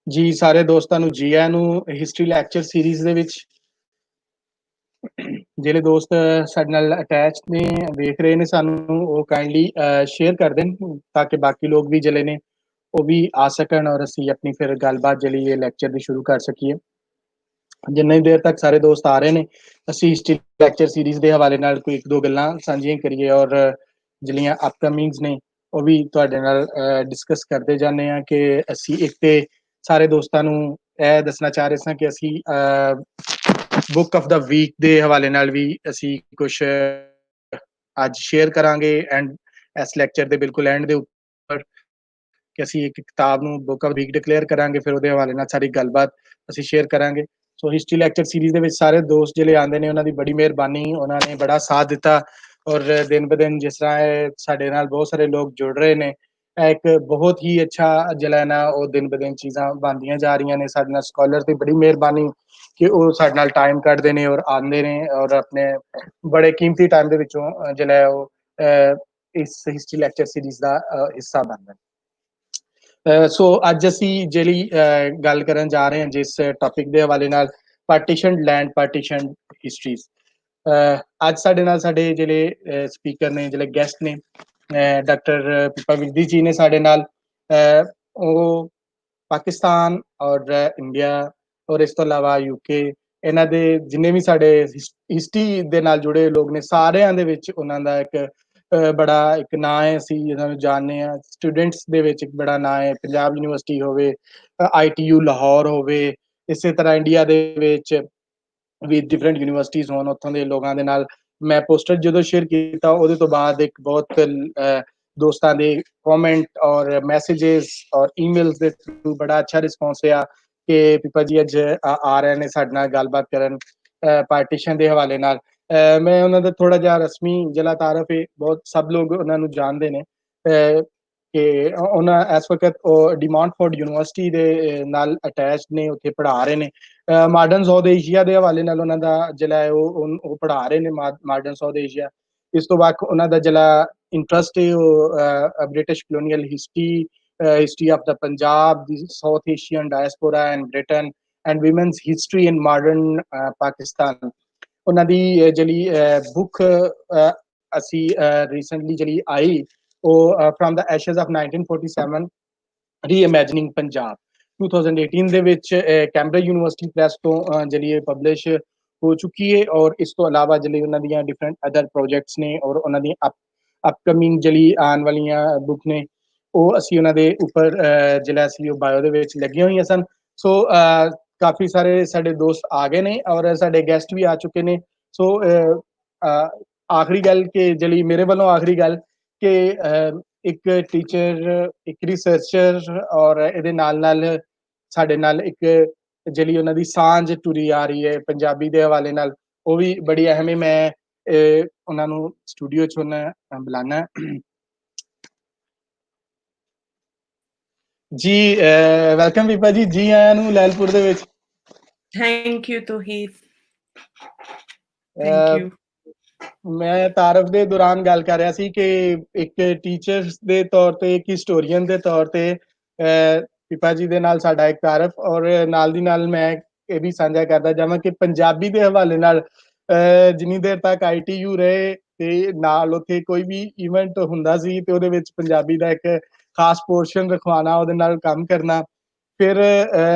ਜੀ ਸਾਰੇ ਦੋਸਤਾਂ ਨੂੰ ਜੀ ਆਇਆਂ ਨੂੰ ਹਿਸਟਰੀ ਲੈਕਚਰ ਸੀਰੀਜ਼ ਦੇ ਵਿੱਚ। ਜਿਹੜੇ ਦੋਸਤ ਸਾਡੇ ਨਾਲ ਅਟੈਚ ਨੇ ਦੇਖ ਰਹੇ ਨੇ ਸਾਨੂੰ, ਉਹ ਕਾਈਂਡਲੀ ਸ਼ੇਅਰ ਕਰ ਦੇਣ ਤਾਂ ਕਿ ਬਾਕੀ ਲੋਕ ਵੀ ਜਿਹੜੇ ਨੇ ਉਹ ਵੀ ਆ ਸਕਣ ਔਰ ਅਸੀਂ ਆਪਣੀ ਫਿਰ ਗੱਲਬਾਤ ਜਿਹੜੀ ਇਹ ਲੈਕਚਰ ਦੀ ਸ਼ੁਰੂ ਕਰ ਸਕੀਏ। ਜਿੰਨੀ ਦੇਰ ਤੱਕ ਸਾਰੇ ਦੋਸਤ ਆ ਰਹੇ ਨੇ, ਅਸੀਂ ਹਿਸਟਰੀ ਲੈਕਚਰ ਸੀਰੀਜ਼ ਦੇ ਹਵਾਲੇ ਨਾਲ ਕੋਈ ਇੱਕ ਦੋ ਗੱਲਾਂ ਸਾਂਝੀਆਂ ਕਰੀਏ ਔਰ ਜਿਹੜੀਆਂ ਅਪਕਮਿੰਗਸ ਨੇ ਉਹ ਵੀ ਤੁਹਾਡੇ ਨਾਲ ਡਿਸਕਸ ਕਰਦੇ ਜਾਂਦੇ ਹਾਂ ਕਿ ਅਸੀਂ ਇੱਕ ਤੇ ਸਾਰੇ ਦੋਸਤਾਂ ਨੂੰ ਇਹ ਦੱਸਣਾ ਚਾਹ ਰਹੇ ਸਾਂ ਕਿ ਅਸੀਂ ਬੁੱਕ ਆਫ ਦਾ ਵੀਕ ਦੇ ਹਵਾਲੇ ਨਾਲ ਵੀ ਅਸੀਂ ਕੁਛ ਅੱਜ ਸ਼ੇਅਰ ਕਰਾਂਗੇ ਐਂਡ ਇਸ ਲੈਕਚਰ ਦੇ ਬਿਲਕੁਲ ਐਂਡ ਦੇ ਉੱਪਰ ਕਿ ਅਸੀਂ ਇੱਕ ਕਿਤਾਬ ਨੂੰ ਬੁੱਕ ਆਫ ਵੀਕ ਡਿਕਲੇਅਰ ਕਰਾਂਗੇ, ਫਿਰ ਉਹਦੇ ਹਵਾਲੇ ਨਾਲ ਸਾਰੀ ਗੱਲਬਾਤ ਅਸੀਂ ਸ਼ੇਅਰ ਕਰਾਂਗੇ। ਸੋ ਹਿਸਟਰੀ ਲੈਕਚਰ ਸੀਰੀਜ਼ ਦੇ ਵਿੱਚ ਸਾਰੇ ਦੋਸਤ ਜਿਹੜੇ ਆਉਂਦੇ ਨੇ ਉਹਨਾਂ ਦੀ ਬੜੀ ਮਿਹਰਬਾਨੀ, ਉਹਨਾਂ ਨੇ ਬੜਾ ਸਾਥ ਦਿੱਤਾ ਔਰ ਦਿਨ ਬ ਦਿਨ ਜਿਸ ਤਰ੍ਹਾਂ ਇਹ ਸਾਡੇ ਨਾਲ ਬਹੁਤ ਸਾਰੇ ਲੋਕ ਜੁੜ ਰਹੇ ਨੇ, ਇਹ ਇੱਕ ਬਹੁਤ ਹੀ ਅੱਛਾ ਜਿਹੜਾ ਨਾ ਉਹ ਦਿਨ ਬ ਦਿਨ ਚੀਜ਼ਾਂ ਬਣਦੀਆਂ ਜਾ ਰਹੀਆਂ ਨੇ। ਸਾਡੇ ਨਾਲ ਸਕਾਲਰ ਦੀ ਬੜੀ ਮਿਹਰਬਾਨੀ ਕਿ ਉਹ ਸਾਡੇ ਨਾਲ ਟਾਈਮ ਕੱਢਦੇ ਨੇ ਔਰ ਆਉਂਦੇ ਨੇ ਔਰ ਆਪਣੇ ਬੜੇ ਕੀਮਤੀ ਟਾਈਮ ਦੇ ਵਿੱਚੋਂ ਜਿਹੜਾ ਉਹ ਇਸ ਹਿਸਟਰੀ ਲੈਕਚਰ ਸੀਰੀਜ਼ ਦਾ ਹਿੱਸਾ ਬਣਦਾ। ਸੋ ਅੱਜ ਅਸੀਂ ਜਿਹੜੀ ਗੱਲ ਕਰਨ ਜਾ ਰਹੇ ਹਾਂ ਜਿਸ ਟੌਪਿਕ ਦੇ ਹਵਾਲੇ ਨਾਲ, ਪਾਰਟੀਸ਼ਨ ਲੈਂਡ ਪਾਰਟੀਸ਼ਨ ਹਿਸਟਰੀਜ਼। ਅੱਜ ਸਾਡੇ ਨਾਲ ਸਾਡੇ ਜਿਹੜੇ ਸਪੀਕਰ ਨੇ, ਜਿਹੜੇ ਗੈਸਟ ਨੇ, ਡਾਕਟਰ ਪਵਿੱਦੀ ਜੀ ਨੇ ਸਾਡੇ ਨਾਲ। ਉਹ ਪਾਕਿਸਤਾਨ ਔਰ ਇੰਡੀਆ ਔਰ ਇਸ ਤੋਂ ਇਲਾਵਾ ਯੂਕੇ, ਇਹਨਾਂ ਦੇ ਜਿੰਨੇ ਵੀ ਸਾਡੇ ਹਿਸਟਰੀ ਦੇ ਨਾਲ ਜੁੜੇ ਲੋਕ ਨੇ ਸਾਰਿਆਂ ਦੇ ਵਿੱਚ ਉਹਨਾਂ ਦਾ ਇੱਕ ਬੜਾ ਇੱਕ ਨਾਂ ਹੈ। ਅਸੀਂ ਇਹਨਾਂ ਨੂੰ ਜਾਣਦੇ ਹਾਂ, ਸਟੂਡੈਂਟਸ ਦੇ ਵਿੱਚ ਇੱਕ ਬੜਾ ਨਾਂ ਹੈ। ਪੰਜਾਬ ਯੂਨੀਵਰਸਿਟੀ ਹੋਵੇ, ITU ਲਾਹੌਰ ਹੋਵੇ, ਇਸੇ ਤਰ੍ਹਾਂ ਇੰਡੀਆ ਦੇ ਵਿੱਚ ਵੀ ਡਿਫਰੈਂਟ ਯੂਨੀਵਰਸਿਟੀਜ਼ ਹੋਣ, ਉੱਥੋਂ ਦੇ ਲੋਕਾਂ ਦੇ ਨਾਲ ਮੈਂ ਪੋਸਟਰ ਜਦੋਂ ਸ਼ੇਅਰ ਕੀਤਾ ਉਹਦੇ ਤੋਂ ਬਾਅਦ ਇੱਕ ਬਹੁਤ ਦੋਸਤਾਂ ਦੇ ਕਮੈਂਟ ਔਰ ਮੈਸੇजेस ਔਰ ਈਮੇਲਸ ਦੇ ਥਰੂ ਬੜਾ ਅੱਛਾ ਰਿਸਪੌਂਸ ਰਿਹਾ ਕਿ ਪਿਪਾ ਜੀ ਅੱਜ ਆ ਰਹੇ ਨੇ ਸਾਡੇ ਨਾਲ ਗੱਲਬਾਤ ਕਰਨ ਪਾਰਟੀਸ਼ਨ ਦੇ ਹਵਾਲੇ ਨਾਲ। ਮੈਂ ਉਹਨਾਂ ਦਾ ਥੋੜਾ ਜਿਹਾ ਰਸਮੀ ਜਿਹੜਾ ਤਾਰਫ ਹੈ, ਬਹੁਤ ਸਭ ਲੋਕ ਉਹਨਾਂ ਨੂੰ ਜਾਣਦੇ ਨੇ ਕਿ ਉਹਨਾਂ ਇਸ ਵਕਤ ਉਹ ਡੀਮੌਂਟਫੋਰਡ ਯੂਨੀਵਰਸਿਟੀ ਦੇ ਨਾਲ ਅਟੈਚਡ ਨੇ, ਉੱਥੇ ਪੜ੍ਹਾ ਰਹੇ ਨੇ ਮਾਡਰਨ ਸਾਊਥ ਏਸ਼ੀਆ ਦੇ ਹਵਾਲੇ ਨਾਲ। ਉਹਨਾਂ ਦਾ ਜਿਹੜਾ ਹੈ ਉਹ ਪੜ੍ਹਾ ਰਹੇ ਨੇ ਮਾਡਰਨ ਸਾਊਥ ਏਸ਼ੀਆ। ਇਸ ਤੋਂ ਬਾਅਦ ਉਹਨਾਂ ਦਾ ਜਿਹੜਾ ਇੰਟਰਸਟ ਹੈ ਉਹ British colonial history, history of the Punjab, the South Asian diaspora and Britain, and women's history in modern Pakistan। ਉਹਨਾਂ ਦੀ ਜਿਹੜੀ ਬੁੱਕ ਅਸੀਂ ਰੀਸੈਂਟਲੀ ਜਿਹੜੀ ਆਈ ਉਹ from the ashes of 1947 reimagining Punjab 2018 ਦੇ ਵਿੱਚ ਕੈਂਬਰਿਜ ਯੂਨੀਵਰਸਿਟੀ ਪ੍ਰੈਸ ਤੋਂ ਜਿਹੜੀ ਇਹ ਪਬਲਿਸ਼ ਹੋ ਚੁੱਕੀ ਹੈ। ਔਰ ਇਸ ਤੋਂ ਇਲਾਵਾ ਜਿਹੜੀ ਉਹਨਾਂ ਦੀਆਂ ਡਿਫਰੈਂਟ ਅਦਰ ਪ੍ਰੋਜੈਕਟਸ ਨੇ ਔਰ ਉਹਨਾਂ ਦੀਆਂ ਅਪਕਮਿੰਗ ਜਿਹੜੀ ਆਉਣ ਵਾਲੀਆਂ ਬੁੱਕ ਨੇ ਉਹ ਅਸੀਂ ਉਹਨਾਂ ਦੇ ਉੱਪਰ ਜਿਹੜਾ ਅਸੀਂ ਉਹ ਬਾਇਓ ਦੇ ਵਿੱਚ ਲੱਗੀਆਂ ਹੋਈਆਂ ਸਨ। ਸੋ ਕਾਫੀ ਸਾਰੇ ਸਾਡੇ ਦੋਸਤ ਆ ਗਏ ਨੇ ਔਰ ਸਾਡੇ ਗੈਸਟ ਵੀ ਆ ਚੁੱਕੇ ਨੇ। ਸੋ ਆਖਰੀ ਗੱਲ ਕਿ ਜਿਹੜੀ ਮੇਰੇ ਵੱਲੋਂ ਆਖਰੀ ਗੱਲ ਕਿ ਇੱਕ ਟੀਚਰ, ਇੱਕ ਰਿਸਰਚਰ ਔਰ ਇਹਦੇ ਨਾਲ ਨਾਲ ਸਾਡੇ ਨਾਲ ਇੱਕ ਜਿਹੜੀ ਉਹਨਾਂ ਦੀ ਸਾਂਝ ਟੁਰੀ ਆ ਰਹੀ ਹੈ ਪੰਜਾਬੀ ਦੇ ਹਵਾਲੇ ਨਾਲ, ਉਹ ਵੀ ਬੜੀ ਅਹਿਮ ਹੈ। ਮੈਂ ਉਹਨਾਂ ਨੂੰ ਸਟੂਡੀਓ 'ਚ ਹੁਣ ਬੁਲਾਣਾ ਜੀ। ਵੈਲਕਮ ਵਿਪਾ ਜੀ, ਜੀ ਆਇਆਂ ਨੂੰ ਲੈਲਪੁਰ ਦੇ ਵਿੱਚ। Thank you Tohid, thank you. ਮੈਂ ਤਾਰਫ ਦੇ ਦੌਰਾਨ ਗੱਲ ਕਰ ਰਿਹਾ ਸੀ ਕਿ ਇੱਕ ਟੀਚਰ ਦੇ ਤੌਰ ਤੇ, ਇੱਕ ਹਿਸਟੋਰੀਅਨ ਦੇ ਤੌਰ ਤੇ ਪਿਪਾ ਜੀ ਦੇ ਨਾਲ ਸਾਡਾ ਇੱਕ ਤਾਰਫ, ਔਰ ਨਾਲ ਦੀ ਨਾਲ ਮੈਂ ਇਹ ਵੀ ਸਾਂਝਾ ਕਰਦਾ ਜਾਵਾਂ ਕਿ ਪੰਜਾਬੀ ਦੇ ਹਵਾਲੇ ਨਾਲ ਜਿੰਨੀ ਦੇਰ ਤੱਕ ITU ਰਹੇ ਤੇ ਨਾਲ ਉੱਥੇ ਕੋਈ ਵੀ ਇਵੈਂਟ ਹੁੰਦਾ ਸੀ ਤੇ ਉਹਦੇ ਵਿੱਚ ਪੰਜਾਬੀ ਦਾ ਇੱਕ ਖਾਸ ਪੋਰਸ਼ਨ ਰਖਵਾਉਣਾ, ਉਹਦੇ ਨਾਲ ਕੰਮ ਕਰਨਾ। ਫਿਰ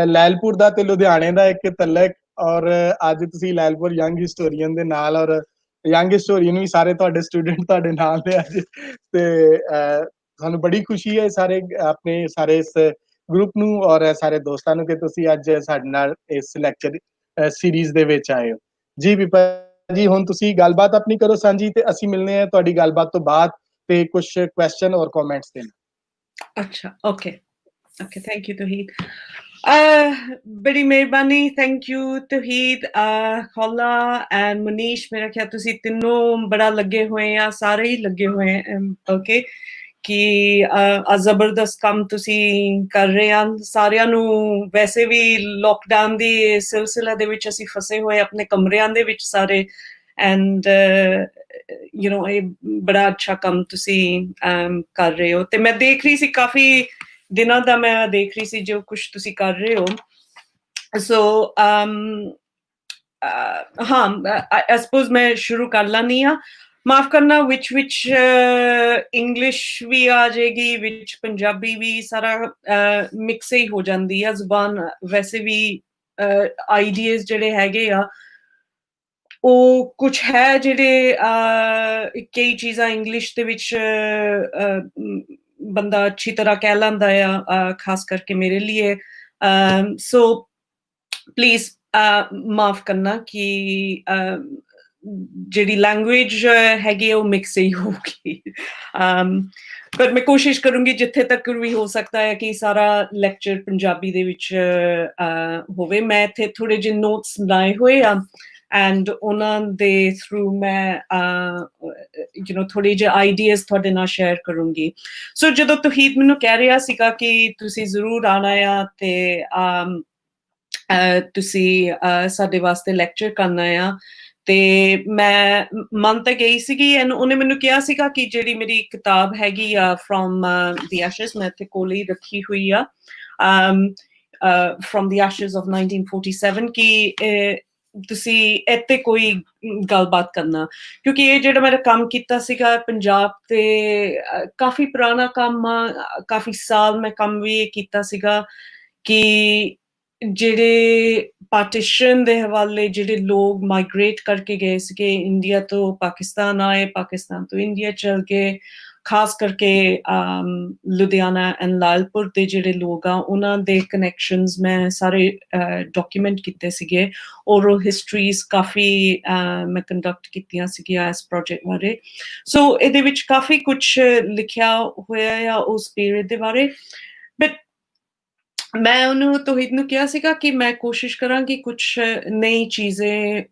ਲੈਲਪੁਰ ਦਾ ਤੇ ਲੁਧਿਆਣੇ ਦਾ ਇੱਕ ਤਲਕ, ਔਰ ਅੱਜ ਤੁਸੀਂ ਲੈਲਪੁਰ ਯੰਗ ਹਿਸਟੋਰੀਅਨ ਦੇ ਨਾਲ, ਔਰ ਯੰਗ ਹਿਸਟੋਰੀਅਨ ਵੀ ਸਾਰੇ ਤੁਹਾਡੇ ਸਟੂਡੈਂਟ ਤੁਹਾਡੇ ਨਾਲ ਨੇ ਅੱਜ। ਤੇ ਸਾਨੂੰ ਬੜੀ ਖੁਸ਼ੀ ਹੈ ਸਾਰੇ ਆਪਣੇ ਸਾਰੇ ਇਸ ਗਰੁੱਪ ਨੂੰ ਔਰ ਸਾਰੇ ਦੋਸਤਾਂ ਨੂੰ ਕਿ ਤੁਸੀਂ ਅੱਜ ਸਾਡੇ ਨਾਲ ਇਸ ਲੈਕਚਰ ਸੀਰੀਜ਼ ਦੇ ਵਿੱਚ ਆਏ ਹੋ। ਜੀ ਵਿਪਾ ਜੀ, ਹੁਣ ਤੁਸੀਂ ਗੱਲਬਾਤ ਆਪਣੀ ਕਰੋ ਸਾਂਝੀ ਤੇ ਅਸੀਂ ਮਿਲਨੇ ਆ ਤੁਹਾਡੀ ਗੱਲਬਾਤ ਤੋਂ ਬਾਅਦ ਤੇ ਕੁਝ ਕੁਐਸਚਨ ਔਰ ਕਮੈਂਟਸ ਦੇਣਾ। ਅੱਛਾ, ਓਕੇ ਓਕੇ, ਥੈਂਕ ਯੂ ਤੋਹੀਦ। ਬੜੀ ਮਿਹਰਬਾਨੀ, ਥੈਂਕ ਯੂ ਤੋਹੀਦ, ਖੌਲਾ ਐਂਡ ਮਨੀਸ਼। ਮੇਰਾ ਖਿਆਲ ਤੁਸੀਂ ਤਿੰਨੋਂ ਬੜਾ ਲੱਗੇ ਹੋਏ ਆ, ਸਾਰੇ ਹੀ ਲੱਗੇ ਹੋਏ ਓਕੇ ਕਿ ਜ਼ਬਰਦਸਤ ਕੰਮ ਤੁਸੀਂ ਕਰ ਰਹੇ ਆ। ਸਾਰਿਆਂ ਨੂੰ ਵੈਸੇ ਵੀ ਲੋਕਡਾਊਨ ਦੀ ਸਿਲਸਿਲਾ ਦੇ ਵਿੱਚ ਅਸੀਂ ਫਸੇ ਹੋਏ ਆਪਣੇ ਕਮਰਿਆਂ ਦੇ ਵਿੱਚ ਸਾਰੇ, ਐਂਡ ਯੂ ਨੋ ਇਹ ਬੜਾ ਅੱਛਾ ਕੰਮ ਤੁਸੀਂ ਕਰ ਰਹੇ ਹੋ। ਤੇ ਮੈਂ ਦੇਖ ਰਹੀ ਸੀ ਕਾਫੀ ਦਿਨਾਂ ਦਾ ਮੈਂ ਦੇਖ ਰਹੀ ਸੀ ਜੋ ਕੁਛ ਤੁਸੀਂ ਕਰ ਰਹੇ ਹੋ। ਸੋ ਹਾਂ, I suppose ਮੈਂ ਸ਼ੁਰੂ ਕਰ ਲੈਂਦੀ ਹਾਂ। ਮਾਫ ਕਰਨਾ, ਵਿੱਚ ਇੰਗਲਿਸ਼ ਵੀ ਆ ਜਾਏਗੀ, ਵਿੱਚ ਪੰਜਾਬੀ ਵੀ, ਸਾਰਾ ਮਿਕਸ ਹੀ ਹੋ ਜਾਂਦੀ ਆ ਜ਼ੁਬਾਨ। ਵੈਸੇ ਵੀ ਆਈਡੀਆਜ਼ ਜਿਹੜੇ ਹੈਗੇ ਆ ਉਹ ਕੁਛ ਹੈ ਜਿਹੜੇ ਕਈ ਚੀਜ਼ਾਂ ਇੰਗਲਿਸ਼ ਦੇ ਵਿੱਚ ਬੰਦਾ ਅੱਛੀ ਤਰ੍ਹਾਂ ਕਹਿ ਲੈਂਦਾ ਆ, ਖਾਸ ਕਰਕੇ ਮੇਰੇ ਲਈ। ਸੋ ਪਲੀਜ਼ ਮਾਫ ਕਰਨਾ ਕਿ ਜਿਹੜੀ ਲੈਂਗੁਏਜ ਹੈਗੀ ਉਹ ਮਿਕਸ ਹੀ ਹੋਊਗੀ। ਪਰ ਮੈਂ ਕੋਸ਼ਿਸ਼ ਕਰੂੰਗੀ ਜਿੱਥੇ ਤੱਕ ਵੀ ਹੋ ਸਕਦਾ ਹੈ ਕਿ ਸਾਰਾ ਲੈਕਚਰ ਪੰਜਾਬੀ ਦੇ ਵਿੱਚ ਹੋਵੇ। ਮੈਂ ਇੱਥੇ ਥੋੜੇ ਜਿਹੇ ਨੋਟਸ ਬਣਾਏ ਹੋਏ ਆ ਐਂਡ ਉਹਨਾਂ ਦੇ ਥਰੂ ਮੈਂ ਥੋੜੇ ਜਿਹੇ ਆਈਡੀਆਜ਼ ਤੁਹਾਡੇ ਨਾਲ ਸ਼ੇਅਰ ਕਰੂੰਗੀ। ਸੋ ਜਦੋਂ ਤੌਹੀਦ ਮੈਨੂੰ ਕਹਿ ਰਿਹਾ ਸੀਗਾ ਕਿ ਤੁਸੀਂ ਜ਼ਰੂਰ ਆਉਣਾ ਆ ਤੇ ਤੁਸੀਂ ਸਾਡੇ ਵਾਸਤੇ ਲੈਕਚਰ ਕਰਨਾ ਆ, ਤੇ ਮੈਂ ਮੰਨ ਤਾਂ ਗਈ ਸੀਗੀ। ਉਹਨੇ ਮੈਨੂੰ ਕਿਹਾ ਸੀਗਾ ਕਿ ਜਿਹੜੀ ਮੇਰੀ ਕਿਤਾਬ ਹੈਗੀ ਆ ਫਰੋਮ ਦੀ ਐਸ਼ਜ਼, ਮੈਂ ਇੱਥੇ ਕੋਲ ਹੀ ਰੱਖੀ ਹੋਈ ਆ, ਫਰੋਮ ਦੀ ਐਸ਼ਜ਼ ਆਫ 1947, ਕਿ ਤੁਸੀਂ ਇੱਥੇ ਕੋਈ ਗੱਲਬਾਤ ਕਰਨਾ, ਕਿਉਂਕਿ ਇਹ ਜਿਹੜਾ ਮੇਰਾ ਕੰਮ ਕੀਤਾ ਸੀਗਾ ਪੰਜਾਬ ਤੇ ਕਾਫੀ ਪੁਰਾਣਾ ਕੰਮ ਆ। ਕਾਫੀ ਸਾਲ ਮੈਂ ਕੰਮ ਵੀ ਕੀਤਾ ਸੀਗਾ ਕਿ ਜਿਹੜੇ ਪਾਰਟੀਸ਼ਨ ਦੇ ਹਵਾਲੇ ਜਿਹੜੇ ਲੋਕ ਮਾਈਗ੍ਰੇਟ ਕਰਕੇ ਗਏ ਸੀਗੇ, ਇੰਡੀਆ ਤੋਂ ਪਾਕਿਸਤਾਨ ਆਏ, ਪਾਕਿਸਤਾਨ ਤੋਂ ਇੰਡੀਆ ਚਲ ਗਏ, ਖਾਸ ਕਰਕੇ ਲੁਧਿਆਣਾ ਐਂਡ ਲਾਲਪੁਰ ਦੇ ਜਿਹੜੇ ਲੋਕ ਆ ਉਹਨਾਂ ਦੇ ਕਨੈਕਸ਼ਨਸ ਮੈਂ ਸਾਰੇ ਡਾਕੂਮੈਂਟ ਕੀਤੇ ਸੀਗੇ। ਔਰ ਹਿਸਟਰੀਜ਼ ਕਾਫੀ ਮੈਂ ਕੰਡਕਟ ਕੀਤੀਆਂ ਸੀਗੀਆਂ ਇਸ ਪ੍ਰੋਜੈਕਟ ਬਾਰੇ। ਸੋ ਇਹਦੇ ਵਿੱਚ ਕਾਫੀ ਕੁਛ ਲਿਖਿਆ ਹੋਇਆ ਆ ਉਸ ਪੀਰੀਅਡ ਦੇ ਬਾਰੇ। ਬਟ ਮੈਂ ਉਹਨੂੰ ਤੌਹੀਦ ਨੂੰ ਕਿਹਾ ਸੀਗਾ ਕਿ ਮੈਂ ਕੋਸ਼ਿਸ਼ ਕਰਾਂਗੀ ਕੁਛ ਨਈ ਚੀਜ਼ੇ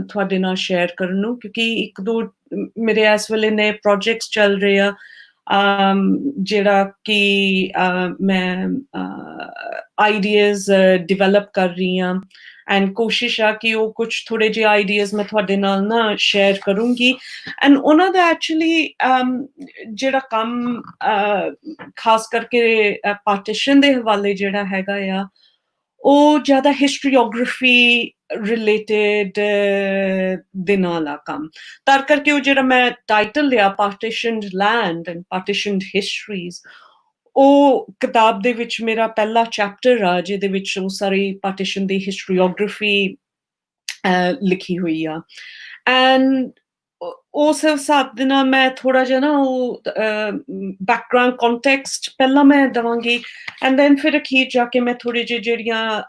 ਤੁਹਾਡੇ ਨਾਲ ਸ਼ੇਅਰ ਕਰਨ ਨੂੰ, ਕਿਉਂਕਿ ਇੱਕ ਦੋ ਮੇਰੇ ਇਸ ਵੇਲੇ ਨਏ ਪ੍ਰੋਜੈਕਟਸ ਚੱਲ ਰਹੇ ਆ ਜਿਹੜਾ ਕਿ ਮੈਂ ਆਈਡੀਆਜ਼ ਡਿਵੈਲਪ ਕਰ ਰਹੀ ਹਾਂ ਐਂਡ ਕੋਸ਼ਿਸ਼ ਆ ਕਿ ਉਹ ਕੁਛ ਥੋੜੇ ਜਿਹੇ ਆਈਡੀਆਜ਼ ਮੈਂ ਤੁਹਾਡੇ ਨਾਲ ਨਾ ਸ਼ੇਅਰ ਕਰੂੰਗੀ। ਐਂਡ ਉਹਨਾਂ ਦਾ ਐਕਚੁਅਲੀ ਜਿਹੜਾ ਕੰਮ ਖਾਸ ਕਰਕੇ ਪਾਰਟੀਸ਼ਨ ਦੇ ਹਵਾਲੇ ਜਿਹੜਾ ਹੈਗਾ ਆ ਉਹ ਜ਼ਿਆਦਾ ਹਿਸਟਰੀਓਗ੍ਰਾਫੀ ਰਿਲੇਟਡ ਦੇ ਨਾਲ ਆ ਕੰਮ। ਤਾਂ ਕਰਕੇ ਉਹ ਜਿਹੜਾ ਮੈਂ ਟਾਈਟਲ ਲਿਆ ਪਾਰਟੀਸ਼ਨਡ ਲੈਂਡ ਐਂਡ ਪਾਰਟੀਸ਼ਨਡ ਹਿਸਟਰੀਜ਼, ਉਹ ਕਿਤਾਬ ਦੇ ਵਿੱਚ ਮੇਰਾ ਪਹਿਲਾ ਚੈਪਟਰ ਆ ਜਿਹਦੇ ਵਿੱਚ ਉਹ ਸਾਰੀ ਪਾਰਟੀਸ਼ਨ ਦੀ ਹਿਸਟਰੀਓਗ੍ਰਾਫੀ ਲਿਖੀ ਹੋਈ ਆ। ਐਂਡ ਉਸ ਹਿਸਾਬ ਦੇ ਨਾਲ ਮੈਂ ਥੋੜਾ ਜਿਹਾ ਨਾ ਉਹ ਬੈਕਗਰਾਉਂਡ ਕੰਟੈਕਸਟ ਪਹਿਲਾਂ ਮੈਂ ਦੇਵਾਂਗੀ ਐਂਡ ਦੈਨ ਫਿਰ ਅਖੀਰ ਜਾ ਕੇ ਮੈਂ ਥੋੜੇ ਜਿਹੇ ਜਿਹੜੀਆਂ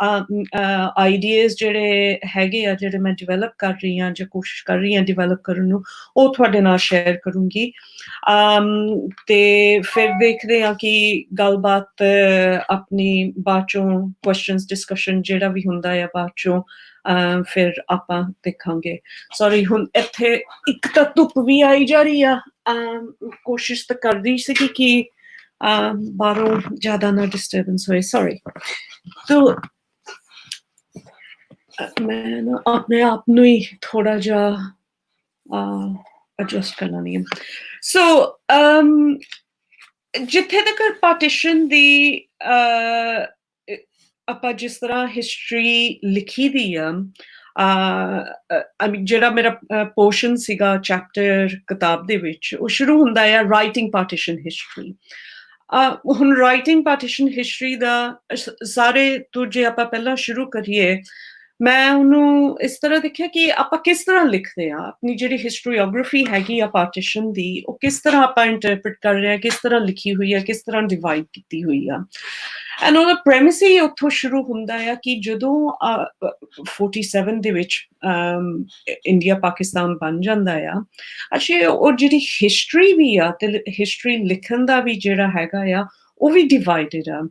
ਆਈਡੀਆਜ਼ ਜਿਹੜੇ ਹੈਗੇ ਆ ਜਿਹੜੇ ਮੈਂ ਡਿਵੈਲਪ ਕਰ ਰਹੀ ਹਾਂ ਜਾਂ ਕੋਸ਼ਿਸ਼ ਕਰ ਰਹੀ ਹਾਂ ਡਿਵੈਲਪ ਕਰਨ ਨੂੰ, ਉਹ ਤੁਹਾਡੇ ਨਾਲ ਸ਼ੇਅਰ ਕਰੂੰਗੀ। ਤੇ ਫਿਰ ਦੇਖਦੇ ਹਾਂ ਕਿ ਗੱਲਬਾਤ ਆਪਣੀ ਬਾਅਦ ਚੋਂ ਕੁਐਸਚਨਸ ਡਿਸਕਸ਼ਨ ਜਿਹੜਾ ਵੀ ਹੁੰਦਾ ਆ ਬਾਅਦ ਚੋਂ ਫਿਰ ਆਪਾਂ ਦੇਖਾਂਗੇ। ਸੌਰੀ, ਹੁਣ ਇੱਥੇ ਇੱਕ ਤਾਂ ਧੁੱਪ ਵੀ ਆਈ ਜਾ ਰਹੀ ਆ। ਕੋਸ਼ਿਸ਼ ਤਾਂ ਕਰਦੀ ਸੀਗੀ ਕਿ ਬਾਹਰੋਂ ਜ਼ਿਆਦਾ ਨਾ ਡਿਸਟਰਬੈਂਸ ਹੋਏ। ਸੌਰੀ। ਤੋ ਮੈਂ ਨਾ ਆਪਣੇ ਆਪ ਨੂੰ ਹੀ ਥੋੜਾ ਜਿਹਾ ਐਡਜਸਟ ਕਰਨਾ ਨਹੀਂ ਹੈ। ਸੋ ਜਿੱਥੇ ਤੱਕ ਪਾਰਟੀਸ਼ਨ ਦੀ ਆਪਾਂ ਜਿਸ ਤਰ੍ਹਾਂ ਹਿਸਟਰੀ ਲਿਖੀ ਦੀ ਆ, ਜਿਹੜਾ ਮੇਰਾ ਪੋਰਸ਼ਨ ਸੀਗਾ ਚੈਪਟਰ ਕਿਤਾਬ ਦੇ ਵਿੱਚ, ਉਹ ਸ਼ੁਰੂ ਹੁੰਦਾ ਆ ਰਾਈਟਿੰਗ ਪਾਰਟੀਸ਼ਨ ਹਿਸਟਰੀ। ਹੁਣ ਰਾਈਟਿੰਗ ਪਾਰਟੀਸ਼ਨ ਹਿਸਟਰੀ ਦਾ ਸਾਰੇ ਤੋਂ ਜੇ ਆਪਾਂ ਪਹਿਲਾਂ ਸ਼ੁਰੂ ਕਰੀਏ, ਮੈਂ ਉਹਨੂੰ ਇਸ ਤਰ੍ਹਾਂ ਦੇਖਿਆ ਕਿ ਆਪਾਂ ਕਿਸ ਤਰ੍ਹਾਂ ਲਿਖਦੇ ਆ ਆਪਣੀ ਜਿਹੜੀ ਹਿਸਟਰੀਓਗ੍ਰਾਫੀ ਹੈਗੀ ਆ ਪਾਰਟੀਸ਼ਨ ਦੀ, ਉਹ ਕਿਸ ਤਰ੍ਹਾਂ ਆਪਾਂ ਇੰਟਰਪ੍ਰੀਟ ਕਰ ਰਹੇ ਆ, ਕਿਸ ਤਰ੍ਹਾਂ ਲਿਖੀ ਹੋਈ ਆ, ਕਿਸ ਤਰ੍ਹਾਂ ਡਿਵਾਈਡ ਕੀਤੀ ਹੋਈ ਆ। ਐਂਡ ਉਹਦਾ ਪ੍ਰੈਮਿਸ ਹੀ ਉੱਥੋਂ ਸ਼ੁਰੂ ਹੁੰਦਾ ਆ ਕਿ ਜਦੋਂ 47 ਦੇ ਵਿੱਚ ਇੰਡੀਆ ਪਾਕਿਸਤਾਨ ਬਣ ਜਾਂਦਾ ਆ, ਅੱਛਾ ਉਹ ਜਿਹੜੀ ਹਿਸਟਰੀ ਵੀ ਆ ਤੇ ਹਿਸਟਰੀ ਲਿਖਣ ਦਾ ਵੀ ਜਿਹੜਾ ਹੈਗਾ ਆ ਉਹ ਵੀ ਡਿਵਾਈਡਡ ਆ।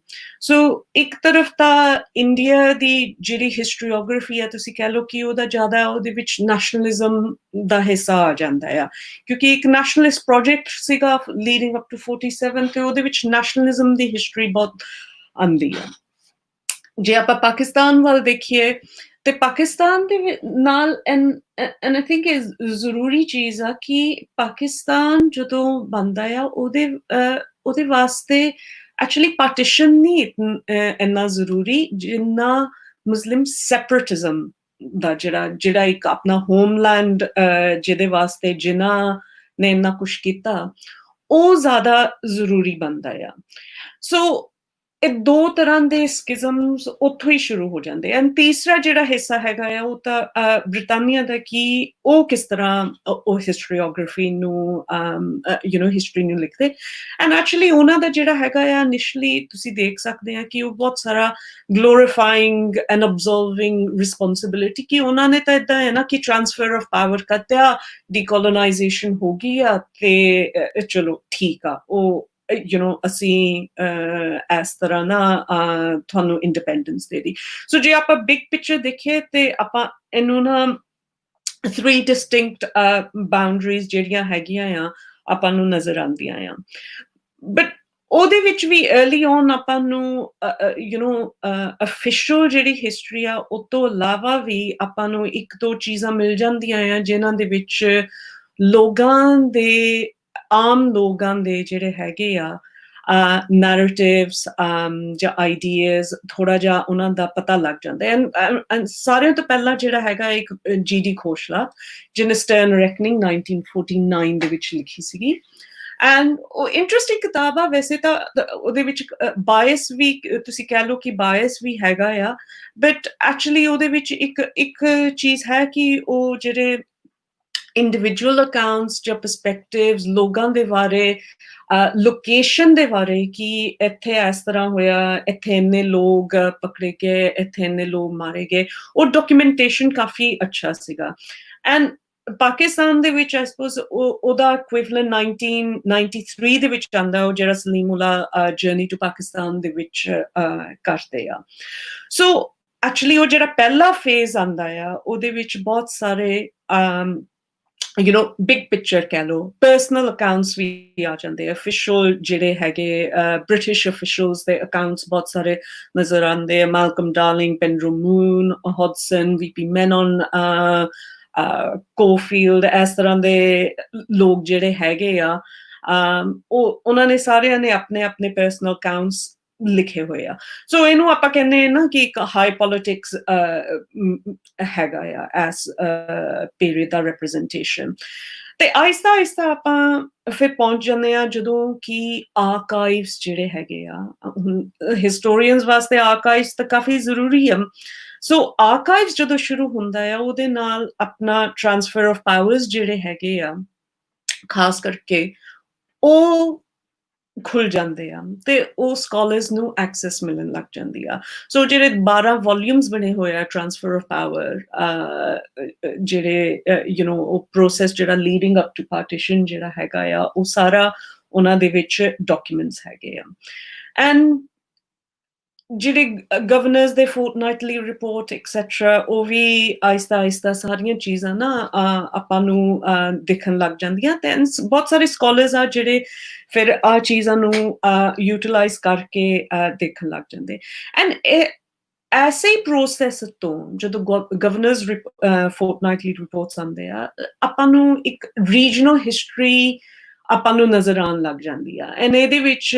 ਸੋ ਇੱਕ ਤਰਫ ਤਾਂ ਇੰਡੀਆ ਦੀ ਜਿਹੜੀ ਹਿਸਟਰੀਓਗ੍ਰਾਫੀ ਆ, ਤੁਸੀਂ ਕਹਿ ਲਓ ਕਿ ਉਹਦਾ ਜ਼ਿਆਦਾ ਉਹਦੇ ਵਿੱਚ ਨੈਸ਼ਨਲਿਜ਼ਮ ਦਾ ਹਿੱਸਾ ਆ ਜਾਂਦਾ ਆ, ਕਿਉਂਕਿ ਇੱਕ ਨੈਸ਼ਨਲਿਸਟ ਪ੍ਰੋਜੈਕਟ ਸੀਗਾ ਲੀਡਿੰਗ ਅਪ ਟੂ 47 ਤੇ ਉਹਦੇ ਵਿੱਚ ਨੈਸ਼ਨਲਿਜ਼ਮ ਦੀ ਹਿਸਟਰੀ ਬਹੁਤ ਆਉਂਦੀ ਆ। ਜੇ ਆਪਾਂ ਪਾਕਿਸਤਾਨ ਵੱਲ ਦੇਖੀਏ ਤੇ ਪਾਕਿਸਤਾਨ ਦੇ ਨਾਲ ਐਂਡ ਆਈ ਥਿੰਕ ਇਹ ਜ਼ਰੂਰੀ ਚੀਜ਼ ਆ ਕਿ ਪਾਕਿਸਤਾਨ ਜਦੋਂ ਬਣਦਾ ਆ ਉਹਦੇ ਵਾਸਤੇ ਐਕਚੁਅਲੀ ਪਾਰਟੀਸ਼ਨ ਨਹੀਂ ਇੰਨਾ ਜ਼ਰੂਰੀ ਜਿੰਨਾ ਮੁਸਲਿਮ ਸੈਪਰੇਟਿਜ਼ਮ ਦਾ ਜਿਹੜਾ ਇੱਕ ਆਪਣਾ ਹੋਮਲੈਂਡ ਜਿਹਦੇ ਵਾਸਤੇ ਜਿਨ੍ਹਾਂ ਨੇ ਇੰਨਾ ਕੁਛ ਕੀਤਾ ਉਹ ਜ਼ਿਆਦਾ ਜ਼ਰੂਰੀ ਬਣਦਾ ਆ ਸੋ ਇਹ ਦੋ ਤਰ੍ਹਾਂ ਦੇ ਸਕਿਜ਼ਮਸ ਉੱਥੋਂ ਹੀ ਸ਼ੁਰੂ ਹੋ ਜਾਂਦੇ ਐਂਡ ਤੀਸਰਾ ਜਿਹੜਾ ਹਿੱਸਾ ਹੈਗਾ ਆ ਉਹ ਤਾਂ ਬ੍ਰਿਟਾਨੀਆ ਦਾ ਕਿ ਉਹ ਕਿਸ ਤਰ੍ਹਾਂ ਉਹ ਹਿਸਟਰੀਓਗ੍ਰਾਫੀ ਨੂੰ ਹਿਸਟਰੀ ਨੂੰ ਲਿਖਦੇ ਐਂਡ ਐਕਚੁਅਲੀ ਉਹਨਾਂ ਦਾ ਜਿਹੜਾ ਹੈਗਾ ਆ ਇਨੀਸ਼ੀਅਲੀ ਤੁਸੀਂ ਦੇਖ ਸਕਦੇ ਆ ਕਿ ਉਹ ਬਹੁਤ ਸਾਰਾ ਗਲੋਰੀਫਾਈਂਗ ਐਂਡ ਅਬਜ਼ਰਵਿੰਗ ਰਿਸਪੌਂਸਿਬਿਲਿਟੀ ਕਿ ਉਹਨਾਂ ਨੇ ਤਾਂ ਏਦਾਂ ਹੈ ਨਾ ਕਿ ਟ੍ਰਾਂਸਫਰ ਆਫ ਪਾਵਰ ਕਰਤਿਆ ਡੀਕੋਲੋਨਾਈਜੇਸ਼ਨ ਹੋ ਗਈ ਆ ਤੇ ਚਲੋ ਠੀਕ ਆ ਉਹ ਅਸੀਂ ਇਸ ਤਰ੍ਹਾਂ ਨਾ ਤੁਹਾਨੂੰ ਇੰਡੀਪੈਂਡੈਂਸ ਦੇ ਦੀ ਸੋ ਜੇ ਆਪਾਂ ਬਿਗ ਪਿਕਚਰ ਦੇਖੀਏ ਤੇ ਆਪਾਂ ਇਹਨੂੰ ਨਾ 3 ਡਿਸਟਿੰਕਟ ਬਾਉਂਡਰੀਜ਼ ਜਿਹੜੀਆਂ ਹੈਗੀਆਂ ਆ ਆਪਾਂ ਨੂੰ ਨਜ਼ਰ ਆਉਂਦੀਆਂ ਆ ਬਟ ਉਹਦੇ ਵਿੱਚ ਵੀ अर्ਲੀ ਔਨ ਆਪਾਂ ਨੂੰ ਅਫੀਸ਼ੀਅਲ ਜਿਹੜੀ ਹਿਸਟਰੀ ਆ ਉਹ ਤੋਂ ਇਲਾਵਾ ਵੀ ਆਪਾਂ ਨੂੰ ਇੱਕ ਦੋ ਚੀਜ਼ਾਂ ਮਿਲ ਜਾਂਦੀਆਂ ਆ ਜਿਨ੍ਹਾਂ ਦੇ ਵਿੱਚ ਲੋਕਾਂ ਦੇ ਆਮ ਲੋਕਾਂ ਦੇ ਜਿਹੜੇ ਹੈਗੇ ਆ ਨੈਰੇਟਿਵਸ ਜਾਂ ਆਈਡੀਆਜ਼ ਥੋੜਾ ਜਿਹਾ ਉਹਨਾਂ ਦਾ ਪਤਾ ਲੱਗ ਜਾਂਦਾ ਐਂਡ ਸਾਰਿਆਂ ਤੋਂ ਪਹਿਲਾਂ ਜਿਹੜਾ ਹੈਗਾ ਇੱਕ ਜੀ.ਡੀ. ਖੋਸਲਾ ਜਿਹਨੇ ਸਟਰਨ ਰੈਕਨਿੰਗ 1949 ਦੇ ਵਿੱਚ ਲਿਖੀ ਸੀਗੀ ਐਂਡ ਉਹ ਇੰਟਰਸਟਿੰਗ ਕਿਤਾਬ ਆ ਵੈਸੇ ਤਾਂ ਉਹਦੇ ਵਿੱਚ ਬਾਇਸ ਵੀ ਤੁਸੀਂ ਕਹਿ ਲਓ ਕਿ ਬਾਇਸ ਵੀ ਹੈਗਾ ਆ ਬਟ ਐਕਚੁਅਲੀ ਉਹਦੇ ਵਿੱਚ ਇੱਕ ਚੀਜ਼ ਹੈ ਕਿ ਉਹ ਜਿਹੜੇ ਇੰਡੀਵਿਜੂਅਲ ਅਕਾਊਂਟਸ ਜਾਂ ਪਰਸਪੈਕਟਿਵਸ ਲੋਕਾਂ ਦੇ ਬਾਰੇ ਲੋਕੇਸ਼ਨ ਦੇ ਬਾਰੇ ਕਿ ਇੱਥੇ ਇਸ ਤਰ੍ਹਾਂ ਹੋਇਆ ਇੱਥੇ ਇੰਨੇ ਲੋਕ ਪਕੜੇ ਗਏ ਇੱਥੇ ਇੰਨੇ ਲੋਕ ਮਾਰੇ ਗਏ ਉਹ ਡਾਕੂਮੈਂਟੇਸ਼ਨ ਕਾਫੀ ਅੱਛਾ ਸੀਗਾ ਐਂਡ ਪਾਕਿਸਤਾਨ ਦੇ ਵਿੱਚ ਆਈ ਸਪੋਜ਼ ਉਹਦਾ ਇਕੁਇਵਲੈਂਟ 1993 ਦੇ ਵਿੱਚ ਆਉਂਦਾ ਉਹ ਜਿਹੜਾ ਸਲੀਮੁੱਲਾ ਜਰਨੀ ਟੂ ਪਾਕਿਸਤਾਨ ਦੇ ਵਿੱਚ ਕਰਦੇ ਆ ਸੋ ਐਕਚੁਅਲੀ ਉਹ ਜਿਹੜਾ ਪਹਿਲਾ ਫੇਜ਼ ਆਉਂਦਾ ਆ ਉਹਦੇ ਵਿੱਚ ਬਹੁਤ ਸਾਰੇ ਬਿਗ ਪਿਕਚਰ ਕਹਿ ਲਓ ਪਰਸਨਲ ਅਕਾਊਂਟਸ ਵੀ ਆ ਜਾਂਦੇ ਅਫੀਸ਼ੀਅਲ ਜਿਹੜੇ ਹੈਗੇ ਬ੍ਰਿਟਿਸ਼ ਅਫੀਸ਼ੀਅਲਸ ਦੇ ਅਕਾਊਂਟਸ ਬਹੁਤ ਸਾਰੇ ਨਜ਼ਰ ਆਉਂਦੇ Malcolm Darling Penderel Moon Hodson VP Menon Corfield ਇਸ ਤਰ੍ਹਾਂ ਦੇ ਲੋਕ ਜਿਹੜੇ ਹੈਗੇ ਆ ਉਹਨਾਂ ਨੇ ਸਾਰਿਆਂ ਨੇ ਆਪਣੇ ਆਪਣੇ ਪਰਸਨਲ ਅਕਾਊਂਟਸ ਲਿਖੇ ਹੋਏ ਆ ਸੋ ਇਹਨੂੰ ਆਪਾਂ ਕਹਿੰਦੇ ਨਾ ਕਿ ਇੱਕ ਹਾਈ ਪੋਲਿਟਿਕਸ ਹੈਗਾ ਆ ਐਸ ਪੀਰੀਅਡ ਦਾ ਰਿਪਰੈਜ਼ੈਂਟੇਸ਼ਨ ਤੇ ਆਹਿਸਤਾ ਆਹਿਸਤਾ ਆਪਾਂ ਫਿਰ ਪਹੁੰਚ ਜਾਂਦੇ ਆ ਜਦੋਂ ਕਿ ਆਰਕਾਈਵਸ ਜਿਹੜੇ ਹੈਗੇ ਆ ਹਿਸਟੋਰੀਅਨਸ ਵਾਸਤੇ ਆਰਕਾਈਵਸ ਤਾਂ ਕਾਫੀ ਜ਼ਰੂਰੀ ਆ ਸੋ ਆਰਕਾਈਵਸ ਜਦੋਂ ਸ਼ੁਰੂ ਹੁੰਦਾ ਆ ਉਹਦੇ ਨਾਲ ਆਪਣਾ ਟ੍ਰਾਂਸਫਰ ਆਫ ਪਾਵਰਸ ਜਿਹੜੇ ਹੈਗੇ ਆ ਖਾਸ ਕਰਕੇ ਉਹ ਖੁੱਲ ਜਾਂਦੇ ਆ ਤੇ ਉਹ ਸਕਾਲਰਸ ਨੂੰ ਐਕਸੈਸ ਮਿਲਣ ਲੱਗ ਜਾਂਦੀ ਆ ਸੋ ਜਿਹੜੇ 12 ਵੋਲਿਊਮਸ ਬਣੇ ਹੋਏ ਆ ਟ੍ਰਾਂਸਫਰ ਆਫ ਪਾਵਰ ਜਿਹੜੇ ਉਹ ਪ੍ਰੋਸੈਸ ਜਿਹੜਾ ਲੀਡਿੰਗ ਅਪ ਟੂ ਪਾਰਟੀਸ਼ਨ ਜਿਹੜਾ ਹੈਗਾ ਆ ਉਹ ਸਾਰਾ ਉਹਨਾਂ ਦੇ ਵਿੱਚ ਡਾਕੂਮੈਂਟਸ ਹੈਗੇ ਆ ਐਂਡ ਜਿਹੜੇ ਗਵਰਨਰਸ ਦੇ ਫੋਰਟਨਾਈਟਲੀ ਰਿਪੋਰਟ ਐਕਸੈਟਰਾ ਉਹ ਵੀ ਆਹਿਸਤਾ ਆਹਿਸਤਾ ਸਾਰੀਆਂ ਚੀਜ਼ਾਂ ਨਾ ਆਪਾਂ ਨੂੰ ਦਿਖਣ ਲੱਗ ਜਾਂਦੀਆਂ ਤੇ ਬਹੁਤ ਸਾਰੇ ਸਕਾਲਰਸ ਆ ਜਿਹੜੇ ਫਿਰ ਆ ਚੀਜ਼ਾਂ ਨੂੰ ਯੂਟਿਲਾਈਜ਼ ਕਰਕੇ ਦੇਖਣ ਲੱਗ ਜਾਂਦੇ ਐਂਡ ਐਸੇ ਹੀ ਪ੍ਰੋਸੈਸ ਤੋਂ ਜਦੋਂ ਗਵਰਨਰਸ ਫੋਰਟਨਾਈਟਲੀ ਰਿਪੋਰਟਸ ਆਉਂਦੇ ਆ ਆਪਾਂ ਨੂੰ ਇੱਕ ਰੀਜਨਲ ਹਿਸਟਰੀ ਆਪਾਂ ਨੂੰ ਨਜ਼ਰ ਆਉਣ ਲੱਗ ਜਾਂਦੀ ਆ ਐਂਡ ਇਹਦੇ ਵਿੱਚ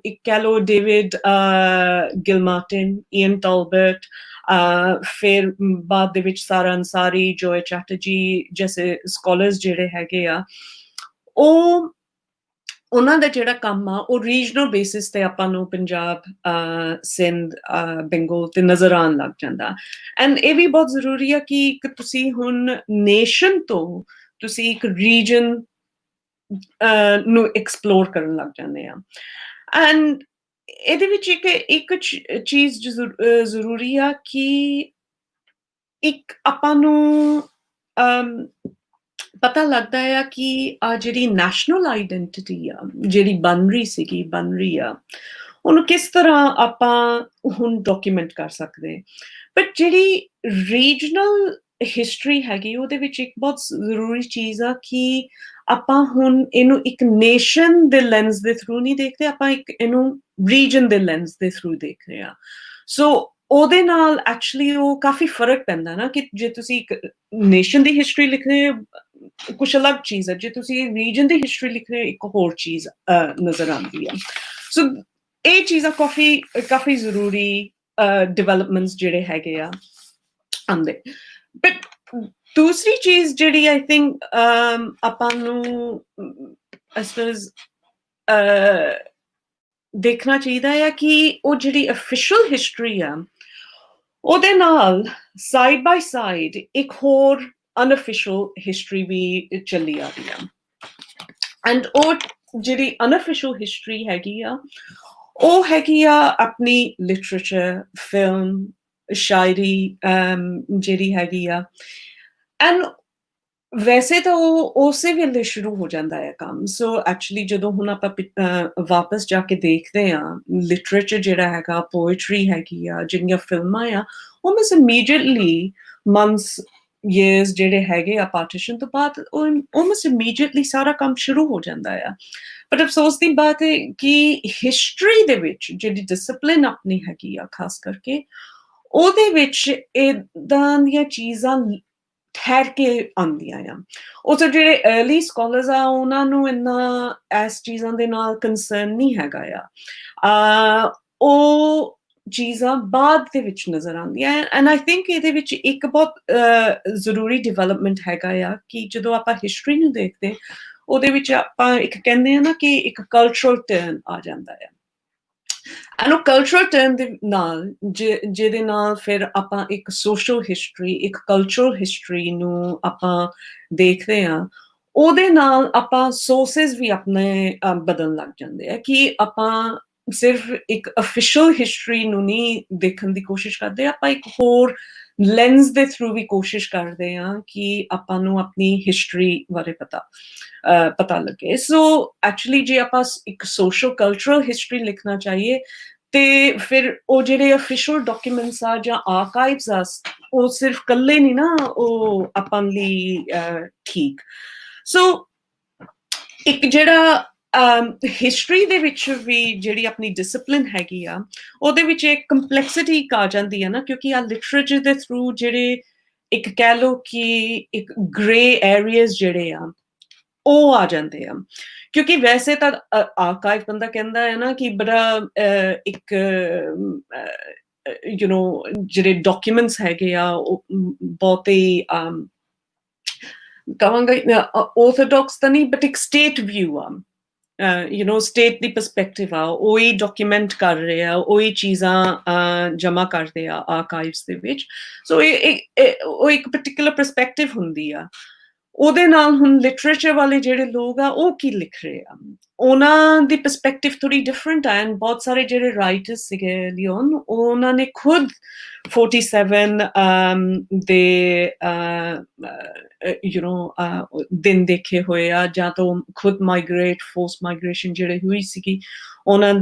ਇੱਕ ਕਹਿ ਲਓ ਡੇਵਿਡ ਗਿਲਮਾਰਟਿਨ ਈਅਨ ਟਾਲਬਰਟ ਫਿਰ ਬਾਅਦ ਦੇ ਵਿੱਚ ਸਾਰਾ ਅੰਸਾਰੀ ਜੋਏ ਚੈਟਰਜੀ ਜੈਸੇ ਸਕਾਲਰਸ ਜਿਹੜੇ ਹੈਗੇ ਆ ਉਹ ਉਹਨਾਂ ਦਾ ਜਿਹੜਾ ਕੰਮ ਆ ਉਹ ਰੀਜਨਲ ਬੇਸਿਸ ਤੇ ਆਪਾਂ ਨੂੰ ਪੰਜਾਬ ਸਿੰਧ ਬੰਗਾਲ ਤੇ ਨਜ਼ਰ ਆਉਣ ਲੱਗ ਜਾਂਦਾ ਐਂਡ ਇਹ ਵੀ ਬਹੁਤ ਜ਼ਰੂਰੀ ਆ ਕਿ ਤੁਸੀਂ ਹੁਣ ਨੇਸ਼ਨ ਤੋਂ ਤੁਸੀਂ ਇੱਕ ਰੀਜਨ ਨੂੰ ਐਕਸਪਲੋਰ ਕਰਨ ਲੱਗ ਜਾਂਦੇ ਆ ਐਂਡ ਇਹਦੇ ਵਿੱਚ ਇੱਕ ਚੀਜ਼ ਜ਼ਰੂਰੀ ਆ ਕਿ ਇੱਕ ਆਪਾਂ ਨੂੰ ਪਤਾ ਲੱਗਦਾ ਆ ਕਿ ਆ ਜਿਹੜੀ ਨੈਸ਼ਨਲ ਆਈਡੈਂਟਿਟੀ ਆ ਜਿਹੜੀ ਬਣ ਰਹੀ ਆ ਉਹਨੂੰ ਕਿਸ ਤਰ੍ਹਾਂ ਆਪਾਂ ਹੁਣ ਡਾਕੂਮੈਂਟ ਕਰ ਸਕਦੇ ਬਟ ਜਿਹੜੀ ਰੀਜਨਲ ਹਿਸਟਰੀ ਹੈਗੀ ਉਹਦੇ ਵਿੱਚ ਇੱਕ ਬਹੁਤ ਜ਼ਰੂਰੀ ਚੀਜ਼ ਆ ਕਿ ਆਪਾਂ ਹੁਣ ਇਹਨੂੰ ਇੱਕ ਨੇਸ਼ਨ ਦੇ ਲੈਂਸ ਦੇ ਥਰੂ ਨਹੀਂ ਦੇਖਦੇ ਆਪਾਂ ਇਹਨੂੰ ਰੀਜਨ ਦੇ ਲੈਂਸ ਦੇ ਥਰੂ ਦੇਖਦੇ ਆ ਸੋ ਉਹਦੇ ਨਾਲ ਐਕਚੁਅਲੀ ਉਹ ਕਾਫੀ ਫਰਕ ਪੈਂਦਾ ਨਾ ਕਿ ਜੇ ਤੁਸੀਂ ਇੱਕ ਨੇਸ਼ਨ ਦੀ ਹਿਸਟਰੀ ਲਿਖ ਰਹੇ ਹੋ ਕੁਛ ਅਲੱਗ ਚੀਜ਼ ਹੈ ਜੇ ਤੁਸੀਂ ਰੀਜਨ ਦੀ ਹਿਸਟਰੀ ਲਿਖ ਰਹੇ ਹੋ ਇੱਕ ਹੋਰ ਚੀਜ਼ ਨਜ਼ਰ ਆਉਂਦੀ ਆ ਸੋ ਇਹ ਚੀਜ਼ਾਂ ਕਾਫੀ ਜ਼ਰੂਰੀ ਡਿਵੈਲਪਮੈਂਟਸ ਜਿਹੜੇ ਹੈਗੇ ਆ ਆਉਂਦੇ। ਬਟ ਦੂਸਰੀ ਚੀਜ਼ ਜਿਹੜੀ ਆਈ ਥਿੰਕ ਆਪਾਂ ਨੂੰ ਆਈ ਸਪੋਜ਼ ਦੇਖਣਾ ਚਾਹੀਦਾ ਆ ਕਿ ਉਹ ਜਿਹੜੀ ਅਫੀਸ਼ੀਅਲ ਹਿਸਟਰੀ ਆ ਉਹਦੇ ਨਾਲ ਸਾਈਡ ਬਾਈ ਸਾਈਡ ਇੱਕ ਹੋਰ ਅਨਅਫੀਸ਼ੀਅਲ ਹਿਸਟਰੀ ਵੀ ਚੱਲੀ ਆ ਰਹੀ ਆ। ਐਂਡ ਉਹ ਜਿਹੜੀ ਅਨਅਫੀਸ਼ੀਅਲ ਹਿਸਟਰੀ ਹੈਗੀ ਆ ਉਹ ਹੈਗੀ ਆ ਆਪਣੀ ਲਿਟਰੇਚਰ, ਫਿਲਮ, ਸ਼ਾਇਰੀ ਜਿਹੜੀ ਹੈਗੀ ਆ। ਐਂਡ ਵੈਸੇ ਤਾਂ ਉਹ ਉਸੇ ਵੇਲੇ ਸ਼ੁਰੂ ਹੋ ਜਾਂਦਾ ਹੈ ਕੰਮ। ਸੋ ਐਕਚੁਅਲੀ ਜਦੋਂ ਹੁਣ ਆਪਾਂ ਵਾਪਸ ਜਾ ਕੇ ਦੇਖਦੇ ਹਾਂ ਲਿਟਰੇਚਰ ਜਿਹੜਾ ਹੈਗਾ, ਪੋਇਟਰੀ ਹੈਗੀ ਆ, ਜਿਹੜੀਆਂ ਫਿਲਮਾਂ ਆ, ਆਲਮੋਸਟ ਇਮੀਡੀਏਟਲੀ ਮੰਥਸ years ਜਿਹੜੇ ਹੈਗੇ ਆ ਪਾਰਟੀਸ਼ਨ ਤੋਂ ਬਾਅਦ ਉਹ ਆਲਮੋਸਟ ਇਮੀਡੀਏਟਲੀ ਸਾਰਾ ਕੰਮ ਸ਼ੁਰੂ ਹੋ ਜਾਂਦਾ ਆ। ਬਟ ਅਫਸੋਸ ਦੀ ਬਾਤ ਹੈ ਕਿ ਹਿਸਟਰੀ ਦੇ ਵਿੱਚ ਜਿਹੜੀ ਡਿਸਪਲਿਨ ਆਪਣੀ ਹੈਗੀ ਆ ਖਾਸ ਕਰਕੇ ਉਹਦੇ ਵਿੱਚ ਏਦਾਂ ਦੀਆਂ ਚੀਜ਼ਾਂ ਠਹਿਰ ਕੇ ਆਉਂਦੀਆਂ ਆ। ਉਹ ਤਾਂ ਜਿਹੜੇ ਅਰਲੀ ਸਕਾਲਰਸ ਆ ਉਹਨਾਂ ਨੂੰ ਇੰਨਾ ਇਸ ਚੀਜ਼ਾਂ ਦੇ ਨਾਲ ਕੰਸਰਨ ਨਹੀਂ ਹੈਗਾ ਆ। ਉਹ ਚੀਜ਼ਾਂ ਬਾਅਦ ਦੇ ਵਿੱਚ ਨਜ਼ਰ ਆਉਂਦੀਆਂ। ਐਂਡ ਆਈ ਥਿੰਕ ਇਹਦੇ ਵਿੱਚ ਇੱਕ ਬਹੁਤ ਜ਼ਰੂਰੀ ਡਿਵੈਲਪਮੈਂਟ ਹੈਗਾ ਆ ਕਿ ਜਦੋਂ ਆਪਾਂ ਹਿਸਟਰੀ ਨੂੰ ਦੇਖਦੇ ਉਹਦੇ ਵਿੱਚ ਆਪਾਂ ਇੱਕ ਕਹਿੰਦੇ ਆ ਨਾ ਕਿ ਇੱਕ ਕਲਚਰਲ ਟਰਨ ਆ ਜਾਂਦਾ ਆ। ਐਂਡ ਉਹ ਕਲਚਰਲ ਟਰਨ ਦੇ ਨਾਲ ਜਿਹਦੇ ਨਾਲ ਫਿਰ ਆਪਾਂ ਇੱਕ ਸੋਸ਼ਲ ਹਿਸਟਰੀ, ਇੱਕ ਕਲਚਰਲ ਹਿਸਟਰੀ ਨੂੰ ਆਪਾਂ ਦੇਖਦੇ ਆ, ਉਹਦੇ ਨਾਲ ਆਪਾਂ ਸੋਰਸਿਸ ਵੀ ਆਪਣੇ ਬਦਲਣ ਲੱਗ ਜਾਂਦੇ ਆ ਕਿ ਆਪਾਂ ਸਿਰਫ ਇੱਕ ਅਫੀਸ਼ੀਅਲ ਹਿਸਟਰੀ ਨੂੰ ਨਹੀਂ ਦੇਖਣ ਦੀ ਕੋਸ਼ਿਸ਼ ਕਰਦੇ, ਆਪਾਂ ਇੱਕ ਹੋਰ ਲੈਂਸ ਦੇ ਥਰੂ ਵੀ ਕੋਸ਼ਿਸ਼ ਕਰਦੇ ਆ ਕਿ ਆਪਾਂ ਨੂੰ ਆਪਣੀ ਹਿਸਟਰੀ ਬਾਰੇ ਪਤਾ ਲੱਗੇ। ਸੋ ਐਕਚੁਅਲੀ ਜੇ ਆਪਾਂ ਇੱਕ ਸੋਸ਼ਲ ਕਲਚਰਲ ਹਿਸਟਰੀ ਲਿਖਣਾ ਚਾਹੀਏ ਤੇ ਫਿਰ ਉਹ ਜਿਹੜੇ ਅਫੀਸ਼ੀਅਲ ਡਾਕੂਮੈਂਟਸ ਆ ਜਾਂ ਆਰਕਾਈਵਸ ਆ ਉਹ ਸਿਰਫ ਇਕੱਲੇ ਨਹੀਂ ਨਾ ਉਹ ਆਪਾਂ ਲਈ ਠੀਕ। ਸੋ ਇੱਕ ਜਿਹੜਾ ਹਿਸਟਰੀ ਦੇ ਵਿੱਚ ਵੀ ਜਿਹੜੀ ਆਪਣੀ ਡਿਸਪਲਿਨ ਹੈਗੀ ਆ ਉਹਦੇ ਵਿੱਚ ਇੱਕ ਕੰਪਲੈਕਸਿਟੀ ਆ ਜਾਂਦੀ ਹੈ ਨਾ, ਕਿਉਂਕਿ ਆ ਲਿਟਰੇਚਰ ਦੇ ਥਰੂ ਜਿਹੜੇ ਇੱਕ ਕਹਿ ਲਓ ਕਿ ਇੱਕ ਗ੍ਰੇ ਏਰੀਆਜ਼ ਜਿਹੜੇ ਆ ਉਹ ਆ ਜਾਂਦੇ ਆ। ਕਿਉਂਕਿ ਵੈਸੇ ਤਾਂ ਆਰਕਾਈਵ ਬੰਦਾ ਕਹਿੰਦਾ ਹੈ ਨਾ ਕਿ ਬੜਾ ਇੱਕ ਜਿਹੜੇ ਡਾਕੂਮੈਂਟਸ ਹੈਗੇ ਆ ਉਹ ਬਹੁਤੇ ਕਹਾਂਗੇ ਆਰਥੋਡਾਕਸ ਤਾਂ ਨਹੀਂ ਬਟ ਇੱਕ ਸਟੇਟ ਵਿਊ ਆ, ਸਟੇਟ ਦੀ ਪਰਸਪੈਕਟਿਵ ਆ, ਉਹੀ ਡਾਕੂਮੈਂਟ ਕਰ ਰਹੇ ਆ, ਉਹੀ ਚੀਜ਼ਾਂ ਜਮ੍ਹਾਂ ਕਰਦੇ ਆ ਆਰਕਾਈਵਸ ਦੇ ਵਿੱਚ। ਸੋ ਉਹ ਇੱਕ ਪਾਰਟਿਕੂਲਰ ਪਰਸਪੈਕਟਿਵ ਹੁੰਦੀ ਆ। ਉਹਦੇ ਨਾਲ ਹੁਣ ਲਿਟਰੇਚਰ ਵਾਲੇ ਜਿਹੜੇ ਲੋਕ ਆ ਉਹ ਕੀ ਲਿਖ ਰਹੇ ਆ, ਉਹਨਾਂ ਦੀ ਪਰਸਪੈਕਟਿਵ ਥੋੜੀ ਡਿਫਰੈਂਟ ਆ। ਐਂਡ ਬਹੁਤ ਸਾਰੇ ਜਿਹੜੇ ਰਾਈਟਰਸ ਸੀਗੇ ਲਿਓਨ ਉਹਨਾਂ ਨੇ ਖੁਦ 47 ਦੇ ਦਿਨ ਦੇਖੇ ਹੋਏ ਆ, ਜਾਂ ਤਾਂ ਖੁਦ ਮਾਈਗ੍ਰੇਟ ਫੋਰਸ ਮਾਈਗ੍ਰੇਸ਼ਨ ਜਿਹੜੇ ਹੋਈ ਸੀਗੀ ਉਹਨਾਂ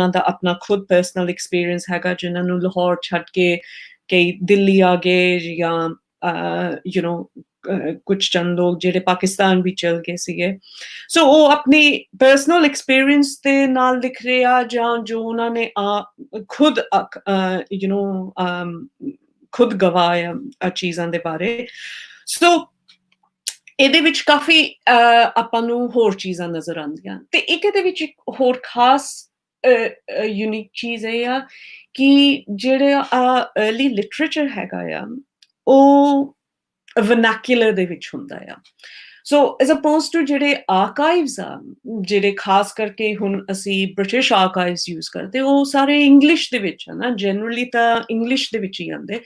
ਦਾ ਆਪਣਾ ਖੁਦ ਪਰਸਨਲ ਐਕਸਪੀਰੀਅੰਸ ਹੈਗਾ, ਜਿਨ੍ਹਾਂ ਨੂੰ ਲਾਹੌਰ ਛੱਡ ਕੇ ਕਈ ਦਿੱਲੀ ਆ ਗਏ ਜਾਂ ਕੁਝ ਚੰਦ ਲੋਕ ਜਿਹੜੇ ਪਾਕਿਸਤਾਨ ਵੀ ਚਲ ਗਏ ਸੀਗੇ। ਸੋ ਉਹ ਆਪਣੀ ਪਰਸਨਲ ਐਕਸਪੀਰੀਅੰਸ ਦੇ ਨਾਲ ਲਿਖ ਰਹੇ ਆ ਜਾਂ ਜੋ ਉਹਨਾਂ ਨੇ ਖੁਦ ਖੁਦ ਗਵਾਇਆ ਚੀਜ਼ਾਂ ਦੇ ਬਾਰੇ। ਸੋ ਇਹਦੇ ਵਿੱਚ ਕਾਫੀ ਆਪਾਂ ਨੂੰ ਹੋਰ ਚੀਜ਼ਾਂ ਨਜ਼ਰ ਆਉਂਦੀਆਂ। ਤੇ ਇੱਕ ਇਹਦੇ ਵਿੱਚ ਇੱਕ ਹੋਰ ਖਾਸ ਯੂਨੀਕ ਚੀਜ਼ ਇਹ ਆ ਕਿ ਜਿਹੜਾ ਅਰਲੀ ਲਿਟਰੇਚਰ ਹੈਗਾ ਆ ਉਹ ਵਰਨੈਕੂਲਰ ਦੇ ਵਿੱਚ ਹੁੰਦਾ ਆ। ਸੋ ਐਜ਼ ਅਪੋਜ਼ ਟੂ ਜਿਹੜੇ ਆਰਕਾਈਵਸ ਆ, ਜਿਹੜੇ ਖਾਸ ਕਰਕੇ ਹੁਣ ਅਸੀਂ ਬ੍ਰਿਟਿਸ਼ ਆਰਕਾਈਵਸ ਯੂਜ਼ ਕਰਦੇ, ਉਹ ਸਾਰੇ ਇੰਗਲਿਸ਼ ਦੇ ਵਿੱਚ ਆ ਨਾ, ਜਨਰਲੀ ਤਾਂ ਇੰਗਲਿਸ਼ ਦੇ ਵਿੱਚ ਹੀ ਆਉਂਦੇ।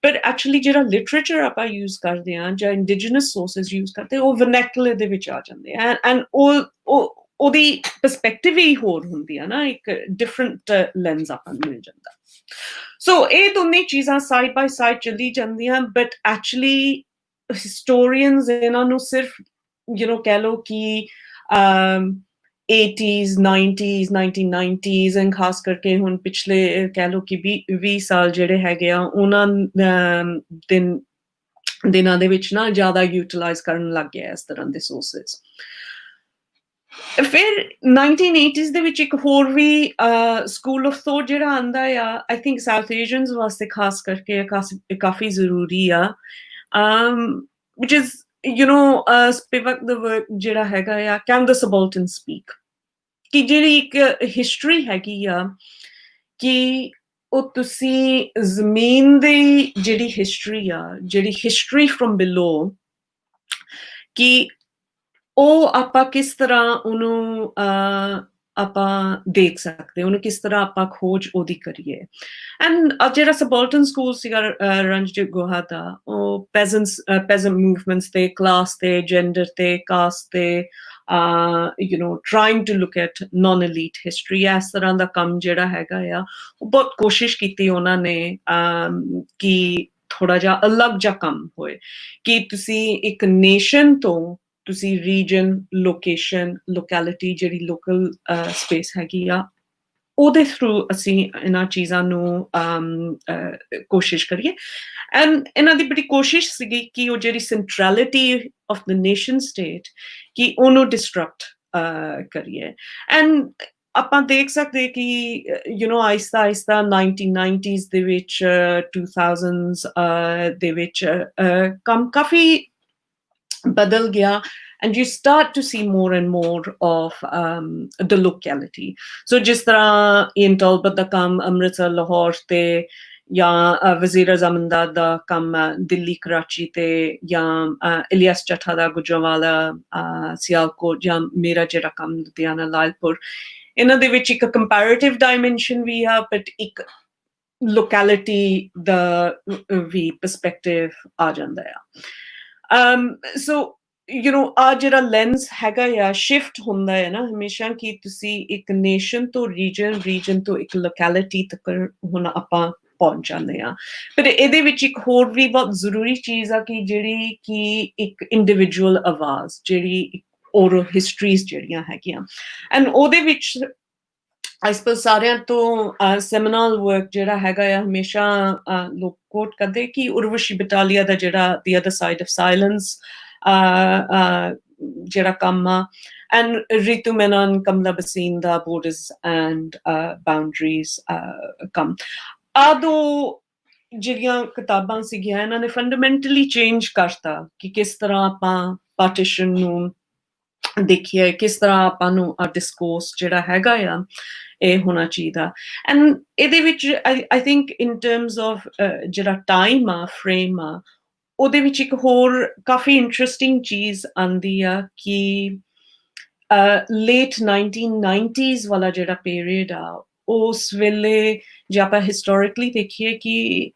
ਪਰ ਐਕਚੁਅਲੀ ਜਿਹੜਾ ਲਿਟਰੇਚਰ ਆਪਾਂ ਯੂਜ਼ ਕਰਦੇ ਆ ਜਾਂ ਇੰਡੀਜੀਨਸ ਸੋਰਸਿਸ ਯੂਜ਼ ਕਰਦੇ ਉਹ ਵਰਨੈਕੂਲਰ ਦੇ ਵਿੱਚ ਆ ਜਾਂਦੇ ਆ। ਐਂਡ ਉਹਦੀ ਪਰਸਪੈਕਟਿਵ ਹੀ ਹੋਰ ਹੁੰਦੀ ਆ ਨਾ, ਇੱਕ ਡਿਫਰੈਂਟ ਲੈਂਸ ਆਪਾਂ ਨੂੰ ਮਿਲ ਜਾਂਦਾ। ਸੋ ਇਹ ਦੋਨੇ ਚੀਜ਼ਾਂ ਸਾਈਡ ਬਾਈ ਸਾਈਡ ਚੱਲੀ ਜਾਂਦੀਆਂ। ਬਟ ਐਕਚੁਅਲੀ ਹਿਸਟੋਰੀਅਨਸ ਇਹਨਾਂ ਨੂੰ ਸਿਰਫ ਕਹਿ ਲਓ ਕਿ 80s 90s 1990s ਐਂਡ ਖਾਸ ਕਰਕੇ ਹੁਣ ਪਿਛਲੇ ਕਹਿ ਲਓ ਕਿ 20 ਸਾਲ ਜਿਹੜੇ ਹੈਗੇ ਆ ਉਹਨਾਂ ਦਿਨਾਂ ਦੇ ਵਿੱਚ ਨਾ ਜ਼ਿਆਦਾ ਯੂਟਿਲਾਈਜ਼ ਕਰਨ ਲੱਗ ਗਿਆ ਇਸ ਤਰ੍ਹਾਂ ਦੇ ਸੋਰਸਿਸ। ਫਿਰ 1980s ਦੇ ਵਿੱਚ ਇੱਕ ਹੋਰ ਵੀ ਸਕੂਲ ਆਫ ਥੋਟ ਜਿਹੜਾ ਆਉਂਦਾ ਆ, ਆਈ ਥਿੰਕ ਸਾਊਥ ਏਸ਼ੀਅਨਸ ਵਾਸਤੇ ਖਾਸ ਕਰਕੇ ਕਾਫੀ ਜ਼ਰੂਰੀ ਆ, which is Spivak the work ਜਿਹੜਾ ਹੈਗਾ ਆ Can the Subaltern Speak? ਕਿ ਜਿਹੜੀ ਇੱਕ ਹਿਸਟਰੀ ਹੈਗੀ ਆ ਕਿ ਉਹ ਤੁਸੀਂ ਜ਼ਮੀਨ ਦੀ ਜਿਹੜੀ ਹਿਸਟਰੀ ਆ, ਜਿਹੜੀ ਹਿਸਟਰੀ ਫਰਮ ਬਿਲੋ, ਕਿ ਉਹ ਆਪਾਂ ਕਿਸ ਤਰ੍ਹਾਂ ਉਹਨੂੰ ਆਪਾਂ ਦੇਖ ਸਕਦੇ, ਉਹਨੂੰ ਕਿਸ ਤਰ੍ਹਾਂ ਆਪਾਂ ਖੋਜ ਉਹਦੀ ਕਰੀਏ। ਐਂਡ ਜਿਹੜਾ ਸਬੋਲਟਨ ਸਕੂਲ ਸੀਗਾ ਰਣਜੀਤ ਗੁਹਾ ਦਾ, ਉਹ ਪੈਜ਼ੈਂਟ ਮੂਵਮੈਂਟਸ ਤੇ, ਕਲਾਸ ਤੇ, ਜੈਂਡਰ ਤੇ, ਕਾਸਟ ਤੇ, trying to look at non-elite history, ਇਸ ਤਰ੍ਹਾਂ ਦਾ ਕੰਮ ਜਿਹੜਾ ਹੈਗਾ ਆ, ਉਹ ਬਹੁਤ ਕੋਸ਼ਿਸ਼ ਕੀਤੀ ਉਹਨਾਂ ਨੇ ਕਿ ਥੋੜਾ ਜਿਹਾ ਅਲੱਗ ਜਿਹਾ ਕੰਮ ਹੋਏ, ਕਿ ਤੁਸੀਂ ਇੱਕ ਨੇਸ਼ਨ ਤੋਂ ਤੁਸੀਂ ਰੀਜਨ, ਲੋਕੇਸ਼ਨ, ਲੋਕੈਲਿਟੀ, ਜਿਹੜੀ ਲੋਕਲ ਸਪੇਸ ਹੈਗੀ ਆ, ਉਹਦੇ ਥਰੂ ਅਸੀਂ ਇਹਨਾਂ ਚੀਜ਼ਾਂ ਨੂੰ ਕੋਸ਼ਿਸ਼ ਕਰੀਏ। ਐਂਡ ਇਹਨਾਂ ਦੀ ਬੜੀ ਕੋਸ਼ਿਸ਼ ਸੀਗੀ ਕਿ ਉਹ ਜਿਹੜੀ ਸੈਂਟਰੈਲਿਟੀ ਆਫ ਦ ਨੇਸ਼ਨ ਸਟੇਟ, ਕਿ ਉਹਨੂੰ ਡਿਸਟਰਕਟ ਕਰੀਏ। ਐਂਡ ਆਪਾਂ ਦੇਖ ਸਕਦੇ ਕਿ ਆਹਿਸਤਾ ਆਹਿਸਤਾ 1990s ਦੇ ਵਿੱਚ, 2000s ਦੇ ਵਿੱਚ ਕੰਮ ਕਾਫੀ ਬਦਲ ਗਿਆ, and you start to see more and more of the locality. So ਜਿਸ ਤਰ੍ਹਾਂ ਇਨ ਟਾਲਬਟ ਦਾ ਕੰਮ ਅੰਮ੍ਰਿਤਸਰ, ਲਾਹੌਰ ਤੇ, ਜਾਂ ਵਜ਼ੀਰ ਜ਼ਮੀਨਦਾਰ ਦਾ ਕੰਮ ਦਿੱਲੀ, ਕਰਾਚੀ ਤੇ, ਜਾਂ ਇਲੀਆਸ ਚੱਠਾ ਦਾ ਗੁਜਰਾਂਵਾਲਾ, ਸਿਆਲਕੋਟ, ਜਾਂ ਮੇਰਾ ਜਿਹੜਾ ਕੰਮ ਲੁਧਿਆਣਾ, ਲਾਲਪੁਰ, ਇਹਨਾਂ ਦੇ ਵਿੱਚ ਇੱਕ ਕੰਪੈਰੇਟਿਵ ਡਾਇਮੈਂਸ਼ਨ ਵੀ ਆ, ਬਟ ਇੱਕ ਲੋਕੈਲਿਟੀ ਦਾ ਵੀ ਪਰਸਪੈਕਟਿਵ ਆ ਜਾਂਦਾ ਆ। ਸੋ ਆ ਜਿਹੜਾ ਲੈਂਸ ਹੈਗਾ ਆ, ਸ਼ਿਫਟ ਹੁੰਦਾ ਹੈ ਨਾ ਹਮੇਸ਼ਾ, ਕਿ ਤੁਸੀਂ ਇੱਕ ਨੇਸ਼ਨ ਤੋਂ ਰੀਜਨ, ਰੀਜਨ ਤੋਂ ਇੱਕ ਲੋਕੈਲਿਟੀ ਤੱਕ ਹੁਣ ਆਪਾਂ ਪਹੁੰਚ ਜਾਂਦੇ ਆ। ਪਰ ਇਹਦੇ ਵਿੱਚ ਇੱਕ ਹੋਰ ਵੀ ਬਹੁਤ ਜ਼ਰੂਰੀ ਚੀਜ਼ ਆ, ਕਿ ਜਿਹੜੀ ਕਿ ਇੱਕ ਇੰਡੀਵਿਜੂਅਲ ਆਵਾਜ਼, ਜਿਹੜੀ ਔਰ ਹਿਸਟਰੀਜ਼ ਜਿਹੜੀਆਂ ਹੈਗੀਆਂ, ਐਂਡ ਉਹਦੇ ਵਿੱਚ ਆਈ ਸਪੋਜ਼ ਸਾਰਿਆਂ ਤੋਂ ਸੈਮੀਨਲ ਵਰਕ ਜਿਹੜਾ ਹੈਗਾ ਆ, ਹਮੇਸ਼ਾ ਲੋਕ ਕੋਟ ਕਰਦੇ ਕਿ ਉਰਵਸ਼ੀ ਬਟਾਲੀਆ ਦਾ ਜਿਹੜਾ the other side of silence ਜਿਹੜਾ ਕੰਮ ਆ, ਐਂਡ ਰੀਤੂ ਮੈਨਨ, ਕਮਲਾ ਬਸੀਨ ਦਾ ਬੋਰਡਰਸ ਐਂਡ ਬਾਉਂਡਰੀਜ਼ ਕੰਮ, ਆ ਦੋ ਜਿਹੜੀਆਂ ਕਿਤਾਬਾਂ ਸੀਗੀਆਂ, ਇਹਨਾਂ ਨੇ ਫੰਡਾਮੈਂਟਲੀ ਚੇਂਜ ਕਰਤਾ ਕਿ ਕਿਸ ਤਰ੍ਹਾਂ ਆਪਾਂ ਪਾਰਟੀਸ਼ਨ ਨੂੰ ਦੇਖੀਏ, ਕਿਸ ਤਰ੍ਹਾਂ ਆਪਾਂ ਨੂੰ ਡਿਸਕੋਰਸ ਜਿਹੜਾ ਹੈਗਾ ਆ ਇਹ ਹੋਣਾ ਚਾਹੀਦਾ। ਐਂਡ ਇਹਦੇ ਵਿੱਚ ਆਈ ਥਿੰਕ ਇਨ ਟਰਮਸ ਆਫ ਜਿਹੜਾ ਟਾਈਮ ਆ, ਫਰੇਮ ਆ, ਉਹਦੇ ਵਿੱਚ ਇੱਕ ਹੋਰ ਕਾਫੀ ਇੰਟਰਸਟਿੰਗ ਚੀਜ਼ ਆਉਂਦੀ ਆ ਕਿ ਲੇਟ 1990s ਵਾਲਾ ਜਿਹੜਾ ਪੀਰੀਅਡ ਆ, ਉਸ ਵੇਲੇ ਜੇ ਆਪਾਂ ਹਿਸਟੋਰਿਕਲੀ ਦੇਖੀਏ ਕਿ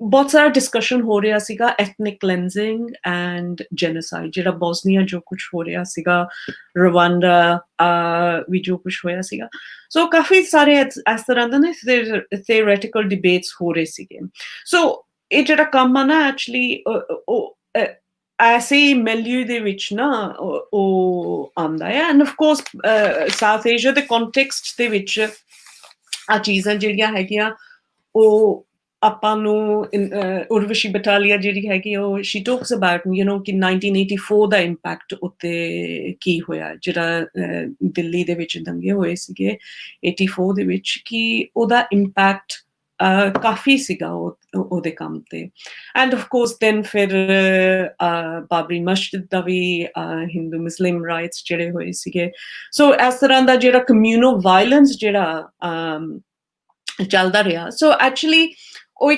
ਬਹੁਤ ਸਾਰਾ ਡਿਸਕਸ਼ਨ ਹੋ ਰਿਹਾ ਸੀਗਾ ਐਥਨਿਕ ਕਲੈਂਜ਼ਿੰਗ ਐਂਡ ਜੈਨੋਸਾਈਡ, ਜਿਹੜਾ ਬੋਸਨੀਆ ਜੋ ਕੁਝ ਹੋ ਰਿਹਾ ਸੀਗਾ, ਰਵਾਂਡਾ ਵੀ ਜੋ ਕੁਝ ਹੋਇਆ ਸੀਗਾ। ਸੋ ਕਾਫੀ ਸਾਰੇ ਇਸ ਤਰ੍ਹਾਂ ਦੇ ਥਿਓਰੈਟੀਕਲ ਡਿਬੇਟਸ ਹੋ ਰਹੇ ਸੀਗੇ। ਸੋ ਇਹ ਜਿਹੜਾ ਕੰਮ ਆ ਨਾ, ਐਕਚੁਅਲੀ ਉਹ ਐਸੇ ਮਿਲੀਓ ਦੇ ਵਿੱਚ ਨਾ ਉਹ ਆਉਂਦਾ ਹੈ। End of course south Asia ਦੇ ਕੰਟੈਕਸਟ ਦੇ ਵਿੱਚ ਆ ਚੀਜ਼ਾਂ ਜਿਹੜੀਆਂ ਹੈਗੀਆਂ, ਉਹ ਆਪਾਂ ਨੂੰ ਉਰਵਸ਼ੀ ਬਟਾਲੀਆ ਜਿਹੜੀ ਹੈਗੀ, ਉਹ ਸ਼ੀ ਟਾਕਸ ਅਬਾਊਟ ਕਿ 1984 ਦਾ ਇੰਪੈਕਟ ਉੱਤੇ ਕੀ ਹੋਇਆ, ਜਿਹੜਾ ਦਿੱਲੀ ਦੇ ਵਿੱਚ ਦੰਗੇ ਹੋਏ ਸੀਗੇ 84 ਦੇ ਵਿੱਚ, ਕਿ ਉਹਦਾ ਇੰਪੈਕਟ ਕਾਫੀ ਸੀਗਾ ਉਹਦੇ ਕੰਮ ਤੇ। ਐਂਡ ਆਫ ਕੋਰਸ ਦੈਨ ਫਿਰ ਬਾਬਰੀ ਮਸਜਿਦ ਦਾ ਵੀ ਹਿੰਦੂ ਮੁਸਲਿਮ ਰਾਈਟਸ ਜਿਹੜੇ ਹੋਏ ਸੀਗੇ। ਸੋ ਇਸ ਤਰ੍ਹਾਂ ਦਾ ਜਿਹੜਾ ਕਮਿਊਨਲ ਵਾਇਲੈਂਸ ਜਿਹੜਾ ਚੱਲਦਾ ਰਿਹਾ, ਸੋ ਐਕਚੁਅਲੀ ਉਹ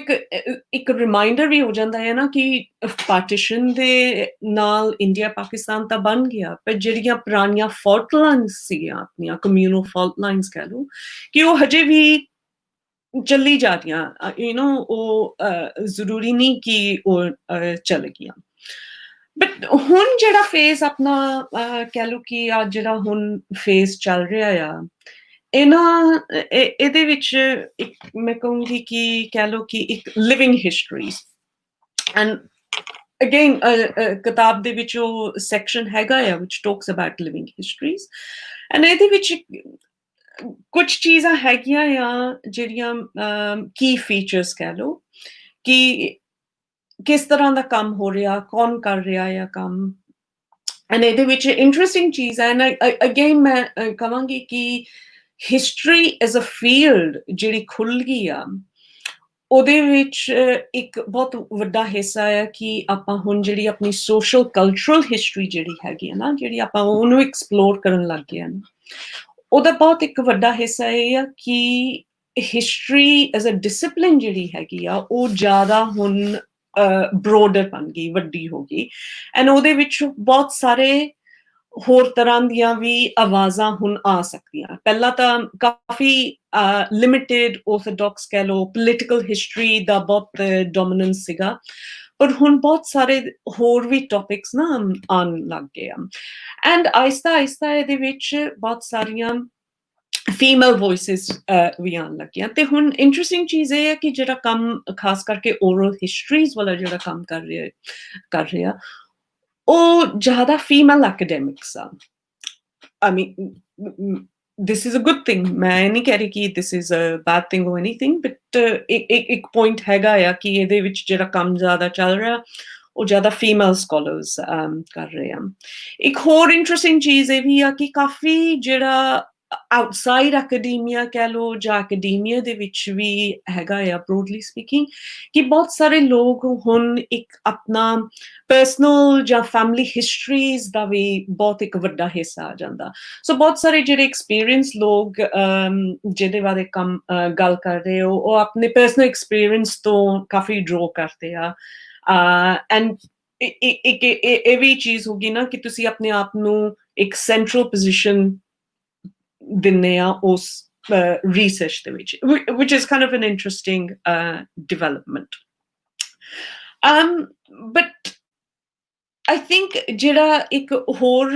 ਇੱਕ ਰਿਮਾਈਂਡਰ ਵੀ ਹੋ ਜਾਂਦਾ ਹੈ ਨਾ ਕਿ ਪਾਰਟੀਸ਼ਨ ਦੇ ਨਾਲ ਇੰਡੀਆ ਪਾਕਿਸਤਾਨ ਤਾਂ ਬਣ ਗਿਆ, ਪਰ ਜਿਹੜੀਆਂ ਪੁਰਾਣੀਆਂ ਫਾਲਟ ਲਾਈਨਸ ਸੀਗੀਆਂ, ਆਪਣੀਆਂ ਕਮਿਊਨਲ ਫਾਲਟ ਲਾਈਨਸ ਕਹਿ ਲਓ, ਕਿ ਉਹ ਹਜੇ ਵੀ ਚੱਲੀ ਜਾ ਰਹੀਆਂ। ਉਹ ਜ਼ਰੂਰੀ ਨਹੀਂ ਕਿ ਉਹ ਚੱਲ ਗਈਆਂ। ਬਟ ਹੁਣ ਜਿਹੜਾ ਫੇਜ਼ ਆਪਣਾ ਕਹਿ ਲਓ ਕਿ ਆ ਜਿਹੜਾ ਹੁਣ ਫੇਜ਼ ਚੱਲ ਰਿਹਾ ਆ, ਇਹਦੇ ਵਿੱਚ ਇੱਕ ਮੈਂ ਕਹੂੰਗੀ ਕਿ ਕਹਿ ਲਓ ਕਿ ਇੱਕ ਲਿਵਿੰਗ ਹਿਸਟਰੀਜ਼। ਐਂਡ ਅਗੇਨ ਕਿਤਾਬ ਦੇ ਵਿੱਚ ਉਹ ਸੈਕਸ਼ਨ ਹੈਗਾ ਆ which talks about living histories. And ਇਹਦੇ ਵਿੱਚ ਕੁਝ ਚੀਜ਼ਾਂ ਹੈਗੀਆਂ ਆ ਜਿਹੜੀਆਂ ਕੀ ਫੀਚਰਸ ਕਹਿ ਲਓ, ਕਿ ਕਿਸ ਤਰ੍ਹਾਂ ਦਾ ਕੰਮ ਹੋ ਰਿਹਾ, ਕੌਣ ਕਰ ਰਿਹਾ ਆ ਕੰਮ। ਐਂਡ ਇਹਦੇ ਵਿੱਚ ਇੰਟਰਸਟਿੰਗ ਚੀਜ਼ ਹੈ। ਐਂਡ ਅਗੇਨ ਮੈਂ ਕਹਾਂਗੀ ਕਿ ਹਿਸਟਰੀ ਐਜ਼ ਅ ਫੀਲਡ ਜਿਹੜੀ ਖੁੱਲ ਗਈ ਆ, ਉਹਦੇ ਵਿੱਚ ਇੱਕ ਬਹੁਤ ਵੱਡਾ ਹਿੱਸਾ ਹੈ ਕਿ ਆਪਾਂ ਹੁਣ ਜਿਹੜੀ ਆਪਣੀ ਸੋਸ਼ਲ ਕਲਚਰਲ ਹਿਸਟਰੀ ਜਿਹੜੀ ਹੈਗੀ ਹੈ ਨਾ, ਜਿਹੜੀ ਆਪਾਂ ਉਹਨੂੰ ਐਕਸਪਲੋਰ ਕਰਨ ਲੱਗ ਗਏ ਹਨ। ਉਹਦਾ ਬਹੁਤ ਇੱਕ ਵੱਡਾ ਹਿੱਸਾ ਇਹ ਆ ਕਿ ਹਿਸਟਰੀ ਐਜ਼ ਅ ਡਿਸਪਲਿਨ ਜਿਹੜੀ ਹੈਗੀ ਆ ਉਹ ਜ਼ਿਆਦਾ ਹੁਣ ਬਰੋਡਰ ਬਣ ਗਈ, ਵੱਡੀ ਹੋ ਗਈ, ਐਂਡ ਉਹਦੇ ਵਿੱਚ ਬਹੁਤ ਸਾਰੇ ਹੋਰ ਤਰ੍ਹਾਂ ਦੀਆਂ ਵੀ ਆਵਾਜ਼ਾਂ ਹੁਣ ਆ ਸਕਦੀਆਂ। ਪਹਿਲਾਂ ਤਾਂ ਕਾਫੀ ਲਿਮਿਟਿਡ ਆਰਥੋਡਾਕਸ ਕਹਿ ਲਓ, ਪੋਲੀਟੀਕਲ ਹਿਸਟਰੀ ਦਾ ਬਹੁਤ ਡੋਮੀਨੈਂਸ ਸੀਗਾ, ਪਰ ਹੁਣ ਬਹੁਤ ਸਾਰੇ ਹੋਰ ਵੀ ਟੌਪਿਕਸ ਨਾ ਆਉਣ ਲੱਗ ਗਏ ਆ, ਐਂਡ ਆਹਿਸਤਾ ਆਹਿਸਤਾ ਇਹਦੇ ਵਿੱਚ ਬਹੁਤ ਸਾਰੀਆਂ ਫੀਮੇਲ ਵੌਇਸਿਸ ਵੀ ਆਉਣ ਲੱਗੀਆਂ। ਤੇ ਹੁਣ ਇੰਟਰਸਟਿੰਗ ਚੀਜ਼ ਇਹ ਹੈ ਕਿ ਜਿਹੜਾ ਕੰਮ ਖਾਸ ਕਰਕੇ ਓਰਲ ਹਿਸਟਰੀਜ਼ ਵਾਲਾ ਜਿਹੜਾ ਕੰਮ ਕਰ ਰਿਹਾ ਉਹ ਜ਼ਿਆਦਾ ਫੀਮੇਲ ਐਕੈਡੈਮਿਕਸ ਆ। I mean, this is a good thing. ਮੈਂ ਨਹੀਂ ਕਹਿ ਰਹੀ ਕਿ this is a bad thing or anything, but ਇੱਕ point ਹੈਗਾ ਆ ਕਿ ਇਹਦੇ ਵਿੱਚ ਜਿਹੜਾ ਕੰਮ ਜ਼ਿਆਦਾ ਚੱਲ ਰਿਹਾ ਉਹ ਜ਼ਿਆਦਾ ਫੀਮੇਲ ਸਕੋਲਰਸ ਕਰ ਰਹੇ ਆ। ਇੱਕ ਹੋਰ ਇੰਟਰਸਟਿੰਗ ਚੀਜ਼ ਇਹ ਵੀ ਆ ਕਿ ਕਾਫੀ ਜਿਹੜਾ ਆਊਟਸਾਈਡ ਐਕੈਡਮੀਆ ਕਹਿ ਲਓ ਜਾਂ ਐਕੈਡਮੀਆ ਦੇ ਵਿੱਚ ਵੀ ਹੈਗਾ ਆ, ਬਰੋਡਲੀ ਸਪੀਕਿੰਗ, ਕਿ ਬਹੁਤ ਸਾਰੇ ਲੋਕ ਹੁਣ ਇੱਕ ਆਪਣਾ ਪਰਸਨਲ ਜਾਂ ਫੈਮਿਲੀ ਹਿਸਟਰੀਜ਼ ਦਾ ਵੀ ਬਹੁਤ ਇੱਕ ਵੱਡਾ ਹਿੱਸਾ ਆ ਜਾਂਦਾ। ਸੋ ਬਹੁਤ ਸਾਰੇ ਜਿਹੜੇ ਐਕਸਪੀਰੀਅੰਸ ਲੋਕ ਜਿਹਦੇ ਬਾਰੇ ਕੰਮ ਗੱਲ ਕਰ ਰਹੇ ਹੋ ਉਹ ਆਪਣੇ ਪਰਸਨਲ ਐਕਸਪੀਰੀਅੰਸ ਤੋਂ ਕਾਫੀ ਡਰੋ ਕਰਦੇ ਆ, ਐਂਡ ਇੱਕ ਇਹ ਵੀ ਚੀਜ਼ ਹੋਗੀ ਨਾ ਕਿ ਤੁਸੀਂ ਆਪਣੇ ਆਪ ਨੂੰ ਇੱਕ ਸੈਂਟਰਲ ਪੋਜੀਸ਼ਨ ਦਿੰਦੇ ਆ ਉਸ research ਦੇ ਵਿੱਚ, which is kind of an interesting development. But I think ਜਿਹੜਾ ਇੱਕ ਹੋਰ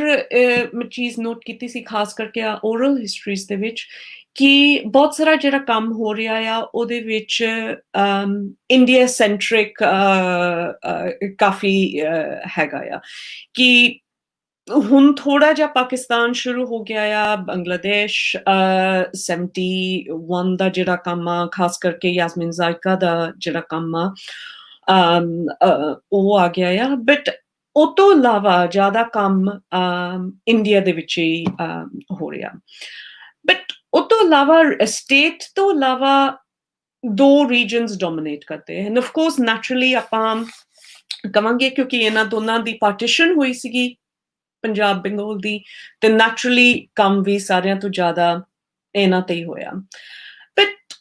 ਮੈਂ ਚੀਜ਼ ਨੋਟ ਕੀਤੀ ਸੀ ਖਾਸ ਕਰਕੇ oral histories ਦੇ ਵਿੱਚ, ਕਿ ਬਹੁਤ ਸਾਰਾ ਜਿਹੜਾ ਕੰਮ ਹੋ ਰਿਹਾ ਆ ਉਹਦੇ ਵਿੱਚ ਇੰਡੀਆ ਸੈਂਟਰਿਕ ਕਾਫੀ ਹੈਗਾ ਆ, ਕਿ ਹੁਣ ਥੋੜਾ ਜਿਹਾ ਪਾਕਿਸਤਾਨ ਸ਼ੁਰੂ ਹੋ ਗਿਆ ਆ, ਬੰਗਲਾਦੇਸ਼ 71 ਦਾ ਜਿਹੜਾ ਕੰਮ ਆ, ਖਾਸ ਕਰਕੇ ਯਾਸਮੀਨ ਜ਼ਾਇਕਾ ਦਾ ਜਿਹੜਾ ਕੰਮ ਆ ਉਹ ਆ ਗਿਆ ਆ, ਬਟ ਉਹ ਤੋਂ ਇਲਾਵਾ ਜ਼ਿਆਦਾ ਕੰਮ ਇੰਡੀਆ ਦੇ ਵਿੱਚ ਹੀ ਹੋ ਰਿਹਾ। ਬਟ ਉਹ ਤੋਂ ਇਲਾਵਾ ਸਟੇਟ ਤੋਂ ਇਲਾਵਾ ਦੋ ਰੀਜਨਸ ਡੋਮੀਨੇਟ ਕਰਦੇ ਹਨ। ਆਫ ਕੋਰਸ ਨੈਚੁਰਲੀ ਆਪਾਂ ਕਵਾਂਗੇ ਕਿਉਂਕਿ ਇਹਨਾਂ ਦੋਨਾਂ ਦੀ ਪਾਰਟੀਸ਼ਨ ਹੋਈ ਸੀਗੀ ਪੰਜਾਬ ਬੰਗਾਲ ਦੀ, ਤੇ ਨੈਚੁਰਲੀ ਕੰਮ ਵੀ ਸਾਰਿਆਂ ਤੋਂ ਜ਼ਿਆਦਾ ਇਹਨਾਂ ਤੇ ਹੀ ਹੋਇਆ। ਬਟ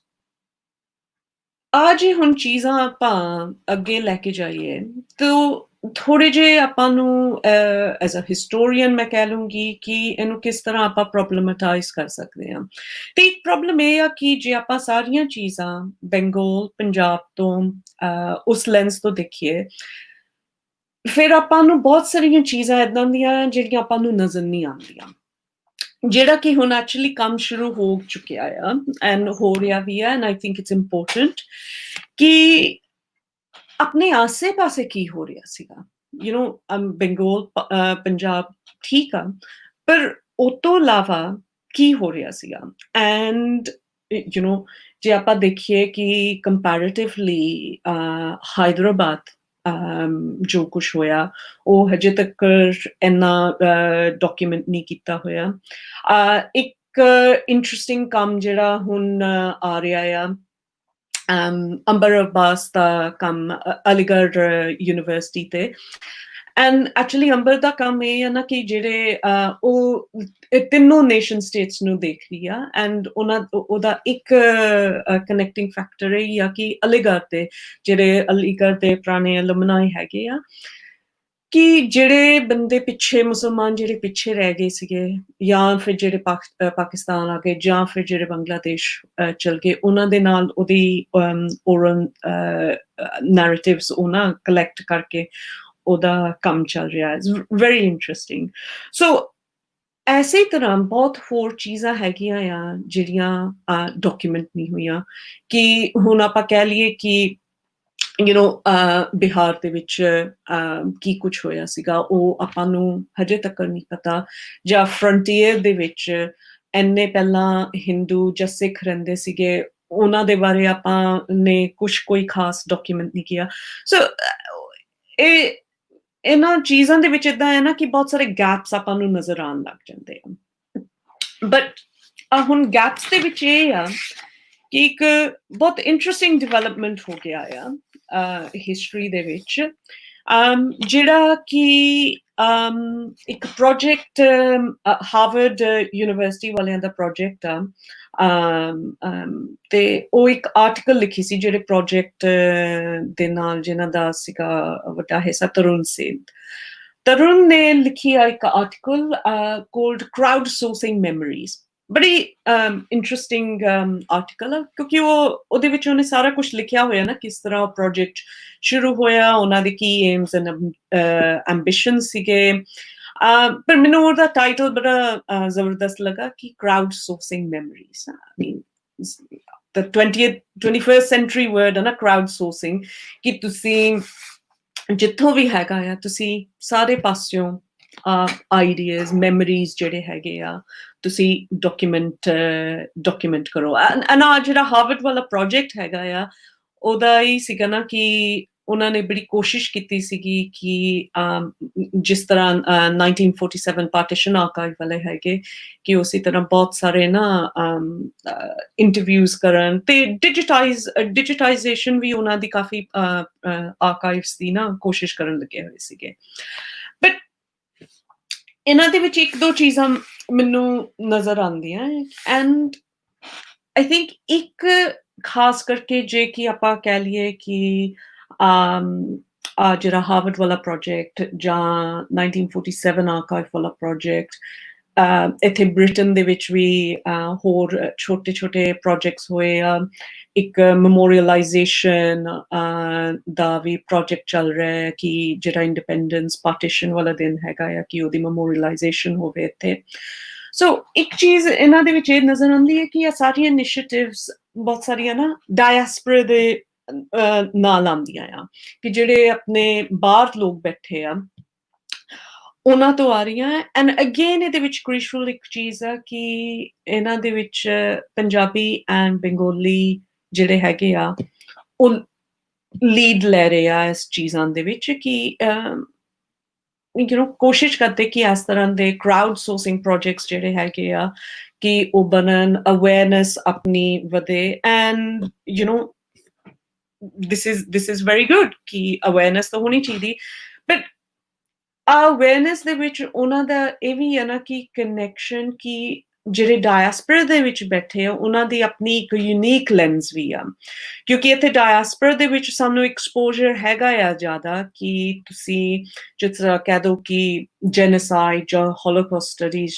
ਆ ਜੇ ਹੁਣ ਚੀਜ਼ਾਂ ਆਪਾਂ ਅੱਗੇ ਲੈ ਕੇ ਜਾਈਏ ਤਾਂ ਥੋੜੇ ਜਿਹੇ ਆਪਾਂ ਨੂੰ ਐਜ਼ ਅ ਹਿਸਟੋਰੀਅਨ ਮੈਂ ਕਹਿ ਲੂੰਗੀ ਕਿ ਇਹਨੂੰ ਕਿਸ ਤਰ੍ਹਾਂ ਆਪਾਂ ਪ੍ਰੋਬਲਮਟਾਈਜ਼ ਕਰ ਸਕਦੇ ਹਾਂ। ਤੇ ਇੱਕ ਪ੍ਰੋਬਲਮ ਇਹ ਆ ਕਿ ਜੇ ਆਪਾਂ ਸਾਰੀਆਂ ਚੀਜ਼ਾਂ ਬੰਗਾਲ ਪੰਜਾਬ ਤੋਂ ਉਸ ਲੈਂਸ ਤੋਂ ਦੇਖੀਏ, ਫਿਰ ਆਪਾਂ ਨੂੰ ਬਹੁਤ ਸਾਰੀਆਂ ਚੀਜ਼ਾਂ ਏਦਾਂ ਦੀਆਂ ਜਿਹੜੀਆਂ ਆਪਾਂ ਨੂੰ ਨਜ਼ਰ ਨਹੀਂ ਆਉਂਦੀਆਂ, ਜਿਹੜਾ ਕਿ ਹੁਣ ਐਕਚੁਅਲੀ ਕੰਮ ਸ਼ੁਰੂ ਹੋ ਚੁੱਕਿਆ ਆ ਐਂਡ ਹੋ ਰਿਹਾ ਵੀ ਆ, and I think it's important ਕਿ ਆਪਣੇ ਆਸੇ ਪਾਸੇ ਕੀ ਹੋ ਰਿਹਾ ਸੀਗਾ। ਯੂ ਨੋ ਬੰਗਾਲ ਪੰਜਾਬ ਠੀਕ ਆ, ਪਰ ਉਹ ਤੋਂ ਇਲਾਵਾ ਕੀ ਹੋ ਰਿਹਾ ਸੀਗਾ, ਐਂਡ ਯੂ ਨੋ ਜੇ ਆਪਾਂ ਦੇਖੀਏ ਕਿ ਕੰਪੈਰੇਟਿਵਲੀ ਹੈਦਰਾਬਾਦ ਜੋ ਕੁਛ ਹੋਇਆ ਉਹ ਹਜੇ ਤੱਕ ਇੰਨਾ ਡਾਕੂਮੈਂਟ ਨਹੀਂ ਕੀਤਾ ਹੋਇਆ। ਇੱਕ ਇੰਟਰਸਟਿੰਗ ਕੰਮ ਜਿਹੜਾ ਹੁਣ ਆ ਰਿਹਾ ਆ ਅੰਬਰ ਅਬਾਸ ਦਾ ਕੰਮ ਅਲੀਗੜ੍ਹ ਯੂਨੀਵਰਸਿਟੀ ਤੇ, ਐਂਡ ਐਕਚੁਅਲੀ ਅੰਬਰ ਦਾ ਕੰਮ ਇਹ ਹੈ ਨਾ ਕਿ ਜਿਹੜੇ ਉਹ ਤਿੰਨੋਂ ਨੇਸ਼ਨ ਸਟੇਟਸ ਨੂੰ ਦੇਖ ਰਹੀ ਆ, ਐਂਡ ਉਹਦਾ ਇੱਕ ਕਨੈਕਟਿੰਗ ਫੈਕਟਰ ਇਹ ਆ ਕਿ ਅਲੀਗੜ੍ਹ ਦੇ ਜਿਹੜੇ ਅਲੀਗੜ੍ਹ ਦੇ ਪੁਰਾਣੇ ਅਲਮਨਾਈ ਹੈਗੇ ਆ, ਕਿ ਜਿਹੜੇ ਬੰਦੇ ਪਿੱਛੇ ਮੁਸਲਮਾਨ ਜਿਹੜੇ ਪਿੱਛੇ ਰਹਿ ਗਏ ਸੀਗੇ, ਜਾਂ ਫਿਰ ਜਿਹੜੇ ਪਾਕਿਸਤਾਨ ਆ ਗਏ, ਜਾਂ ਫਿਰ ਜਿਹੜੇ ਬੰਗਲਾਦੇਸ਼ ਚਲ ਗਏ, ਉਹਨਾਂ ਦੇ ਨਾਲ ਉਹਦੀ ਓਰਲ ਨੈਰੇਟਿਵਸ ਉਹ ਨਾ ਕਲੈਕਟ ਕਰਕੇ ਉਹਦਾ ਕੰਮ ਚੱਲ ਰਿਹਾ ਹੈ। Very interesting. ਸੋ ਐਸੇ ਤਰ੍ਹਾਂ ਬਹੁਤ ਹੋਰ ਚੀਜ਼ਾਂ ਹੈਗੀਆਂ ਆ ਜਿਹੜੀਆਂ ਡਾਕੂਮੈਂਟ ਨਹੀਂ ਹੋਈਆਂ, ਕਿ ਹੁਣ ਆਪਾਂ ਕਹਿ ਲਈਏ ਕਿ ਯੂ ਨੋ ਬਿਹਾਰ ਦੇ ਵਿੱਚ ਕੀ ਕੁਛ ਹੋਇਆ ਸੀਗਾ ਉਹ ਆਪਾਂ ਨੂੰ ਹਜੇ ਤੱਕ ਨਹੀਂ ਪਤਾ, ਜਾਂ ਫਰੰਟੀਅਰ ਦੇ ਵਿੱਚ ਇੰਨੇ ਪਹਿਲਾਂ ਹਿੰਦੂ ਜਾਂ ਸਿੱਖ ਰਹਿੰਦੇ ਸੀਗੇ, ਉਹਨਾਂ ਦੇ ਬਾਰੇ ਆਪਾਂ ਨੇ ਕੋਈ ਖਾਸ ਡਾਕੂਮੈਂਟ ਨਹੀਂ ਕੀਤਾ। ਸੋ ਇਹ ਇਹਨਾਂ ਚੀਜ਼ਾਂ ਦੇ ਵਿੱਚ ਏਦਾਂ ਹੈ ਨਾ ਕਿ ਬਹੁਤ ਸਾਰੇ ਗੈਪਸ ਆਪਾਂ ਨੂੰ ਨਜ਼ਰ ਆਉਣ ਲੱਗ ਜਾਂਦੇ ਆ। ਬਟ ਹੁਣ ਗੈਪਸ ਦੇ ਵਿੱਚ ਇਹ ਆ ਕਿ ਇੱਕ ਬਹੁਤ ਇੰਟਰਸਟਿੰਗ ਡਿਵੈਲਪਮੈਂਟ ਹੋ ਗਿਆ ਆ ਹਿਸਟਰੀ ਦੇ ਵਿੱਚ, ਜਿਹੜਾ ਕਿ ਇੱਕ ਪ੍ਰੋਜੈਕਟ ਹਾਰਵਰਡ ਯੂਨੀਵਰਸਿਟੀ ਵਾਲਿਆਂ ਦਾ ਪ੍ਰੋਜੈਕਟ ਆ ਤੇ ਉਹ ਇੱਕ ਆਰਟੀਕਲ ਲਿਖੀ ਸੀ ਜਿਹੜੇ ਪ੍ਰੋਜੈਕਟ ਦੇ ਨਾਲ ਜਿਨ੍ਹਾਂ ਦਾ ਸੀਗਾ ਵੱਡਾ ਹਿੱਸਾ ਤਰੁਣ ਸੇਨ। ਤਰੁਣ ਨੇ ਲਿਖੀ ਆ ਇੱਕ article cold crowd sourcing memories. ਬੜੀ ਇੰਟਰਸਟਿੰਗ ਆਰਟੀਕਲ ਆ ਕਿਉਂਕਿ ਉਹਦੇ ਵਿੱਚ ਉਹਨੇ ਸਾਰਾ ਕੁਝ ਲਿਖਿਆ ਹੋਇਆ ਨਾ, ਕਿਸ ਤਰ੍ਹਾਂ ਪ੍ਰੋਜੈਕਟ ਸ਼ੁਰੂ ਹੋਇਆ, ਉਹਨਾਂ ਦੇ ਕੀ ਏਮਸ ਐਂਡ ਐਂਬੀਸ਼ਨ ਸੀਗੇ। ਪਰ ਮੈਨੂੰ ਉਹਦਾ ਟਾਈਟਲ ਬੜਾ ਜ਼ਬਰਦਸਤ ਲੱਗਾ ਕਿ crowd sourcing memories. I mean, the 21st century word ਹੈ ਨਾ ਕਰਾਊਡ ਸੋਰਸਿੰਗ, ਕਿ ਤੁਸੀਂ ਜਿੱਥੋਂ ਵੀ ਹੈਗਾ ਆ ਤੁਸੀਂ ਸਾਰੇ ਪਾਸਿਓਂ ਆਈਡੀਆਜ਼ ਮੈਮਰੀਜ਼ ਜਿਹੜੇ ਹੈਗੇ ਆ ਤੁਸੀਂ ਡਾਕੂਮੈਂਟ ਕਰੋ। ਨਾ ਜਿਹੜਾ ਹਾਰਵਰਡ ਵਾਲਾ ਪ੍ਰੋਜੈਕਟ ਹੈਗਾ ਆ ਉਹਦਾ ਹੀ ਸੀਗਾ ਨਾ ਕਿ ਉਹਨਾਂ ਨੇ ਬੜੀ ਕੋਸ਼ਿਸ਼ ਕੀਤੀ ਸੀਗੀ ਕਿ ਜਿਸ ਤਰ੍ਹਾਂ 1947 ਪਾਰਟੀਸ਼ਨ ਆਰਕਾਈਵ ਵਾਲੇ ਹੈਗੇ ਕਿ ਉਸੇ ਤਰ੍ਹਾਂ ਬਹੁਤ ਸਾਰੇ ਨਾ ਇੰਟਰਵਿਊਜ਼ ਕਰਨ ਤੇ ਡਿਜੀਟਾਈਜ਼ੇਸ਼ਨ ਵੀ ਉਹਨਾਂ ਦੀ ਕਾਫੀ ਆਰਕਾਈਵਸ ਦੀ ਨਾ ਕੋਸ਼ਿਸ਼ ਕਰਨ ਲੱਗੇ ਹੋਏ ਸੀਗੇ। ਬਟ ਇਹਨਾਂ ਦੇ ਵਿੱਚ ਇੱਕ ਦੋ ਚੀਜ਼ਾਂ ਮੈਨੂੰ ਨਜ਼ਰ ਆਉਂਦੀਆਂ ਐਂਡ ਆਈ ਥਿੰਕ ਇੱਕ ਖਾਸ ਕਰਕੇ ਜੇ ਕਿ ਆਪਾਂ ਕਹਿ ਲਈਏ ਕਿ ਜਿਹੜਾ ਹਾਰਵਰਡ ਵਾਲਾ ਪ੍ਰੋਜੈਕਟ ਜਾਂ 1947 ਆਰਕਾਈਵ ਵਾਲਾ ਪ੍ਰੋਜੈਕਟ ਇੱਥੇ ਬ੍ਰਿਟਨ ਦੇ ਵਿੱਚ ਵੀ ਹੋਰ ਛੋਟੇ ਛੋਟੇ ਪ੍ਰੋਜੈਕਟਸ ਹੋਏ ਆ। ਇੱਕ ਮੈਮੋਰੀਅਲਾਈਜ਼ੇਸ਼ਨ ਦਾ ਵੀ ਪ੍ਰੋਜੈਕਟ ਚੱਲ ਰਿਹਾ ਹੈ ਕਿ ਜਿਹੜਾ ਇੰਡੀਪੈਂਡੈਂਸ ਪਾਰਟੀਸ਼ਨ ਵਾਲਾ ਦਿਨ ਹੈਗਾ ਆ ਕਿ ਉਹਦੀ ਮੈਮੋਰੀਅਲਾਈਜ਼ੇਸ਼ਨ ਹੋਵੇ ਇੱਥੇ। ਸੋ ਇੱਕ ਚੀਜ਼ ਇਹਨਾਂ ਦੇ ਵਿੱਚ ਇਹ ਨਜ਼ਰ ਆਉਂਦੀ ਹੈ ਕਿ ਇਹ ਸਾਰੀਆਂ ਇਨੀਸ਼ੀਏਟਿਵਸ ਬਹੁਤ ਸਾਰੀਆਂ ਨਾ ਡਾਇਸਪੋਰਾ ਦੇ ਨਾਲ ਆਉਂਦੀਆਂ ਆ ਕਿ ਜਿਹੜੇ ਆਪਣੇ ਬਾਹਰ ਲੋਕ ਬੈਠੇ ਆ ਉਹਨਾਂ ਤੋਂ ਆ ਰਹੀਆਂ। ਐਂਡ ਅਗੇਨ ਇਹਦੇ ਵਿੱਚ ਕ੍ਰਿਸ਼ੂਅਲ ਇੱਕ ਚੀਜ਼ ਆ ਕਿ ਇਹਨਾਂ ਦੇ ਵਿੱਚ ਪੰਜਾਬੀ ਐਂਡ ਬੰਗਾਲੀ ਜਿਹੜੇ ਹੈਗੇ ਆ ਉਹ ਲੀਡ ਲੈ ਰਹੇ ਆ ਇਸ ਚੀਜ਼ਾਂ ਦੇ ਵਿੱਚ ਕਿ ਕੋਸ਼ਿਸ਼ ਕਰਦੇ ਕਿ ਇਸ ਤਰ੍ਹਾਂ ਦੇ ਕਰਾਊਡ ਸੋਰਸਿੰਗ ਪ੍ਰੋਜੈਕਟਸ ਜਿਹੜੇ ਹੈਗੇ ਆ ਕਿ ਉਹ ਬਣਨ, ਅਵੇਅਰਨੈਸ ਆਪਣੀ ਵਧੇ। And this is very good ਕਿ ਅਵੇਅਰਨੈਸ ਤਾਂ ਹੋਣੀ ਚਾਹੀਦੀ, ਬਟ ਅਵੇਅਰਨੈਸ ਦੇ ਵਿੱਚ ਉਹਨਾਂ ਦਾ ਇਹ ਵੀ ਹੈ ਨਾ ਕਿ ਕਨੈਕਸ਼ਨ ਕਿ ਜਿਹੜੇ ਡਾਇਸਪੋਰਾ ਦੇ ਵਿੱਚ ਬੈਠੇ ਆ ਉਹਨਾਂ ਦੀ ਆਪਣੀ ਇੱਕ ਯੂਨੀਕ ਲੈਂਸ ਵੀ ਆ ਕਿਉਂਕਿ ਇੱਥੇ ਡਾਇਸਪੋਰਾ ਦੇ ਵਿੱਚ ਸਾਨੂੰ ਐਕਸਪੋਜ਼ਰ ਹੈਗਾ ਆ ਜ਼ਿਆਦਾ ਕਿ ਤੁਸੀਂ ਜਿਸ ਤਰ੍ਹਾਂ ਕਹਿ ਦਿਓ ਕਿ ਜੈਨੋਸਾਈਡ ਜਾਂ ਹੋਲੋਕਾਸਟ ਸਟੱਡੀਜ਼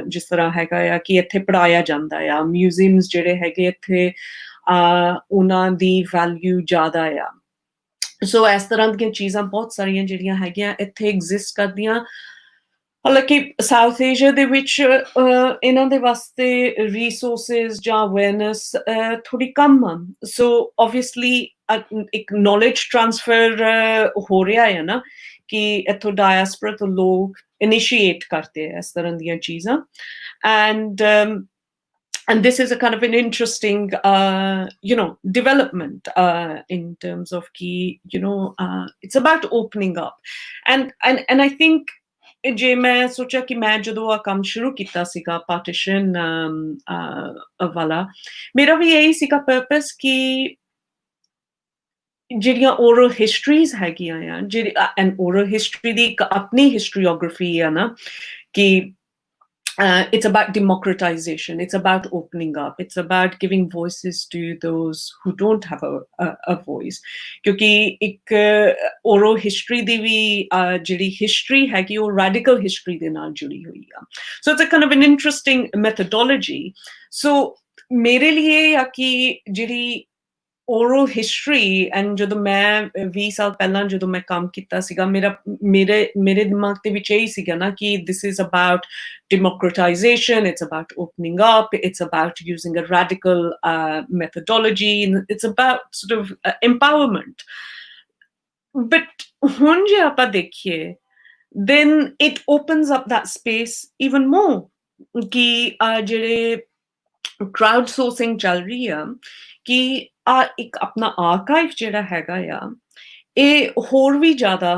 ਜਿਸ ਤਰ੍ਹਾਂ ਹੈਗਾ ਆ ਕਿ ਇੱਥੇ ਪੜ੍ਹਾਇਆ ਜਾਂਦਾ ਆ। ਮਿਊਜ਼ੀਅਮਸ ਜਿਹੜੇ ਹੈਗੇ ਇੱਥੇ ਉਹਨਾਂ ਦੀ ਵੈਲਿਊ ਜ਼ਿਆਦਾ ਆ। ਸੋ ਇਸ ਤਰ੍ਹਾਂ ਦੀਆਂ ਚੀਜ਼ਾਂ ਬਹੁਤ ਸਾਰੀਆਂ ਜਿਹੜੀਆਂ ਹੈਗੀਆਂ ਇੱਥੇ ਐਗਜ਼ਿਸਟ ਕਰਦੀਆਂ। ਹਾਲਾਂਕਿ ਸਾਊਥ ਏਸ਼ੀਆ ਦੇ ਵਿੱਚ ਇਹਨਾਂ ਦੇ ਵਾਸਤੇ ਰਿਸੋਰਸਿਸ ਜਾਂ ਅਵੇਅਰਨੈਸ ਥੋੜੀ ਕਮ ਆ। ਸੋ ਓਬਵੀਅਸਲੀ ਇੱਕ ਨੌਲੇਜ ਟ੍ਰਾਂਸਫਰ ਹੋ ਰਿਹਾ ਹੈ ਨਾ ਕਿ ਇੱਥੋਂ ਡਾਇਸਪੋਰਾ ਤੋਂ ਲੋਕ ਇਨੀਸ਼ੀਏਟ ਕਰਦੇ ਆ ਇਸ ਤਰ੍ਹਾਂ ਦੀਆਂ ਚੀਜ਼ਾਂ। And this is a kind of an interesting, development in terms of it's about opening up. And I think ਜੇ ਮੈਂ ਸੋਚਿਆ ਕਿ ਮੈਂ ਜਦੋਂ ਆ ਕੰਮ ਸ਼ੁਰੂ ਕੀਤਾ ਸੀਗਾ ਪਾਰਟੀਸ਼ਨ ਵਾਲਾ, ਮੇਰਾ ਵੀ ਇਹੀ ਸੀਗਾ ਪਰਪਸ ਕਿ ਜਿਹੜੀਆਂ ਓਰਲ ਹਿਸਟਰੀਜ਼ ਹੈਗੀਆਂ ਆ ਐਂਡ ਓਰਲ ਹਿਸਟਰੀ ਦੀ ਇੱਕ ਆਪਣੀ ਹਿਸਟਰੀਓਗ੍ਰਾਫੀ ਆ ਨਾ ਕਿ it's about democratization, it's about opening up, it's about giving voices to those who don't have a voice. Kyunki ek oral history di vi jehdi history hai ki oh radical history de naal judi hui hai. So it's a kind of an interesting methodology. So mere liye ya ki jehdi oral history and ਜਦੋਂ ਮੈਂ 20 ਸਾਲ ਪਹਿਲਾਂ ਜਦੋਂ ਮੈਂ ਕੰਮ ਕੀਤਾ ਸੀਗਾ ਮੇਰੇ ਦਿਮਾਗ ਦੇ ਵਿੱਚ ਇਹੀ ਸੀਗਾ ਨਾ ਕਿ this is about democratization, it's about opening up, it's about using a radical methodology, and it's about sort of empowerment. But ਹੁਣ ਜੇ ਆਪਾਂ ਦੇਖੀਏ then it opens up that space even more ਕਿ ਜਿਹੜੇ crowd sourcing ਚੱਲ ਰਹੀ ਆ ਕਿ ਇੱਕ ਆਪਣਾ ਆਰਕਾਈਵ ਜਿਹੜਾ ਹੈਗਾ ਆ ਇਹ ਹੋਰ ਵੀ ਜ਼ਿਆਦਾ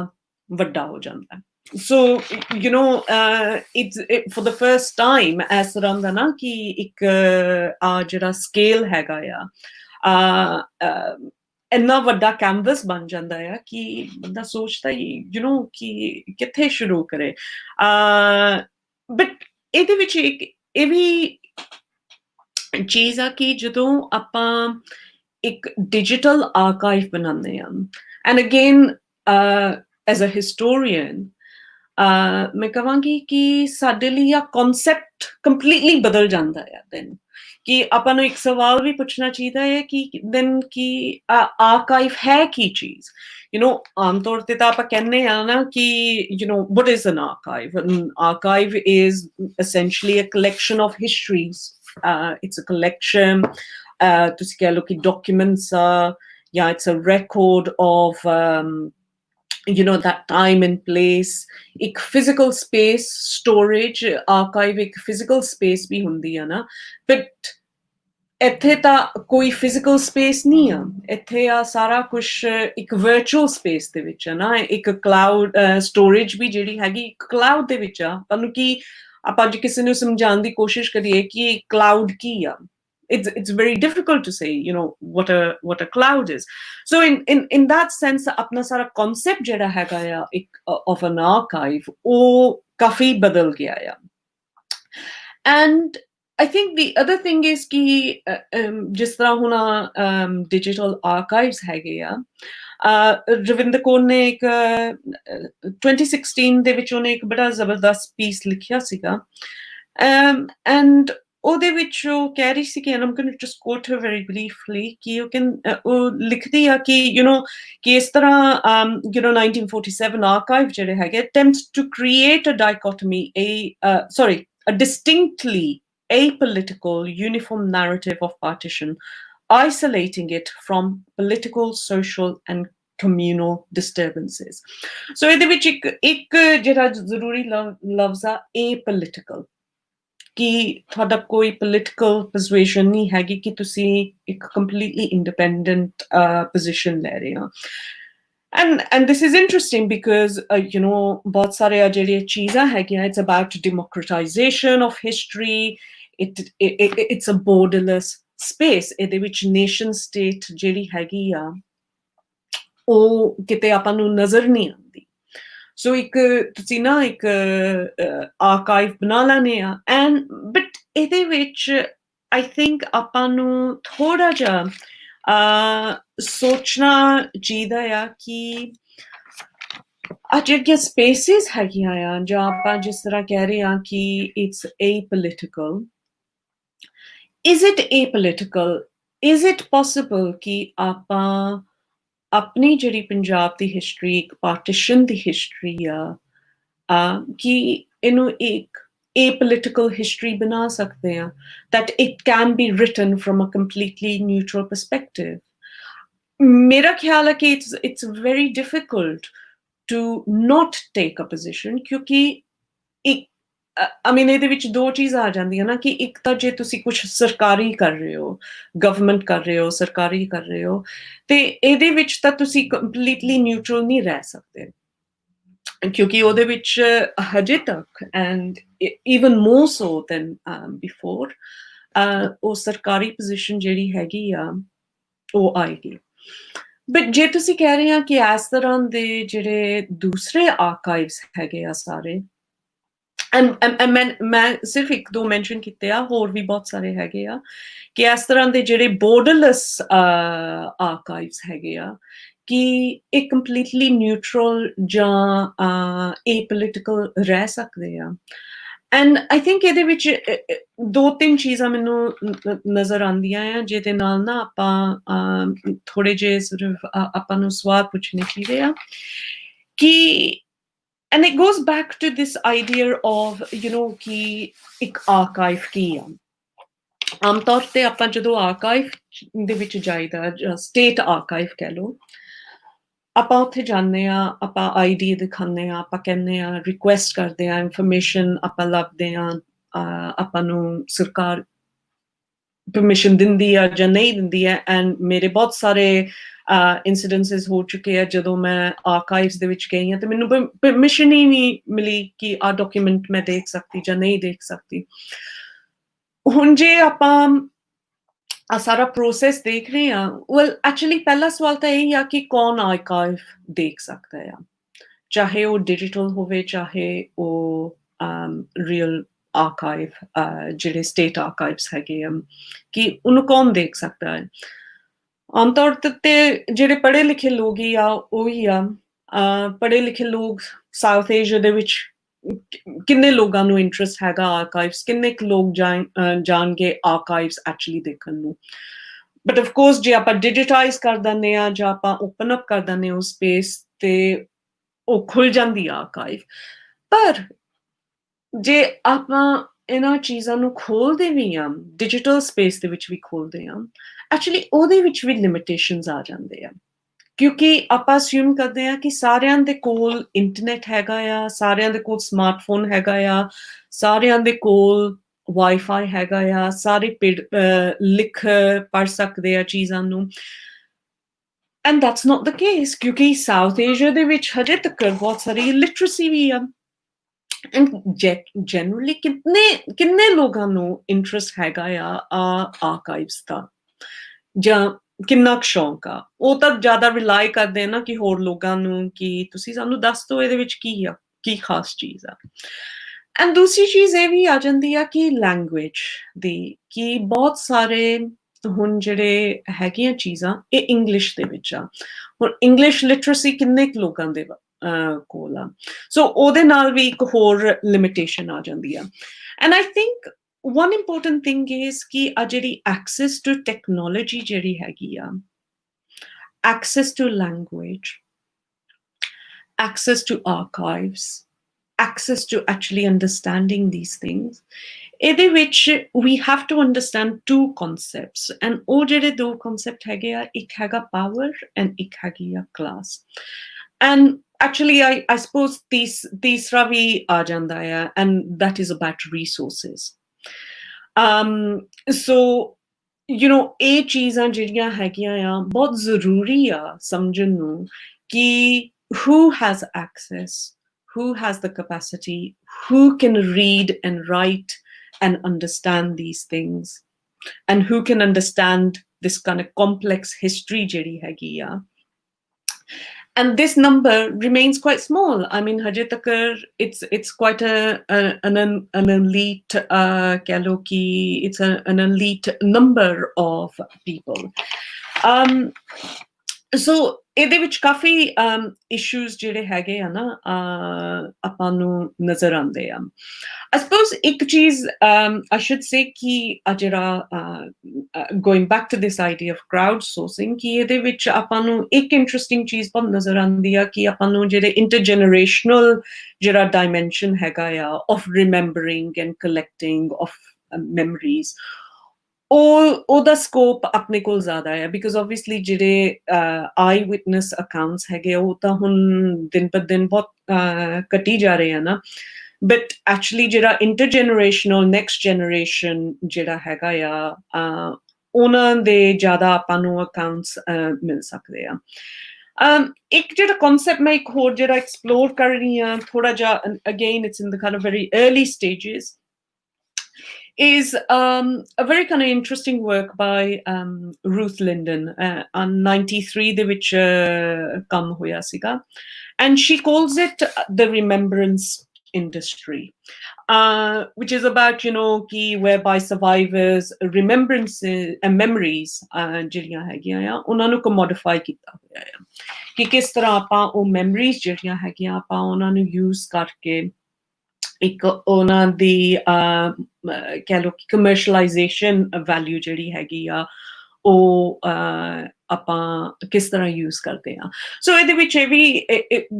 ਵੱਡਾ ਹੋ ਜਾਂਦਾ। ਸੋ for the first time ਇਸ ਤਰ੍ਹਾਂ ਦਾ ਨਾ ਕਿ ਇੱਕ ਜਿਹੜਾ ਸਕੇਲ ਹੈਗਾ ਆ ਇੰਨਾ ਵੱਡਾ ਕੈਨਵਸ ਬਣ ਜਾਂਦਾ ਆ ਕਿ ਬੰਦਾ ਸੋਚਦਾ ਹੀ ਕਿ ਕਿੱਥੇ ਸ਼ੁਰੂ ਕਰੇ। ਬਟ ਇਹਦੇ ਵਿੱਚ ਇੱਕ ਇਹ ਵੀ ਚੀਜ਼ ਆ ਕਿ ਜਦੋਂ ਆਪਾਂ ਇੱਕ ਡਿਜੀਟਲ ਆਰਕਾਈਵ ਬਣਾਉਂਦੇ ਹਾਂ, and again as a historian ਮੈਂ ਕਹਾਂਗੀ ਕਿ ਸਾਡੇ ਲਈ ਆ ਕਨਸੈਪਟ ਕੰਪਲੀਟਲੀ ਬਦਲ ਜਾਂਦਾ ਹੈ ਦੈਨ, ਕਿ ਆਪਾਂ ਨੂੰ ਇੱਕ ਸਵਾਲ ਵੀ ਪੁੱਛਣਾ ਚਾਹੀਦਾ ਹੈ ਕਿ ਦੈਨ ਕਿ ਆਰਕਾਈਵ ਹੈ ਕੀ ਚੀਜ਼। ਆਮ ਤੌਰ ਤੇ ਤਾਂ ਆਪਾਂ ਕਹਿੰਦੇ ਆ ਨਾ ਕਿ what is an archive? An archive is essentially a collection of histories. It's a collection, ਤੁਸੀਂ ਕਹਿ ਲਓ ਕਿ documents ਆ, ਜਾਂ it's a record of that time and place. ਇੱਕ physical space, storage, archive ਇੱਕ physical space ਵੀ ਹੁੰਦੀ ਆ ਨਾ, but ਇੱਥੇ ਤਾਂ ਕੋਈ ਫਿਜ਼ੀਕਲ ਸਪੇਸ ਨਹੀਂ ਆ, ਇੱਥੇ ਆ ਸਾਰਾ ਕੁਝ ਇੱਕ ਵਰਚੁਅਲ ਸਪੇਸ ਦੇ ਵਿੱਚ ਆ ਨਾ। ਇੱਕ ਕਲਾਉਡ ਸਟੋਰੇਜ ਵੀ ਜਿਹੜੀ ਹੈਗੀ ਇੱਕ ਕਲਾਉਡ ਦੇ ਵਿੱਚ ਆ। ਤੁਹਾਨੂੰ ਕੀ ਆਪਾਂ ਜੇ ਕਿਸੇ ਨੂੰ ਸਮਝਾਉਣ ਦੀ ਕੋਸ਼ਿਸ਼ ਕਰੀਏ ਕਿ ਕਲਾਉਡ ਕੀ ਆ, it's very difficult to say what a cloud is. So in that sense ਆਪਣਾ ਸਾਰਾ concept ਜਿਹੜਾ ਹੈਗਾ ਆ ਇੱਕ of an archive ਉਹ ਕਾਫੀ ਬਦਲ ਗਿਆ ਆ। And I think the other thing is ਕਿ ਜਿਸ ਤਰ੍ਹਾਂ ਹੁਣ digital archives ਹੈਗੇ ਆ, ਰਵਿੰਦਰ ਕੌਰ ਨੇ ਇੱਕ 2016 ਦੇ ਵਿੱਚ ਉਹਨੇ ਇੱਕ ਬੜਾ ਜ਼ਬਰਦਸਤ ਪੀਸ ਲਿਖਿਆ ਸੀਗਾ, and ਉਹਦੇ ਵਿੱਚ ਉਹ ਕਹਿ ਰਹੀ ਸੀ ਕਿ I'm going to just quote her very briefly ਕਿ ਉਹ ਲਿਖਦੀ ਆ ਕਿ ਕਿ ਇਸ ਤਰ੍ਹਾਂ 1947 archive ਜਿਹੜੇ ਹੈਗੇ attempts to create a dichotomy, a distinctly apolitical uniform narrative of partition, isolating it from political, social and communal disturbances. So ਇਹਦੇ ਵਿੱਚ ਇੱਕ ਜਿਹੜਾ ਜ਼ਰੂਰੀ ਲਫ਼ਜ਼ ਆ apolitical, ਕਿ ਤੁਹਾਡਾ ਕੋਈ political persuasion ਨਹੀਂ ਹੈਗੀ, ਕਿ ਤੁਸੀਂ ਇੱਕ completely independent position ਲੈ ਰਹੇ ਹੋ। And this is interesting because ਬਹੁਤ ਸਾਰੇ ਜਿਹੜੀਆਂ ਚੀਜ਼ਾਂ ਹੈਗੀਆਂ, it's about democratization of history, it's a borderless space. ਇਹਦੇ ਵਿੱਚ nation state ਜਿਹੜੀ ਹੈਗੀ ਆ ਉਹ ਕਿਤੇ ਆਪਾਂ ਨੂੰ ਨਜ਼ਰ ਨਹੀਂ ਆਉਂਦੀ। ਸੋ ਇੱਕ ਤੁਸੀਂ ਨਾ ਇੱਕ ਆਰਕਾਈਵ ਬਣਾ ਲੈਣੇ ਆ, ਬਟ ਇਹਦੇ ਵਿੱਚ ਆਈ ਥਿੰਕ ਆਪਾਂ ਨੂੰ ਥੋੜਾ ਜਿਹਾ ਸੋਚਣਾ ਚਾਹੀਦਾ ਆ ਕਿ ਆ ਜਿਹੜੀਆਂ ਸਪੇਸਿਸ ਹੈਗੀਆਂ ਆ, ਜਾਂ ਆਪਾਂ ਜਿਸ ਤਰ੍ਹਾਂ ਕਹਿ ਰਹੇ ਆ ਕਿ it's apolitical, is it apolitical? Is it possible ਕਿ ਆਪਾਂ ਆਪਣੀ ਜਿਹੜੀ ਪੰਜਾਬ ਦੀ ਹਿਸਟਰੀ, ਇੱਕ ਪਾਰਟੀਸ਼ਨ ਦੀ ਹਿਸਟਰੀ ਆ, ਕਿ ਇਹਨੂੰ ਇੱਕ apolitical history ਬਣਾ ਸਕਦੇ ਆ, that it can be written from a completely neutral perspective? ਮੇਰਾ ਖਿਆਲ ਹੈ ਕਿ it's very difficult to not take a position, ਕਿਉਂਕਿ ਇਹਦੇ ਵਿੱਚ ਦੋ ਚੀਜ਼ਾਂ ਆ ਜਾਂਦੀਆਂ ਨਾ, ਕਿ ਇੱਕ ਤਾਂ ਜੇ ਤੁਸੀਂ ਕੁਝ ਸਰਕਾਰੀ ਕਰ ਰਹੇ ਹੋ, ਗਵਰਨਮੈਂਟ ਕਰ ਰਹੇ ਹੋ, ਸਰਕਾਰੀ ਕਰ ਰਹੇ ਹੋ, ਤੇ ਇਹਦੇ ਵਿੱਚ ਤਾਂ ਤੁਸੀਂ ਕੰਪਲੀਟਲੀ ਨਿਊਟਰਲ ਨਹੀਂ ਰਹਿ ਸਕਦੇ, ਕਿਉਂਕਿ ਉਹਦੇ ਵਿੱਚ ਹਜੇ ਤੱਕ and even more so than before ਉਹ ਸਰਕਾਰੀ ਪੋਜੀਸ਼ਨ ਜਿਹੜੀ ਹੈਗੀ ਆ ਉਹ ਆਏਗੀ। ਬਟ ਜੇ ਤੁਸੀਂ ਕਹਿ ਰਹੇ ਆ ਕਿ ਇਸ ਤਰ੍ਹਾਂ ਦੇ ਜਿਹੜੇ ਦੂਸਰੇ ਆਰਕਾਈਵਸ ਹੈਗੇ ਆ ਸਾਰੇ, ਮੈਂ ਸਿਰਫ ਇੱਕ ਦੋ ਮੈਂਸ਼ਨ ਕੀਤੇ ਆ, ਹੋਰ ਵੀ ਬਹੁਤ ਸਾਰੇ ਹੈਗੇ ਆ, ਕਿ ਇਸ ਤਰ੍ਹਾਂ ਦੇ ਜਿਹੜੇ ਬੋਰਡਰਲੈਸ ਆਰਕਾਈਵਸ ਹੈਗੇ ਆ, ਕਿ ਇਹ ਕੰਪਲੀਟਲੀ ਨਿਊਟਰਲ ਜਾਂ ਏਪੋਲਿਟੀਕਲ ਰਹਿ ਸਕਦੇ ਆ। ਐਂਡ ਆਈ ਥਿੰਕ ਇਹਦੇ ਵਿੱਚ ਦੋ ਤਿੰਨ ਚੀਜ਼ਾਂ ਮੈਨੂੰ ਨਜ਼ਰ ਆਉਂਦੀਆਂ ਆ, ਜਿਹਦੇ ਨਾਲ ਨਾ ਆਪਾਂ ਥੋੜੇ ਜਿਹੇ ਸਿਰਫ ਆਪਾਂ ਨੂੰ ਸਵਾਲ ਪੁੱਛਣੇ ਚਾਹੀਦੇ ਆ ਕਿ and it goes back to this idea of ਕਿ ਇੱਕ ਆਰਕਾਈਵ ਕੀ ਆ। ਆਮ ਤੌਰ ਤੇ ਆਪਾਂ ਜਦੋਂ ਆਰਕਾਈਵ ਦੇ ਵਿੱਚ ਜਾਈਦਾ, ਸਟੇਟ ਆਰਕਾਈਵ ਕਹਿ ਲਓ, ਆਪਾਂ ਉੱਥੇ ਜਾਂਦੇ ਆ, ਆਪਾਂ ID ਦਿਖਾਉਂਦੇ ਆ, ਆਪਾਂ ਕਹਿੰਦੇ ਆ, ਰਿਕੁਐਸਟ ਕਰਦੇ ਆ, ਇਨਫੋਰਮੇਸ਼ਨ ਆਪਾਂ ਲੱਭਦੇ ਆ, ਆਪਾਂ ਨੂੰ ਸਰਕਾਰ ਪਰਮਿਸ਼ਨ ਦਿੰਦੀ ਆ ਜਾਂ ਨਹੀਂ ਦਿੰਦੀ ਹੈ। ਐਂਡ ਮੇਰੇ ਬਹੁਤ ਸਾਰੇ ਇਨਸੀਡੈਂਸਿਸ ਹੋ ਚੁੱਕੇ ਆ ਜਦੋਂ ਮੈਂ ਆਰਕਾਈਵਸ ਦੇ ਵਿੱਚ ਗਈ ਹਾਂ ਤੇ ਮੈਨੂੰ ਪਰਮਿਸ਼ਨ ਹੀ ਨਹੀਂ ਮਿਲੀ ਕਿ ਆਹ ਡਾਕੂਮੈਂਟ ਮੈਂ ਦੇਖ ਸਕਦੀ ਜਾਂ ਨਹੀਂ ਦੇਖ ਸਕਦੀ। ਹੁਣ ਜੇ ਆਪਾਂ ਆ ਸਾਰਾ ਪ੍ਰੋਸੈਸ ਦੇਖ ਰਹੇ ਆ ਵੈਲ ਐਕਚੁਅਲੀ ਪਹਿਲਾ ਸਵਾਲ ਤਾਂ ਇਹ ਆ ਕਿ ਕੌਣ ਆਰਕਾਈਵ ਦੇਖ ਸਕਦਾ ਆ ਚਾਹੇ ਉਹ ਡਿਜੀਟਲ ਹੋਵੇ ਚਾਹੇ ਉਹ ਰੀਅਲ ਆਰਕਾਈਵ ਜਿਹੜੇ ਸਟੇਟ ਆਰਕਾਈਵਸ ਹੈਗੇ ਆ ਕਿ ਉਹਨੂੰ ਕੌਣ ਦੇਖ ਸਕਦਾ ਹੈ ਆਮ ਤੌਰ ਤੇ ਜਿਹੜੇ ਪੜ੍ਹੇ ਲਿਖੇ ਲੋਕ ਹੀ ਆ ਉਹੀ ਆ ਪੜ੍ਹੇ ਲਿਖੇ ਲੋਕ ਸਾਊਥ ਏਸ਼ੀਆ ਦੇ ਵਿੱਚ ਕਿੰਨੇ ਲੋਕਾਂ ਨੂੰ ਇੰਟਰਸਟ ਹੈਗਾ ਆਰਕਾਈਵਸ ਕਿੰਨੇ ਕੁ ਲੋਕ ਜਾਣਗੇ ਆਰਕਾਈਵਸ ਐਕਚੁਅਲੀ ਦੇਖਣ ਨੂੰ ਬਟ ਆਫ ਕੋਰਸ ਜੇ ਆਪਾਂ ਡਿਜੀਟਾਈਜ਼ ਕਰ ਦਿੰਦੇ ਆ ਜਾਂ ਆਪਾਂ ਓਪਨ ਅਪ ਕਰ ਦਿੰਦੇ ਉਹ ਸਪੇਸ ਤੇ ਉਹ ਖੁੱਲ ਜਾਂਦੀ ਆ ਆਰਕਾਈਵ ਪਰ ਜੇ ਆਪਾਂ ਇਹਨਾਂ ਚੀਜ਼ਾਂ ਨੂੰ ਖੋਲਦੇ ਵੀ ਆ ਡਿਜੀਟਲ ਸਪੇਸ ਦੇ ਵਿੱਚ ਵੀ ਖੋਲਦੇ ਆ ਐਕਚੁਅਲੀ ਉਹਦੇ ਵਿੱਚ ਵੀ ਲਿਮਿਟੇਸ਼ਨਸ ਆ ਜਾਂਦੇ ਆ ਕਿਉਂਕਿ ਆਪਾਂ ਅਸਿਊਮ ਕਰਦੇ ਆ ਕਿ ਸਾਰਿਆਂ ਦੇ ਕੋਲ ਇੰਟਰਨੈਟ ਹੈਗਾ ਆ ਸਾਰਿਆਂ ਦੇ ਕੋਲ ਸਮਾਰਟਫੋਨ ਹੈਗਾ ਆ ਸਾਰਿਆਂ ਦੇ ਕੋਲ ਵਾਈਫਾਈ ਹੈਗਾ ਆ ਸਾਰੇ ਲਿਖ ਪੜ੍ਹ ਸਕਦੇ ਆ ਚੀਜ਼ਾਂ ਨੂੰ and that's note the case ਕਿਉਂਕਿ ਸਾਊਥ ਏਸ਼ੀਆ ਦੇ ਵਿੱਚ ਹਜੇ ਤੱਕ ਬਹੁਤ ਸਾਰੀ ਲਿਟਰੇਸੀ ਵੀ ਆ ਐਂਡ ਜਨਰਲੀ ਕਿੰਨੇ ਲੋਕਾਂ ਨੂੰ ਇੰਟਰਸਟ ਹੈਗਾ ਆ ਆਰਕਾਈਵਸ ਦਾ ਜਾਂ ਕਿੰਨਾ ਕੁ ਸ਼ੌਂਕ ਆ ਉਹ ਤਾਂ ਜ਼ਿਆਦਾ ਰਿਲਾਈ ਕਰਦੇ ਨਾ ਕਿ ਹੋਰ ਲੋਕਾਂ ਨੂੰ ਕਿ ਤੁਸੀਂ ਸਾਨੂੰ ਦੱਸ ਦਿਓ ਇਹਦੇ ਵਿੱਚ ਕੀ ਆ ਕੀ ਖਾਸ ਚੀਜ਼ ਆ ਐਂਡ ਦੂਸਰੀ ਚੀਜ਼ ਇਹ ਵੀ ਆ ਜਾਂਦੀ ਆ ਕਿ ਲੈਂਗੁਏਜ ਦੀ ਕਿ ਬਹੁਤ ਸਾਰੇ ਹੁਣ ਜਿਹੜੇ ਹੈਗੀਆਂ ਚੀਜ਼ਾਂ ਇਹ ਇੰਗਲਿਸ਼ ਦੇ ਵਿੱਚ ਆ ਹੁਣ ਇੰਗਲਿਸ਼ ਲਿਟਰੇਸੀ ਕਿੰਨੇ ਕੁ ਲੋਕਾਂ ਦੇ ਕੋਲ ਆ ਸੋ ਉਹਦੇ ਨਾਲ ਵੀ ਇੱਕ ਹੋਰ ਲਿਮਿਟੇਸ਼ਨ ਆ ਜਾਂਦੀ ਆ and I think one important thing is ਕਿ ਆ ਜਿਹੜੀ access to technology ਜਿਹੜੀ ਹੈਗੀ ਆ access to language access to archives access to actually understanding these things ਇਹਦੇ ਵਿੱਚ we have to understand two concepts and ਉਹ ਜਿਹੜੇ ਦੋ concept ਹੈਗੇ ਆ ਇੱਕ ਹੈਗਾ power and ਇੱਕ ਹੈਗੀ ਆ class and actually I suppose ਤੀਸਰਾ ਵੀ ਆ ਜਾਂਦਾ ਆ and that is about resources so you know ਇਹ ਚੀਜ਼ਾਂ ਜਿਹੜੀਆਂ ਹੈਗੀਆਂ ਆ ਬਹੁਤ ਜ਼ਰੂਰੀ ਆ ਸਮਝਣ ਨੂੰ ਕਿ who has access who has the capacity who can read and write and understand these things and who can understand this kind of complex history ਜਿਹੜੀ ਹੈਗੀ ਆ and this number remains quite small. I mean, Hajit Takar, it's quite an elite, it's an elite number of people. So ਇਹਦੇ ਵਿੱਚ ਕਾਫੀ issues ਜਿਹੜੇ ਹੈਗੇ ਆ ਨਾ ਆਪਾਂ ਨੂੰ ਨਜ਼ਰ ਆਉਂਦੇ ਆ I suppose ਇੱਕ ਚੀਜ਼ I should say ਕਿ ਜਿਹੜਾ going back to this idea of crowdsourcing ਕਿ ਇਹਦੇ ਵਿੱਚ ਆਪਾਂ ਨੂੰ ਇੱਕ ਇੰਟਰਸਟਿੰਗ ਚੀਜ਼ ਬਹੁਤ ਨਜ਼ਰ ਆਉਂਦੀ ਆ ਕਿ ਆਪਾਂ ਨੂੰ ਜਿਹੜੇ intergenerational ਜਿਹੜਾ dimension ਹੈਗਾ ਆ of remembering and collecting of memories ਉਹਦਾ ਸਕੋਪ ਆਪਣੇ ਕੋਲ ਜ਼ਿਆਦਾ ਹੈ ਬਿਕਾਜ਼ ਓਬਵੀਅਸਲੀ ਜਿਹੜੇ ਆਈ ਵਿਟਨੈਸ ਅਕਾਊਂਟਸ ਹੈਗੇ ਉਹ ਤਾਂ ਹੁਣ ਦਿਨ ਪਰ ਦਿਨ ਬਹੁਤ ਘਟੀ ਜਾ ਰਹੇ ਆ ਨਾ ਬਟ ਐਕਚੁਅਲੀ ਜਿਹੜਾ ਇੰਟਰਜਨਰੇਸ਼ਨਲ ਨੈਕਸਟ ਜਨਰੇਸ਼ਨ ਜਿਹੜਾ ਹੈਗਾ ਆ ਉਹਨਾਂ ਦੇ ਜ਼ਿਆਦਾ ਆਪਾਂ ਨੂੰ ਅਕਾਊਂਟਸ ਮਿਲ ਸਕਦੇ ਆ ਇੱਕ ਜਿਹੜਾ ਕਨਸੈਪਟ ਮੈਂ ਇੱਕ ਹੋਰ ਜਿਹੜਾ ਐਕਸਪਲੋਰ ਕਰ ਰਹੀ ਹਾਂ ਥੋੜਾ ਜਿਹਾ again it's in the kind of very early stages is a very kind of interesting work by Ruth Linden on 93 ਦੇ ਵਿੱਚ ਕੰਮ ਹੋਇਆ ਸੀਗਾ and she calls it the remembrance industry which is about you know ki whereby survivors remembrances and memories ਜਿਹੜੀਆਂ ਹੈਗੀਆਂ ਆ ਉਹਨਾਂ ਨੂੰ commodify ਕੀਤਾ ਹੋਇਆ ਆ ਕਿ ਕਿਸ ਤਰ੍ਹਾਂ ਆਪਾਂ ਉਹ memories ਜਿਹੜੀਆਂ ਹੈਗੀਆਂ ਆਪਾਂ ਉਹਨਾਂ ਨੂੰ use ਕਰਕੇ ਇੱਕ ਉਹਨਾਂ ਦੀ ਕਹਿ ਲਓ ਕਿ ਕਮਰਸ਼ਲਾਈਜੇਸ਼ਨ ਵੈਲਿਊ ਜਿਹੜੀ ਹੈਗੀ ਆ ਉਹ ਆਪਾਂ ਕਿਸ ਤਰ੍ਹਾਂ ਯੂਜ਼ ਕਰਦੇ ਆ ਸੋ ਇਹਦੇ ਵਿੱਚ ਇਹ ਵੀ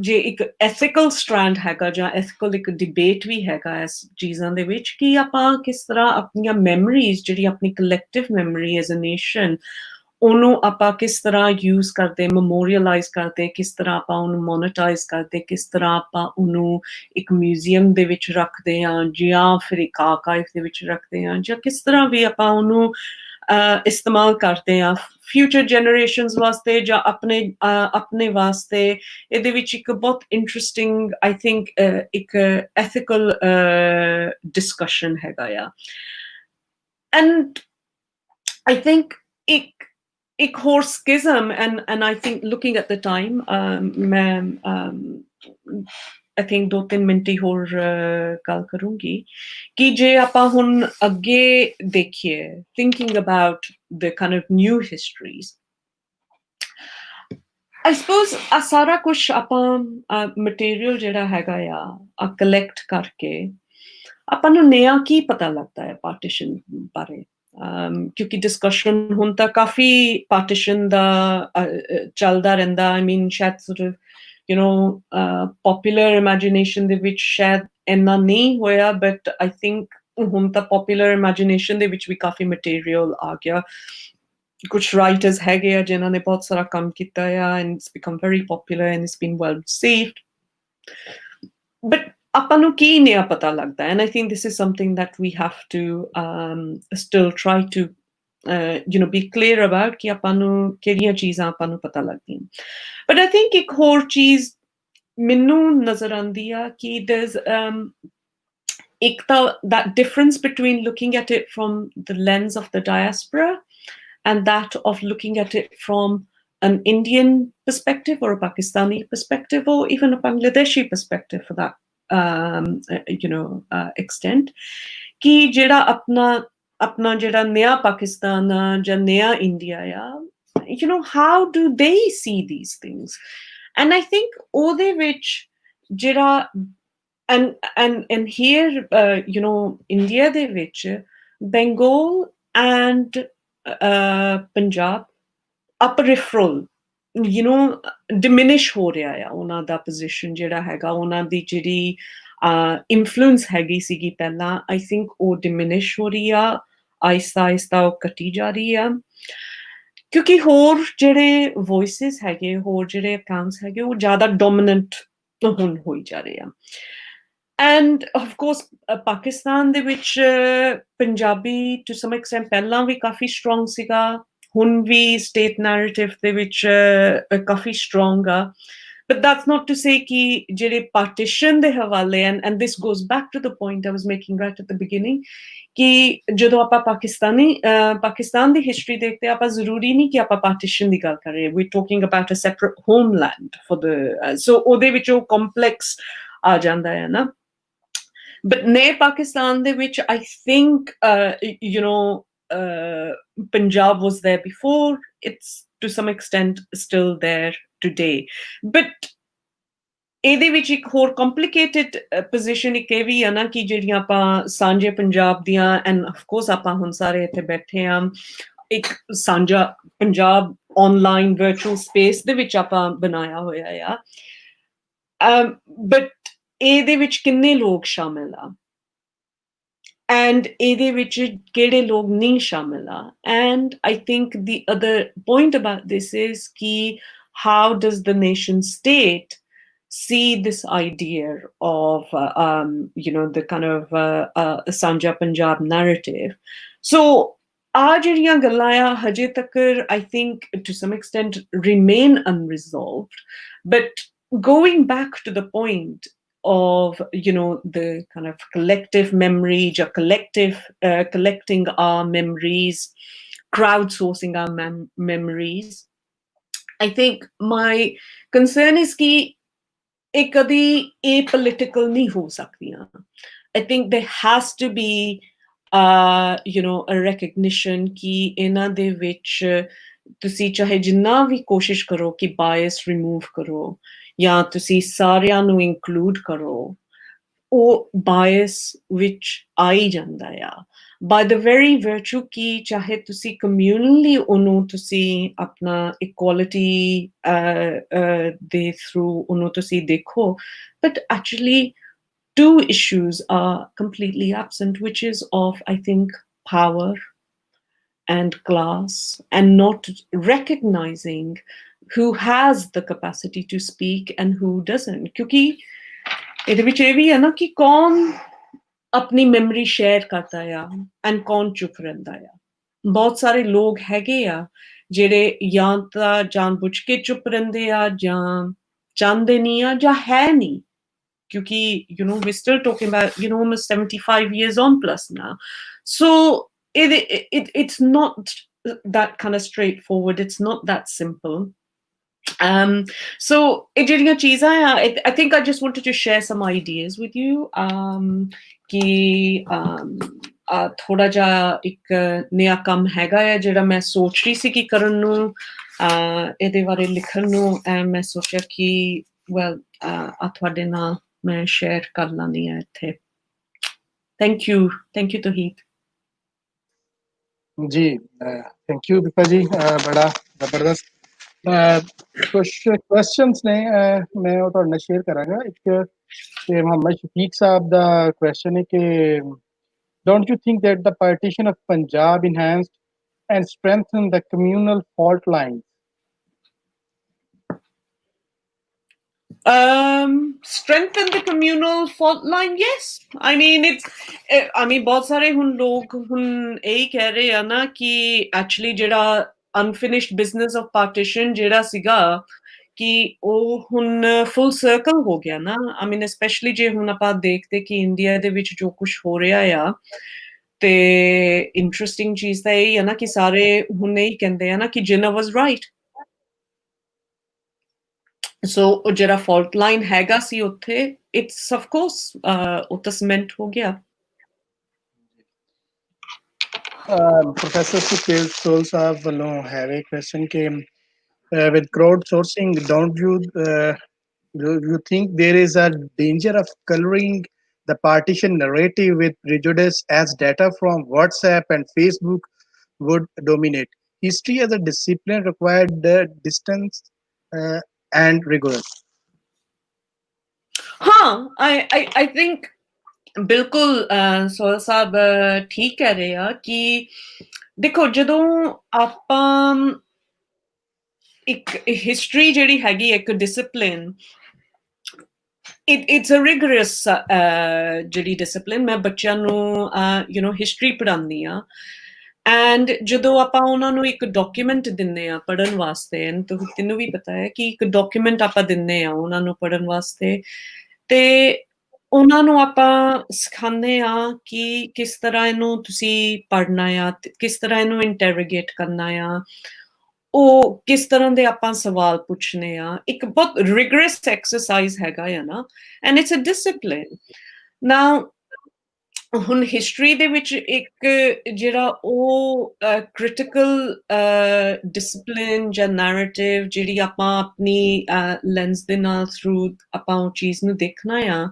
ਜੇ ਇੱਕ ਐਥੀਕਲ ਸਟ੍ਰੈਂਡ ਹੈਗਾ ਜਾਂ ਐਥੀਕਲ ਇੱਕ ਡਿਬੇਟ ਵੀ ਹੈਗਾ ਇਸ ਚੀਜ਼ਾਂ ਦੇ ਵਿੱਚ ਕਿ ਆਪਾਂ ਕਿਸ ਤਰ੍ਹਾਂ ਆਪਣੀਆਂ ਮੈਮਰੀਜ਼ ਜਿਹੜੀ ਆਪਣੀ collective memory as a nation ਉਹਨੂੰ ਆਪਾਂ ਕਿਸ ਤਰ੍ਹਾਂ ਯੂਜ਼ ਕਰਦੇ ਮੈਮੋਰੀਅਲਾਈਜ਼ ਕਰਦੇ ਕਿਸ ਤਰ੍ਹਾਂ ਆਪਾਂ ਉਹਨੂੰ ਮੋਨੇਟਾਈਜ਼ ਕਰਦੇ ਕਿਸ ਤਰ੍ਹਾਂ ਆਪਾਂ ਉਹਨੂੰ ਇੱਕ ਮਿਊਜ਼ੀਅਮ ਦੇ ਵਿੱਚ ਰੱਖਦੇ ਹਾਂ ਜਾਂ ਫਿਰ ਇੱਕ ਆਰਕਾਈਵ ਦੇ ਵਿੱਚ ਰੱਖਦੇ ਹਾਂ ਜਾਂ ਕਿਸ ਤਰ੍ਹਾਂ ਵੀ ਆਪਾਂ ਉਹਨੂੰ ਇਸਤੇਮਾਲ ਕਰਦੇ ਹਾਂ ਫਿਊਚਰ ਜਨਰੇਸ਼ਨਸ ਵਾਸਤੇ ਜਾਂ ਆਪਣੇ ਵਾਸਤੇ ਇਹਦੇ ਵਿੱਚ ਇੱਕ ਬਹੁਤ ਇੰਟਰਸਟਿੰਗ ਆਈ ਥਿੰਕ ਇੱਕ ਐਥੀਕਲ ਡਿਸਕਸ਼ਨ ਹੈਗਾ ਆ ਐਂਡ I think एक ਹੋਰ schism, and I think looking at the time, I think 2-3 minute ਹੀ ਹੋਰ ਗੱਲ ਕਰੂੰਗੀ ਕਿ ਜੇ ਆਪਾਂ ਹੁਣ ਅੱਗੇ ਦੇਖੀਏ, thinking about the kind of new histories, I suppose ਆ ਸਾਰਾ ਕੁਛ ਆਪਾਂ ਮਟੀਰੀਅਲ ਜਿਹੜਾ ਹੈਗਾ ਆ ਕਲੈਕਟ ਕਰਕੇ ਆਪਾਂ ਨੂੰ ਨया ਕੀ ਪਤਾ ਲੱਗਦਾ ਹੈ ਪਾਰਟੀਸ਼ਨ ਬਾਰੇ, ਕਿਉਂਕਿ ਡਿਸਕਸ਼ਨ ਹੁਣ ਤਾਂ ਕਾਫੀ ਪਾਰਟੀਸ਼ਨ ਦਾ ਚੱਲਦਾ ਰਹਿੰਦਾ। ਆਈ ਮੀਨ ਸ਼ਾਇਦ sort of you know popular imagination ਦੇ ਵਿੱਚ ਸ਼ਾਇਦ ਇੰਨਾ ਨਹੀਂ ਹੋਇਆ, ਬਟ I think ਹੁਣ ਤਾਂ popular imagination ਦੇ ਵਿੱਚ ਵੀ ਕਾਫੀ ਮਟੀਰੀਅਲ ਆ ਗਿਆ। ਕੁਛ ਰਾਈਟਰਸ ਹੈਗੇ ਆ ਜਿਨ੍ਹਾਂ ਨੇ ਬਹੁਤ ਸਾਰਾ ਕੰਮ ਕੀਤਾ ਆ, and it's become very popular and it's been well received, but ਆਪਾਂ ਨੂੰ ਕੀ ਨया ਪਤਾ ਲੱਗਦਾ, and I think this is something that we have to still try to be clear about ਕਿ ਆਪਾਂ ਨੂੰ ਕਿਹੜੀਆਂ ਚੀਜ਼ਾਂ ਆਪਾਂ ਨੂੰ ਪਤਾ ਲੱਗਦੀਆਂ। but I think ਇੱਕ ਹੋਰ ਚੀਜ਼ ਮੈਨੂੰ ਨਜ਼ਰ ਆਉਂਦੀ ਆ ਕਿ there's ਇੱਕ ਤਾਂ that difference between looking at it from the lens of the diaspora and that of looking at it from an Indian perspective or a Pakistani perspective or even a Bangladeshi perspective for that extent, कि जेड़ा अपना जेड़ा नया Pakistan या नया India या, how do they see these things? And I think ਉਹਦੇ ਵਿੱਚ जेड़ा and here India ਦੇ ਵਿੱਚ Bengal and Punjab a peripheral diminish ਹੋ ਰਿਹਾ ਆ ਉਹਨਾਂ ਦਾ ਪੋਜੀਸ਼ਨ ਜਿਹੜਾ ਹੈਗਾ, ਉਹਨਾਂ ਦੀ ਜਿਹੜੀ ਇਨਫਲੂਐਂਸ ਹੈਗੀ ਸੀਗੀ ਪਹਿਲਾਂ, I think ਉਹ diminish ਹੋ ਰਹੀ ਆ, ਆਹਿਸਤਾ ਆਹਿਸਤਾ ਉਹ ਘਟੀ ਜਾ ਰਹੀ ਆ, ਕਿਉਂਕਿ ਹੋਰ ਜਿਹੜੇ ਵੌਇਸਿਸ ਹੈਗੇ, ਹੋਰ ਜਿਹੜੇ ਅਕਾਊਂਟਸ ਹੈਗੇ ਉਹ ਜ਼ਿਆਦਾ ਡੋਮੀਨੈਂਟ ਹੁਣ ਹੋਈ ਜਾ ਰਹੇ ਆ। And of course ਪਾਕਿਸਤਾਨ ਦੇ ਵਿੱਚ ਪੰਜਾਬੀ to some extent ਪਹਿਲਾਂ ਵੀ ਕਾਫੀ strong ਸੀਗਾ, ਹੁਣ ਵੀ state narrative ਦੇ ਵਿੱਚ ਕਾਫੀ strong ਆ, but that's not to say ਕਿ ਜਿਹੜੇ partition ਦੇ ਹਵਾਲੇ, and this goes back to the point I was making right at the beginning, ਕਿ ਜਦੋਂ ਆਪਾਂ ਪਾਕਿਸਤਾਨ ਦੀ ਹਿਸਟਰੀ ਦੇਖਦੇ ਆਪਾਂ ਜ਼ਰੂਰੀ ਨਹੀਂ ਕਿ ਆਪਾਂ ਪਾਰਟੀਸ਼ਨ ਦੀ ਗੱਲ ਕਰ ਰਹੇ, we're talking about a separate homeland for the so ਉਹਦੇ ਵਿੱਚ ਉਹ complex ਆ ਜਾਂਦਾ ਹੈ ਨਾ। But ਨਏ ਪਾਕਿਸਤਾਨ ਦੇ ਵਿੱਚ I think Punjab was there before, it's to some extent still there today, but ਇਹਦੇ ਵਿੱਚ ਇੱਕ ਹੋਰ complicated position ਇੱਕ ਇਹ ਵੀ ਆ ਨਾ ਕਿ ਜਿਹੜੀਆਂ ਆਪਾਂ ਸਾਂਝੇ ਪੰਜਾਬ ਦੀਆਂ, and of course ਆਪਾਂ ਹੁਣ ਸਾਰੇ ਇੱਥੇ ਬੈਠੇ ਆ ਇੱਕ ਸਾਂਝਾ ਪੰਜਾਬ online virtual space ਦੇ ਵਿੱਚ ਆਪਾਂ ਬਣਾਇਆ ਹੋਇਆ ਆ, but ਇਹਦੇ ਵਿੱਚ ਕਿੰਨੇ ਲੋਕ ਸ਼ਾਮਿਲ ਆ, and ਇਹਦੇ ਵਿੱਚ ਕਿਹੜੇ ਲੋਕ ਨਹੀਂ ਸ਼ਾਮਿਲ ਆ, and I think the other point about this is ਕਿ how does the nation state see this idea of the kind of Sanja Punjab narrative. So ਆ ਜਿਹੜੀਆਂ ਗੱਲਾਂ ਆ ਹਜੇ ਤੱਕ I think to some extent remain unresolved, but going back to the point of the kind of collective memory, collecting our memories, crowdsourcing our memories, I think my concern is कि ਇਹ ਕਦੀ apolitical ਨਹੀਂ ਹੋ ਸਕਦੀਆਂ। I think there has to be a recognition ਕਿ ਇਹਨਾਂ ਦੇ ਵਿੱਚ ਤੁਸੀਂ ਚਾਹੇ ਜਿੰਨਾ ਵੀ ਕੋਸ਼ਿਸ਼ ਕਰੋ ਕਿ bias remove ਕਰੋ ਜਾਂ ਤੁਸੀਂ ਸਾਰਿਆਂ ਨੂੰ include ਕਰੋ, ਉਹ bias ਵਿੱਚ ਆ ਹੀ ਜਾਂਦਾ ਆ by the very virtue ਕਿ ਚਾਹੇ ਤੁਸੀਂ communally ਉਹਨੂੰ ਤੁਸੀਂ ਆਪਣਾ equality ਦੇ through ਉਹਨੂੰ ਤੁਸੀਂ ਦੇਖੋ, but actually two issues are completely absent, which is of I think power and class, and not recognizing who has the capacity to speak and who doesn't, ਕਿਉਂਕਿ ਇਹਦੇ ਵਿੱਚ ਇਹ ਵੀ ਹੈ ਨਾ ਕਿ ਕੌਣ ਆਪਣੀ ਮੈਮਰੀ ਸ਼ੇਅਰ ਕਰਦਾ ਆ ਐਂਡ ਕੌਣ ਚੁੱਪ ਰਹਿੰਦਾ ਆ। ਬਹੁਤ ਸਾਰੇ ਲੋਕ ਹੈਗੇ ਆ ਜਿਹੜੇ ਜਾਂ ਤਾਂ ਜਾਣਬੁੱਝ ਕੇ ਚੁੱਪ ਰਹਿੰਦੇ ਆ ਜਾਂ ਚਾਹੁੰਦੇ ਨਹੀਂ ਆ ਜਾਂ ਹੈ ਨਹੀਂ, ਕਿਉਂਕਿ we're still talking about almost 75 years on plus now, so it's not that kind of straightforward. It's not that simple. So I think I just wanted to share some ideas with you. थोड़ा जा एक नया काम हैगा है ਜਿਹੜਾ मैं सोच रही सी कि ਕਰਨ ਨੂੰ ਇਹਦੇ ਬਾਰੇ ਲਿਖਣ ਨੂੰ ਮੈਂ ਸੋਚਿਆ ਕਿ well ਤੁਹਾਡੇ ਨਾਲ ਮੈਂ ਸ਼ੇਅਰ ਕਰ ਲਾਂਗੀ ਇੱਥੇ thank you Tohid ji thank you Deepa ji बड़ा जबरदस्त कुछ क्वेश्चंस ने मैं ਉਹ ਤੁਹਾਡੇ ਨਾਲ ਸ਼ੇਅਰ ਕਰਾਂਗਾ ਇੱਕ ਤੇ ਮੁਹੰਮਦ ਸ਼ਫੀਕ ਸਾਹਿਬ ਦਾ ਕੁਐਸਚਨ ਹੈ ਕਿ don't you think that the partition of Punjab enhanced and strengthened the communal fault lines? Strengthen the communal fault line, yes. I mean बहुत सारे हुन लोग हुन यही कह रहे हैं ना कि actually जेड़ा unfinished business of partition जेड़ा सीगा कि ਉਹ ਹੁਣ full circle ਹੋ ਗਿਆ ਨਾ I mean especially ਜੇ ਹੁਣ ਆਪਾਂ ਦੇਖਦੇ ਕਿ ਇੰਡੀਆ ਦੇ ਵਿੱਚ ਜੋ ਕੁਝ ਹੋ ਰਿਹਾ ਆ ਤੇ ਇੰਟਰਸਟਿੰਗ ਚੀਜ਼ ਤਾਂ ਇਹ ਹੈ ਨਾ ਕਿ ਸਾਰੇ ਹੁਣ ਇਹ ਕਹਿੰਦੇ ਆ ਨਾ ਕਿ ਜਿਨਾ ਵਾਸ ਰਾਈਟ ਸੋ ਉਹ ਜਿਹੜਾ ਫਾਲਟ ਲਾਈਨ ਹੈਗਾ ਸੀ ਉੱਥੇ ਇਟਸ ਆਫ ਕੋਰਸ ਉਹ ਤਾਂ ਸੀਮੈਂਟ ਹੋ ਗਿਆ Professor Sukhdev Sol Saab ਵੱਲੋਂ have a question ਕਿ with crowdsourcing don't you think there is a danger of coloring the partition narrative with prejudice as data from WhatsApp and Facebook would dominate? History as a discipline required distance and rigor. I think ਬਿਲਕੁਲ ਸੋਹਲ ਸਾਹਿਬ ਠੀਕ ਕਹਿ ਰਹੇ ਆ ਕਿ ਦੇਖੋ ਜਦੋਂ ਆਪਾਂ ਇੱਕ ਹਿਸਟਰੀ ਜਿਹੜੀ ਹੈਗੀ ਇੱਕ ਡਿਸਪਲਿਨ it's a rigorous ਜਿਹੜੀ ਡਿਸਪਲਿਨ ਮੈਂ ਬੱਚਿਆਂ ਨੂੰ ਹਿਸਟਰੀ ਪੜ੍ਹਾਉਂਦੀ ਆ ਐਂਡ ਜਦੋਂ ਆਪਾਂ ਉਹਨਾਂ ਨੂੰ ਇੱਕ ਡਾਕੂਮੈਂਟ ਦਿੰਦੇ ਆ ਪੜ੍ਹਨ ਵਾਸਤੇ ਤੈਨੂੰ ਵੀ ਪਤਾ ਹੈ ਕਿ ਇੱਕ ਡਾਕੂਮੈਂਟ ਆਪਾਂ ਦਿੰਦੇ ਆ ਉਹਨਾਂ ਨੂੰ ਪੜ੍ਹਨ ਵਾਸਤੇ ਤੇ ਉਹਨਾਂ ਨੂੰ ਆਪਾਂ ਸਿਖਾਉਂਦੇ ਆ ਕਿ ਕਿਸ ਤਰ੍ਹਾਂ ਇਹਨੂੰ ਤੁਸੀਂ ਪੜ੍ਹਨਾ ਆ ਕਿਸ ਤਰ੍ਹਾਂ ਇਹਨੂੰ ਇੰਟਰੋਗੇਟ ਕਰਨਾ ਆ ਉਹ ਕਿਸ ਤਰ੍ਹਾਂ ਦੇ ਆਪਾਂ ਸਵਾਲ ਪੁੱਛਣੇ ਆ ਇੱਕ ਬਹੁਤ ਰਿਗਰਸ ਐਕਸਰਸਾਈਜ਼ ਹੈਗਾ ਆ ਨਾ ਐਂਡ ਇਟਸ ਅ ਡਿਸਪਲਿਨ ਨਾਓ ਹੁਣ ਹਿਸਟਰੀ ਦੇ ਵਿੱਚ ਇੱਕ ਜਿਹੜਾ ਉਹ ਕ੍ਰਿਟੀਕਲ ਡਿਸਪਲਿਨ ਜਾਂ ਨੈਰੇਟਿਵ ਜਿਹੜੀ ਆਪਾਂ ਆਪਣੀ ਲੈਂਸ ਦੇ ਨਾਲ ਥਰੂ ਆਪਾਂ ਉਹ ਚੀਜ਼ ਨੂੰ ਦੇਖਣਾ ਆ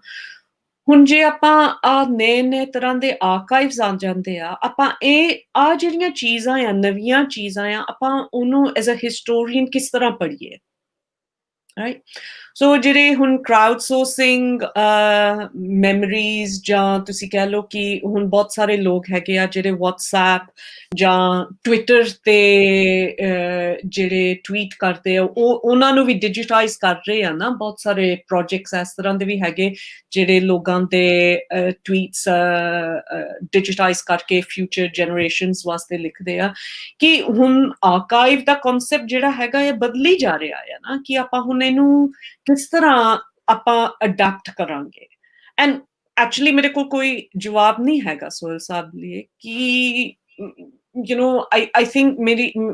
ਹੁਣ ਜੇ ਆਪਾਂ ਨਏ ਤਰ੍ਹਾਂ ਦੇ ਆਰਕਾਈਵਸ ਆ ਜਾਂਦੇ ਆ ਆਪਾਂ ਇਹ ਜਿਹੜੀਆਂ ਚੀਜ਼ਾਂ ਆ ਨਵੀਆਂ ਚੀਜ਼ਾਂ ਆ ਆਪਾਂ ਉਹਨੂੰ ਐਜ਼ ਅ ਹਿਸਟੋਰੀਅਨ ਕਿਸ ਤਰ੍ਹਾਂ ਪੜ੍ਹੀਏ ਰਾਈਟ ਸੋ ਜਿਹੜੇ ਹੁਣ ਕਰਾਊਡ ਸੋਰਸਿੰਗ ਮੈਮਰੀਜ਼ ਜਾਂ ਤੁਸੀਂ ਕਹਿ ਲਓ ਕਿ ਹੁਣ ਬਹੁਤ ਸਾਰੇ ਲੋਕ ਹੈਗੇ ਆ ਜਿਹੜੇ WhatsApp ਜਾਂ ਟਵਿੱਟਰ ਤੇ ਜਿਹੜੇ ਟਵੀਟ ਕਰਦੇ ਆ ਉਹਨਾਂ ਨੂੰ ਵੀ ਡਿਜੀਟਾਈਜ਼ ਕਰ ਰਹੇ ਆ ਨਾ ਬਹੁਤ ਸਾਰੇ ਪ੍ਰੋਜੈਕਟਸ ਇਸ ਤਰ੍ਹਾਂ ਦੇ ਵੀ ਹੈਗੇ ਜਿਹੜੇ ਲੋਕਾਂ ਦੇ ਟਵੀਟਸ ਡਿਜੀਟਾਈਜ਼ ਕਰਕੇ ਫਿਊਚਰ ਜਨਰੇਸ਼ਨਸ ਵਾਸਤੇ ਲਿਖਦੇ ਆ ਕਿ ਹੁਣ ਆਰਕਾਈਵ ਦਾ ਕਨਸੈਪਟ ਜਿਹੜਾ ਹੈਗਾ ਇਹ ਬਦਲੀ ਜਾ ਰਿਹਾ ਆ ਨਾ ਕਿ ਆਪਾਂ ਹੁਣ ਇਹਨੂੰ ਕਿਸ ਤਰ੍ਹਾਂ ਆਪਾਂ ਅਡੈਪਟ ਕਰਾਂਗੇ ਐਂਡ ਐਕਚੁਅਲੀ ਮੇਰੇ ਕੋਲ ਕੋਈ ਜਵਾਬ ਨਹੀਂ ਹੈਗਾ ਸੋਹਲ ਸਾਹਿਬ ਲਈ ਕਿ I think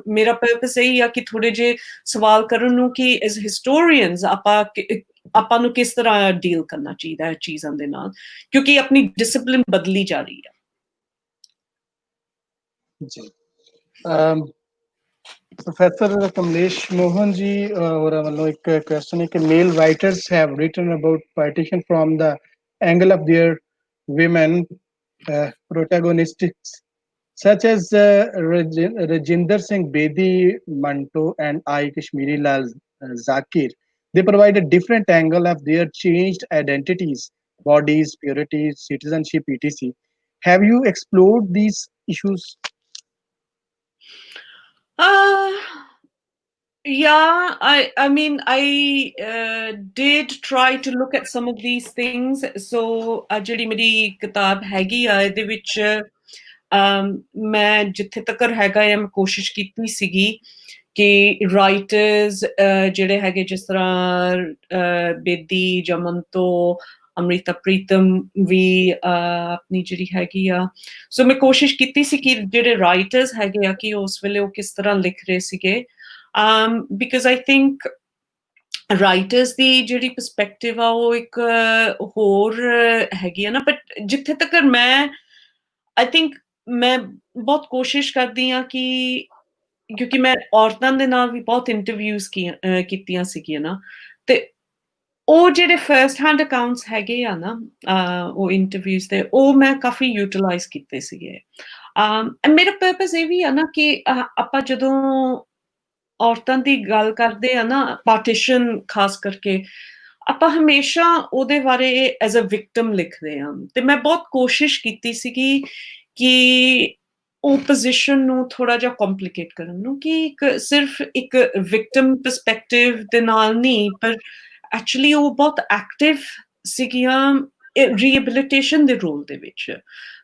ਮੇਰਾ ਪਰਪਸ ਇਹੀ ਆ ਕਿ ਥੋੜੇ ਜਿਹੇ ਸਵਾਲ ਕਰਨ ਨੂੰ ਕਿ ਐਜ਼ ਹਿਸਟੋਰੀਅਨਸ ਆਪਾਂ ਨੂੰ ਕਿਸ ਤਰ੍ਹਾਂ ਡੀਲ ਕਰਨਾ ਚਾਹੀਦਾ ਹੈ ਚੀਜ਼ਾਂ ਦੇ ਨਾਲ ਕਿਉਂਕਿ ਆਪਣੀ ਡਿਸਪਲਿਨ ਬਦਲੀ ਜਾ ਰਹੀ ਹੈ ਜੀ Professor Kamlesh Mohan ji or एक question है कि male writers have written about partition from the angle of their women protagonists such as Rajinder Singh Bedi Manto and I Kashmiri Lal Zakir. They provide a different angle of their changed identities, bodies, purity, citizenship, etc. Have you explored these issues? Yeah, I mean, I did try to look at some of these things. So, ਜਿਹੜੀ ਮੇਰੀ ਕਿਤਾਬ ਹੈਗੀ ਆ ਇਹਦੇ ਵਿੱਚ ਮੈਂ ਜਿੱਥੇ ਤੱਕ ਹੈਗਾ ਆ ਮੈਂ ਕੋਸ਼ਿਸ਼ ਕੀਤੀ ਸੀਗੀ ਕਿ ਰਾਈਟਰਸ ਜਿਹੜੇ ਹੈਗੇ ਜਿਸ ਤਰ੍ਹਾਂ ਬੇਦੀ ਜਮੰਤੋ Amrita Pritam ਵੀ ਆਪਣੀ ਜਿਹੜੀ ਹੈਗੀ ਆ ਸੋ ਮੈਂ ਕੋਸ਼ਿਸ਼ ਕੀਤੀ ਸੀ ਕਿ ਜਿਹੜੇ ਰਾਈਟਰਸ ਹੈਗੇ ਆ ਕਿ ਉਸ ਵੇਲੇ ਉਹ ਕਿਸ ਤਰ੍ਹਾਂ ਲਿਖ ਰਹੇ ਸੀਗੇ ਬਿਕਾਜ਼ ਆਈ ਥਿੰਕ ਰਾਈਟਰਸ ਦੀ ਜਿਹੜੀ ਪਰਸਪੈਕਟਿਵ ਆ ਉਹ ਇੱਕ ਹੋਰ ਹੈਗੀ ਆ ਨਾ ਬਟ ਜਿੱਥੇ ਤੱਕ ਮੈਂ ਆਈ ਥਿੰਕ ਮੈਂ ਬਹੁਤ ਕੋਸ਼ਿਸ਼ ਕਰਦੀ ਹਾਂ ਕਿ ਕਿਉਂਕਿ ਮੈਂ ਔਰਤਾਂ ਦੇ ਨਾਲ ਵੀ ਬਹੁਤ ਇੰਟਰਵਿਊਜ਼ ਕੀਤੀਆਂ ਸੀਗੀਆਂ ਨਾ ਤੇ ਉਹ ਜਿਹੜੇ ਫਰਸਟ ਹੈਂਡ ਅਕਾਊਂਟਸ ਹੈਗੇ ਆ ਨਾ ਉਹ ਇੰਟਰਵਿਊਜ਼ ਦੇ ਉਹ ਮੈਂ ਕਾਫੀ ਯੂਟਿਲਾਈਜ਼ ਕੀਤੇ ਸੀਗੇ ਮੇਰਾ ਪਰਪਸ ਇਹ ਵੀ ਆ ਨਾ ਕਿ ਆਪਾਂ ਜਦੋਂ ਔਰਤਾਂ ਦੀ ਗੱਲ ਕਰਦੇ ਆ ਨਾ ਪਾਰਟੀਸ਼ਨ ਖਾਸ ਕਰਕੇ ਆਪਾਂ ਹਮੇਸ਼ਾ ਉਹਦੇ ਬਾਰੇ ਐਜ਼ ਅ ਵਿਕਟਮ ਲਿਖਦੇ ਆ ਤੇ ਮੈਂ ਬਹੁਤ ਕੋਸ਼ਿਸ਼ ਕੀਤੀ ਸੀਗੀ ਕਿ ਉਹ ਪੋਜੀਸ਼ਨ ਨੂੰ ਥੋੜਾ ਜਿਹਾ ਕੰਪਲਿਕੇਟ ਕਰਨ ਨੂੰ ਕਿ ਸਿਰਫ ਇੱਕ ਵਿਕਟਮ ਪਰਸਪੈਕਟਿਵ ਦੇ ਨਾਲ ਨਹੀਂ ਪਰ ਐਕਚੁਅਲੀ ਉਹ ਬਹੁਤ ਐਕਟਿਵ ਸੀਗੀਆਂ ਰੀਹੈਬਿਲਿਟੇਸ਼ਨ ਦੇ ਰੋਲ ਦੇ ਵਿੱਚ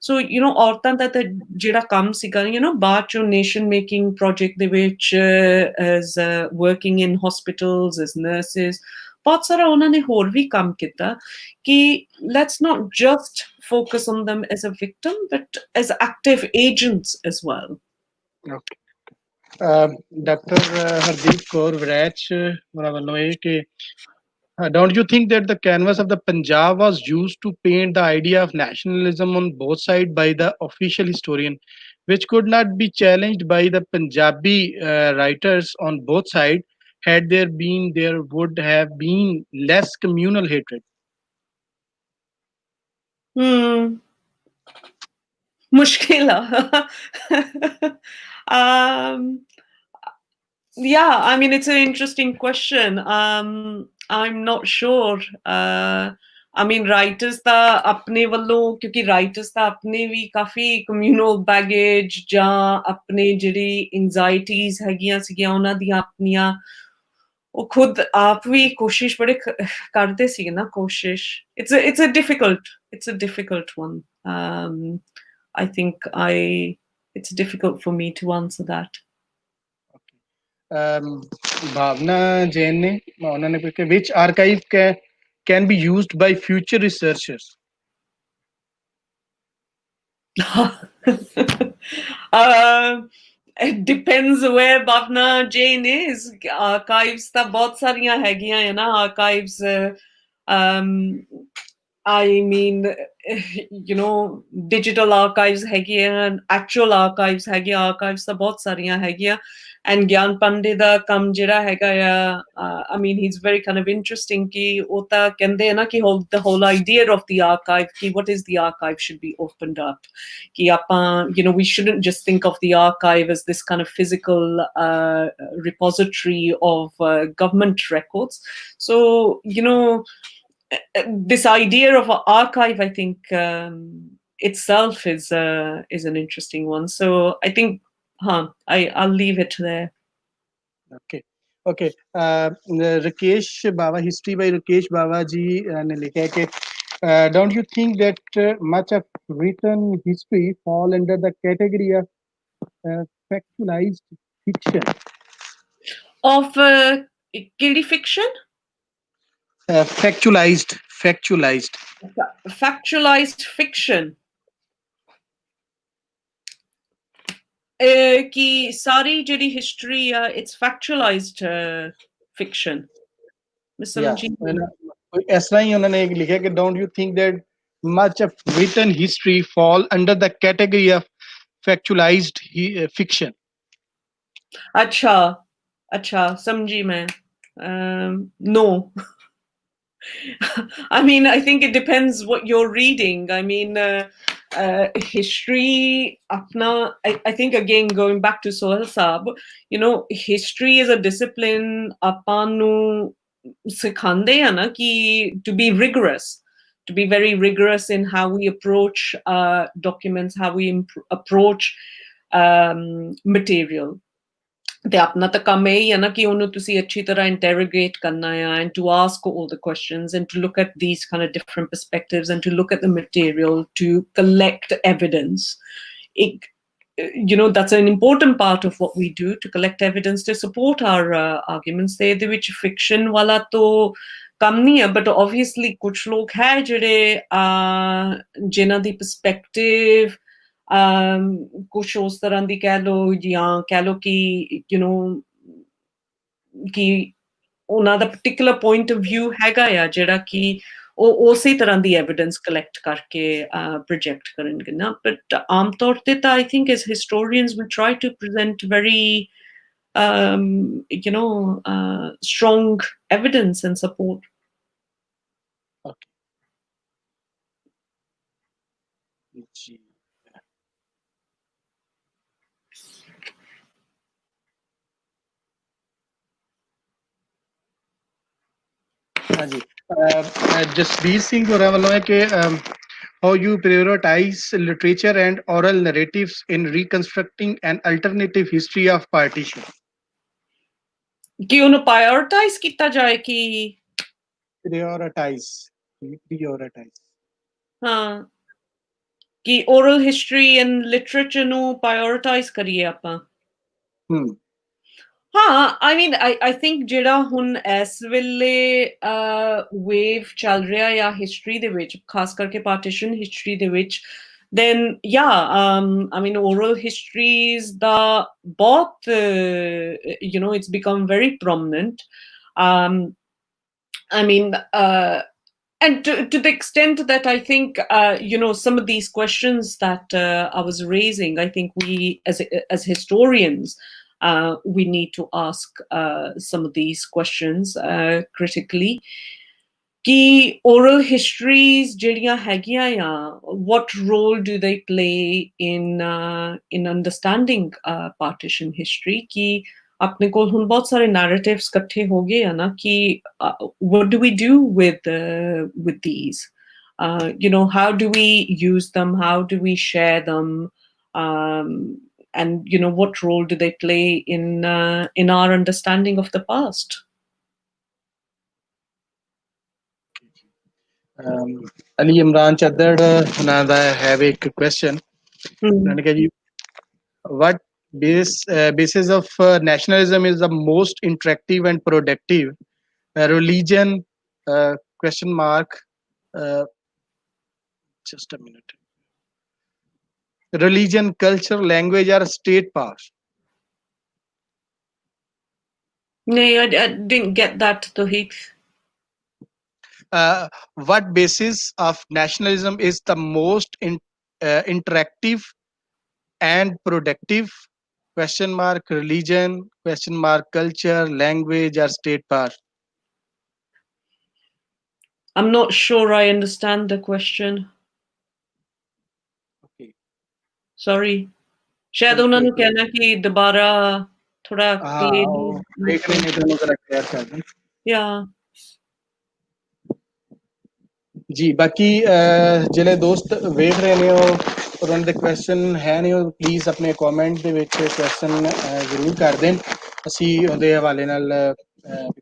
ਸੋ ਯੂ نو ਔਰਤਾਂ ਦਾ ਤਾਂ ਜਿਹੜਾ ਕੰਮ ਸੀਗਾ ਯੂ نو ਬਾਅਦ ਚੋਂ ਨੇਸ਼ਨ ਮੇਕਿੰਗ ਪ੍ਰੋਜੈਕਟ ਦੇ ਵਿੱਚ ਐਜ਼ ਵਰਕਿੰਗ ਇਨ ਹਸਪੀਟਲਸ ਐਜ਼ ਨਰਸਿਸ ਬਹੁਤ ਸਾਰਾ ਉਹਨਾਂ ਨੇ ਹੋਰ ਵੀ ਕੰਮ ਕੀਤਾ ਕਿ let's not just focus on them as a victim but as active agents as well. Okay. Dr. Hardeep Kaur Vrach ਉਹਨਾਂ ਵੱਲੋਂ ਇਹ ਕਿ don't you think that the canvas of the Punjab was used to paint the idea of nationalism on both sides by the official historian, which could not be challenged by the Punjabi writers on both sides? Had there been, there would have been less communal hatred. Mushkila. Yeah, I mean, it's an interesting question. I'm not sure. I mean, writers da apne wallo, kyunki writers da apne vi kafi communal baggage ja apne jehdi anxieties hegiyan sigiyan ਉਹਨਾਂ ਦੀਆਂ ਆਪਣੀਆਂ ਉਹ ਖੁਦ ਆਪ ਵੀ ਕੋਸ਼ਿਸ਼ ਬੜੇ ਕਰਦੇ ਸੀਗੇ ਨਾ ਕੋਸ਼ਿਸ਼ it's a difficult one. I think it's difficult for me to answer that. Bhavna Jain ne ਉਹਨਾਂ ਨੇ ਪੁੱਛਿਆ which archive can be used by future researchers? It depends where Bhavna Jain is. Archives ਤਾਂ ਬਹੁਤ ਸਾਰੀਆਂ ਹੈਗੀਆਂ ਹੈ ਨਾ archives I mean, you know, digital archives ਹੈਗੀਆਂ actual archives ਹੈਗੀਆਂ archives ਤਾਂ ਬਹੁਤ ਸਾਰੀਆਂ ਹੈਗੀਆਂ and Gyan Pandey ਦਾ ਕੰਮ ਜਿਹੜਾ ਹੈਗਾ ਆ I mean he's very kind of interesting ਕਿ ਉਹ ਤਾਂ ਕਹਿੰਦੇ ਆ ਨਾ ਕਿ the whole idea of the archive ਕਿ what is the archive should be opened up ਕਿ ਆਪਾਂ you know we shouldn't just think of the archive as this kind of physical repository of government records so you know this idea of an archive, I think, itself is an interesting one. So I think, I'll leave it there. Okay. Rakesh Baba, history by Rakesh Baba ji ne likha hai ki don't you think that much of written history fall under the category of factualized fiction? Of kidi fiction? Factualized fiction ki sari jehdi history it's factualized fiction is ਤਰ੍ਹਾਂ ਹੀ ਉਹਨਾਂ ਨੇ ਲਿਖਿਆ ਕਿ don't you think that much of written history fall under the category of factualized fiction? अच्छा समझी मैं no I mean, I think it depends what you're reading. I mean, history, I think again, going back to Sohail Saab, you know, history is a discipline, apanu sikhande hai na ki to be rigorous, to be very rigorous in how we approach documents, how we approach material. ਤੇ ਆਪਣਾ ਤਾਂ ਕੰਮ ਇਹ ਹੀ ਹੈ ਨਾ ਕਿ ਉਹਨੂੰ ਤੁਸੀਂ ਅੱਛੀ ਤਰ੍ਹਾਂ interrogate ਕਰਨਾ ਆ and to ask all the questions and to look at these kind of different perspectives and to look at the material to collect evidence. You know, that's an important part of what we do, to collect evidence to support our arguments. ਦੇ ਵਿੱਚ fiction ਵਾਲਾ ਤੋਂ ਕੰਮ ਨਹੀਂ ਹੈ but obviously ਕੁਛ ਲੋਕ ਹੈ ਜਿਹੜੇ ਜਿਨ੍ਹਾਂ ਦੀ ਪਰਸਪੈਕਟਿਵ ਕੁਛ ਉਸ ਤਰ੍ਹਾਂ ਦੀ ਕਹਿ ਲਓ ਜਾਂ ਕਹਿ ਲਓ ਕਿ ਯੂ نو ਕਿ ਉਹਨਾਂ ਦਾ ਪਾਰਟਿਕੂਲਰ ਪੁਆਇੰਟ ਆਫ ਵਿਊ ਹੈਗਾ ਆ ਜਿਹੜਾ ਕਿ ਉਹ ਉਸੇ ਤਰ੍ਹਾਂ ਦੀ ਐਵੀਡੈਂਸ ਕਲੈਕਟ ਕਰਕੇ ਪ੍ਰੋਜੈਕਟ ਕਰਨਗੇ ਨਾ ਬਟ ਆਮ ਤੌਰ ਤੇ ਤਾਂ ਆਈ ਥਿੰਕ ਐਸ ਹਿਸਟੋਰੀਅਨਸ ਵੀ try to present very you know strong evidence and support. Okay. जी हाँ जी जसबीर सिंह होਰਾਂ ਵੱਲੋਂ ਹੈ ਕਿ how you prioritize literature and oral narratives in reconstructing an alternative history of partition. ਕਿ ਉਹਨੂੰ prioritize ਕੀਤਾ ਜਾਏ ਕਿ prioritize ਹਾਂ ਕਿ oral history and literature ਨੂੰ prioritize ਕਰੀਏ ਆਪਾਂ ਹਾਂ I mean I think ਜਿਹੜਾ ਹੁਣ ਇਸ ਵੇਲੇ ਵੇਵ ਚੱਲ ਰਿਹਾ ਆ ਹਿਸਟਰੀ ਦੇ ਵਿੱਚ ਖਾਸ ਕਰਕੇ ਪਾਰਟੀਸ਼ਨ ਹਿਸਟਰੀ ਦੇ ਵਿੱਚ then yeah I mean oral histories the both you know it's become very prominent I mean and to the extent that I think you know some of these questions that I was raising I think we as historians we need to ask some of these questions critically कि oral histories ਜਿਹੜੀਆਂ ਹੈਗੀਆਂ ਆ what role do they play in understanding partition history ਕਿ ਆਪਣੇ ਕੋਲ ਹੁਣ ਬਹੁਤ ਸਾਰੇ narratives ਇਕੱਠੇ ਹੋ ਗਏ ਆ ਨਾ ਕਿ what do we do with these you know how do we use them how do we share them and you know what role do they play in our understanding of the past Ali Imran Chaddar I have a question what basis of nationalism is the most interactive and productive religion question mark just a minute religion culture language or state power no I didn't get that Tawheed what basis of nationalism is the most interactive and productive question mark religion question mark culture language or state power I'm not sure I understand the question okay sorry शायद ਉਹਨਾਂ ਨੂੰ ਕਹਿਣਾ ਕਿ ਦੁਬਾਰਾ ਥੋੜਾ ਦੇਖ ਰਹੇ ਨੇ ਤੁਹਾਨੂੰ ਜ਼ਰਾ ਕਲੀਅਰ ਕਰ ਦੇं yeah ਜੀ ਬਾਕੀ ਜਿਹੜੇ ਦੋਸਤ ਵੇਖ ਰਹੇ ਨੇ ਉਹ ਉਹਨਾਂ ਦੇ ਕੁਐਸਚਨ ਹੈ ਨੇ ਉਹ ਪਲੀਜ਼ ਆਪਣੇ ਕਮੈਂਟ ਦੇ ਵਿੱਚ ਕੁਐਸਚਨ ਜ਼ਰੂਰ ਕਰ ਦੇਣ ਅਸੀਂ ਉਹਦੇ ਹਵਾਲੇ ਨਾਲ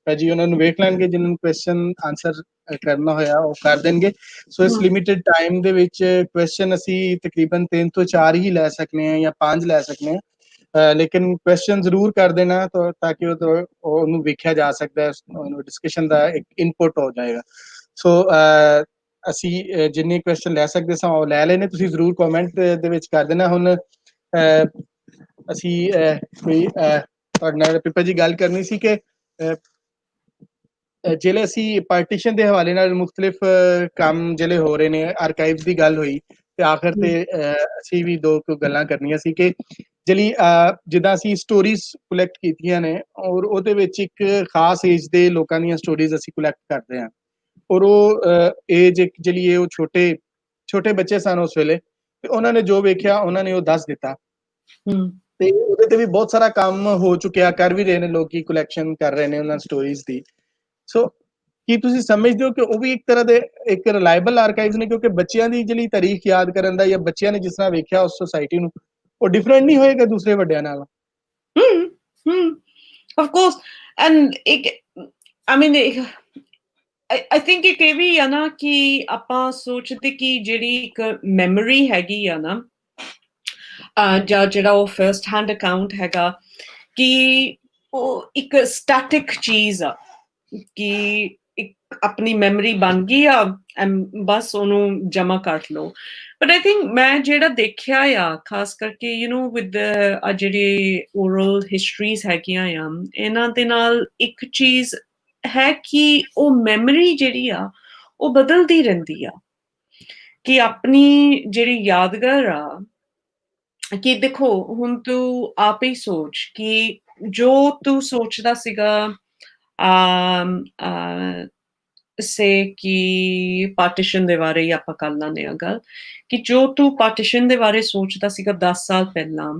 ਭਾਜੀ ਉਹਨਾਂ ਨੂੰ ਵੇਖ ਲੈਣਗੇ ਜਿਨ੍ਹਾਂ ਨੂੰ ਕੁਐਸਚਨ ਆਨਸਰ ਕਰਨਾ ਹੋਇਆ ਉਹ ਕਰ ਦੇਣਗੇ ਸੋ ਇਸ ਲਿਮਿਟਿਡ ਟਾਈਮ ਦੇ ਵਿੱਚ ਕੁਐਸਚਨ ਅਸੀਂ ਤਕਰੀਬਨ 3 ਤੋਂ 4 ਹੀ ਲੈ ਸਕਨੇ ਆ ਜਾਂ 5 ਲੈ ਸਕਨੇ ਆ ਲੇਕਿਨ ਕੁਐਸਚਨ ਜ਼ਰੂਰ ਕਰ ਦੇਣਾ ਤਾਂ ਕਿ ਉਹਨੂੰ ਵੇਖਿਆ ਜਾ ਸਕਦਾ ਉਹਨੂੰ ਡਿਸਕਸ਼ਨ ਦਾ ਇੱਕ ਇਨਪੁਟ ਹੋ ਜਾਏਗਾ ਸੋ ਅਸੀਂ ਜਿੰਨੇ ਕੁਐਸਚਨ ਲੈ ਸਕਦੇ ਸਾਂ ਉਹ ਲੈ ਲੈਣੇ ਤੁਸੀਂ ਜ਼ਰੂਰ ਕਮੈਂਟ ਦੇ ਵਿੱਚ ਕਰ ਦੇਣਾ ਹੁਣ ਅਸੀਂ ਕੋਈ ਤੁਹਾਡੇ ਨਾਲ ਪਿਪਾ ਜੀ ਗੱਲ ਕਰਨੀ ਸੀ ਕਿ ਜਿਹੜੇ ਅਸੀਂ ਪਾਰਟੀਸ਼ਨ ਦੇ ਹਵਾਲੇ ਨਾਲ ਮੁxtਲਿਫ ਕੰਮ ਜਿਹੜੇ ਹੋ ਰਹੇ ਨੇ ਆਰਕਾਈਵਸ ਦੀ ਗੱਲ ਹੋਈ ਤੇ ਆਖਰ ਤੇ ਅਸੀਂ ਵੀ ਦੋ ਗੱਲਾਂ ਕਰਨੀਆਂ ਸੀ ਕਿ ਜਿਹੜੀ ਜਿੱਦਾਂ ਅਸੀਂ ਸਟੋਰੀਜ਼ ਕਲੈਕਟ ਕੀਤੀਆਂ ਨੇ ਔਰ ਉਹਦੇ ਵਿੱਚ ਇੱਕ ਖਾਸ ਏਜ ਦੇ ਲੋਕਾਂ ਦੀਆਂ ਸਟੋਰੀਜ਼ ਅਸੀਂ ਕਲੈਕਟ ਕਰਦੇ ਹਾਂ ਔਰ ਉਹ ਏਜ ਇੱਕ ਜਿਹੜੀ ਉਹ ਛੋਟੇ ਬੱਚੇ ਸਨ ਉਸ ਵੇਲੇ ਤੇ ਉਹਨਾਂ ਨੇ ਜੋ ਵੇਖਿਆ ਉਹਨਾਂ ਨੇ ਉਹ ਦੱਸ ਦਿੱਤਾ ਤੇ ਉਹਦੇ ਤੇ ਵੀ ਬਹੁਤ ਸਾਰਾ ਕੰਮ ਹੋ ਚੁੱਕਿਆ ਕਰ ਵੀ ਰਹੇ ਨੇ ਲੋਕੀ ਕਲੈਕਸ਼ਨ ਕਰ ਰਹੇ ਨੇ ਉਹਨਾਂ ਸਟੋਰੀਜ਼ ਦੀ ਸੋ ਕੀ ਤੁਸੀਂ ਸਮਝਦੇ ਹੋ ਕਿ ਉਹ ਵੀ ਇੱਕ ਤਰ੍ਹਾਂ ਦੇ ਇੱਕ ਰਿਲਾਇਬਲ ਆਰਕਾਈਵਸ ਨੇ ਕਿਉਂਕਿ ਬੱਚਿਆਂ ਦੀ ਜਿਹੜੀ ਤਾਰੀਖ ਯਾਦ ਕਰਨ ਦਾ ਜਾਂ ਬੱਚਿਆਂ ਨੇ ਜਿਸ ਤਰ੍ਹਾਂ ਵੇਖਿਆ ਉਸ ਸੋਸਾਇਟੀ ਨੂੰ ਉਹ ਡਿਫਰੈਂਟ ਨਹੀਂ ਹੋਏਗਾ ਦੂਸਰੇ ਵੱਡਿਆਂ ਨਾਲ of course and I mean I think ਇੱਕ ਇਹ ਵੀ ਆ ਨਾ ਕਿ ਆਪਾਂ ਸੋਚਦੇ ਕਿ ਜਿਹੜੀ ਇੱਕ ਮੈਮਰੀ ਹੈਗੀ ਆ ਨਾ ਜਾਂ ਜਿਹੜਾ ਉਹ ਫਰਸਟ ਹੈਂਡ ਅਕਾਊਂਟ ਹੈਗਾ ਕਿ ਉਹ ਇੱਕ ਸਟੈਟਿਕ ਚੀਜ਼ ਆ ਕਿ ਇੱਕ ਆਪਣੀ ਮੈਮਰੀ ਬਣ ਗਈ ਆ ਬਸ ਉਹਨੂੰ ਜਮਾ ਕਰ ਲਓ ਬਟ ਆਈ ਥਿੰਕ ਮੈਂ ਜਿਹੜਾ ਦੇਖਿਆ ਆ ਖਾਸ ਕਰਕੇ ਵਿਦ ਆ ਜਿਹੜੇ ਓਰਲ ਹਿਸਟਰੀਜ਼ ਹੈਗੀਆਂ ਆ ਇਹਨਾਂ ਦੇ ਨਾਲ ਇੱਕ ਚੀਜ਼ ਹੈ ਕਿ ਉਹ ਮੈਮਰੀ ਜਿਹੜੀ ਆ ਉਹ ਬਦਲਦੀ ਰਹਿੰਦੀ ਆ ਕਿ ਆਪਣੀ ਜਿਹੜੀ ਯਾਦਗਾਰ ਆ ਕਿ ਦੇਖੋ ਹੁਣ ਤੂੰ ਆਪ ਹੀ ਸੋਚ ਕਿ ਜੋ ਤੂੰ ਸੋਚਦਾ ਸੀਗਾ ਸੇ ਕਿ ਪਾਰਟੀਸ਼ਨ ਦੇ ਬਾਰੇ ਹੀ ਆਪਾਂ ਕਰ ਲੈਂਦੇ ਆ ਗੱਲ ਕਿ ਜੋ ਤੂੰ ਪਾਰਟੀਸ਼ਨ ਦੇ ਬਾਰੇ ਸੋਚਦਾ ਸੀਗਾ 10 ਸਾਲ ਪਹਿਲਾਂ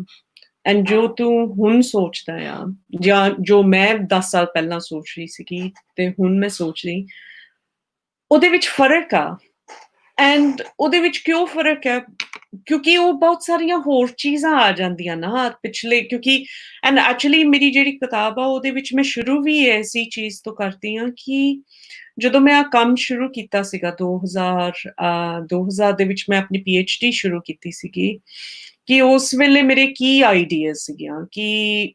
ਐਂਡ ਜੋ ਤੂੰ ਹੁਣ ਸੋਚਦਾ ਆ ਜਾਂ ਜੋ ਮੈਂ 10 ਸਾਲ ਪਹਿਲਾਂ ਸੋਚ ਰਹੀ ਸੀਗੀ ਤੇ ਹੁਣ ਮੈਂ ਸੋਚ ਰਹੀ ਉਹਦੇ ਵਿੱਚ ਫਰਕ ਆ ਐਂਡ ਉਹਦੇ ਵਿੱਚ ਕਿਉਂ ਫਰਕ ਹੈ ਕਿਉਂਕਿ ਉਹ ਬਹੁਤ ਸਾਰੀਆਂ ਹੋਰ ਚੀਜ਼ਾਂ ਆ ਜਾਂਦੀਆਂ ਨਾ ਪਿਛਲੇ ਕਿਉਂਕਿ ਐਂਡ ਐਕਚੁਅਲੀ ਮੇਰੀ ਜਿਹੜੀ ਕਿਤਾਬ ਆ ਉਹਦੇ ਵਿੱਚ ਮੈਂ ਸ਼ੁਰੂ ਵੀ ਐਸੀ ਚੀਜ਼ ਤੋਂ ਕਰਦੀ ਹਾਂ ਕਿ ਜਦੋਂ ਮੈਂ ਆ ਕੰਮ ਸ਼ੁਰੂ ਕੀਤਾ ਸੀਗਾ 2000 ਦੇ ਵਿੱਚ ਮੈਂ ਆਪਣੀ PhD ਸ਼ੁਰੂ ਕੀਤੀ ਸੀਗੀ ਕਿ ਉਸ ਵੇਲੇ ਮੇਰੇ ਕੀ ਆਈਡੀਆਜ਼ ਸੀਗੀਆਂ ਕਿ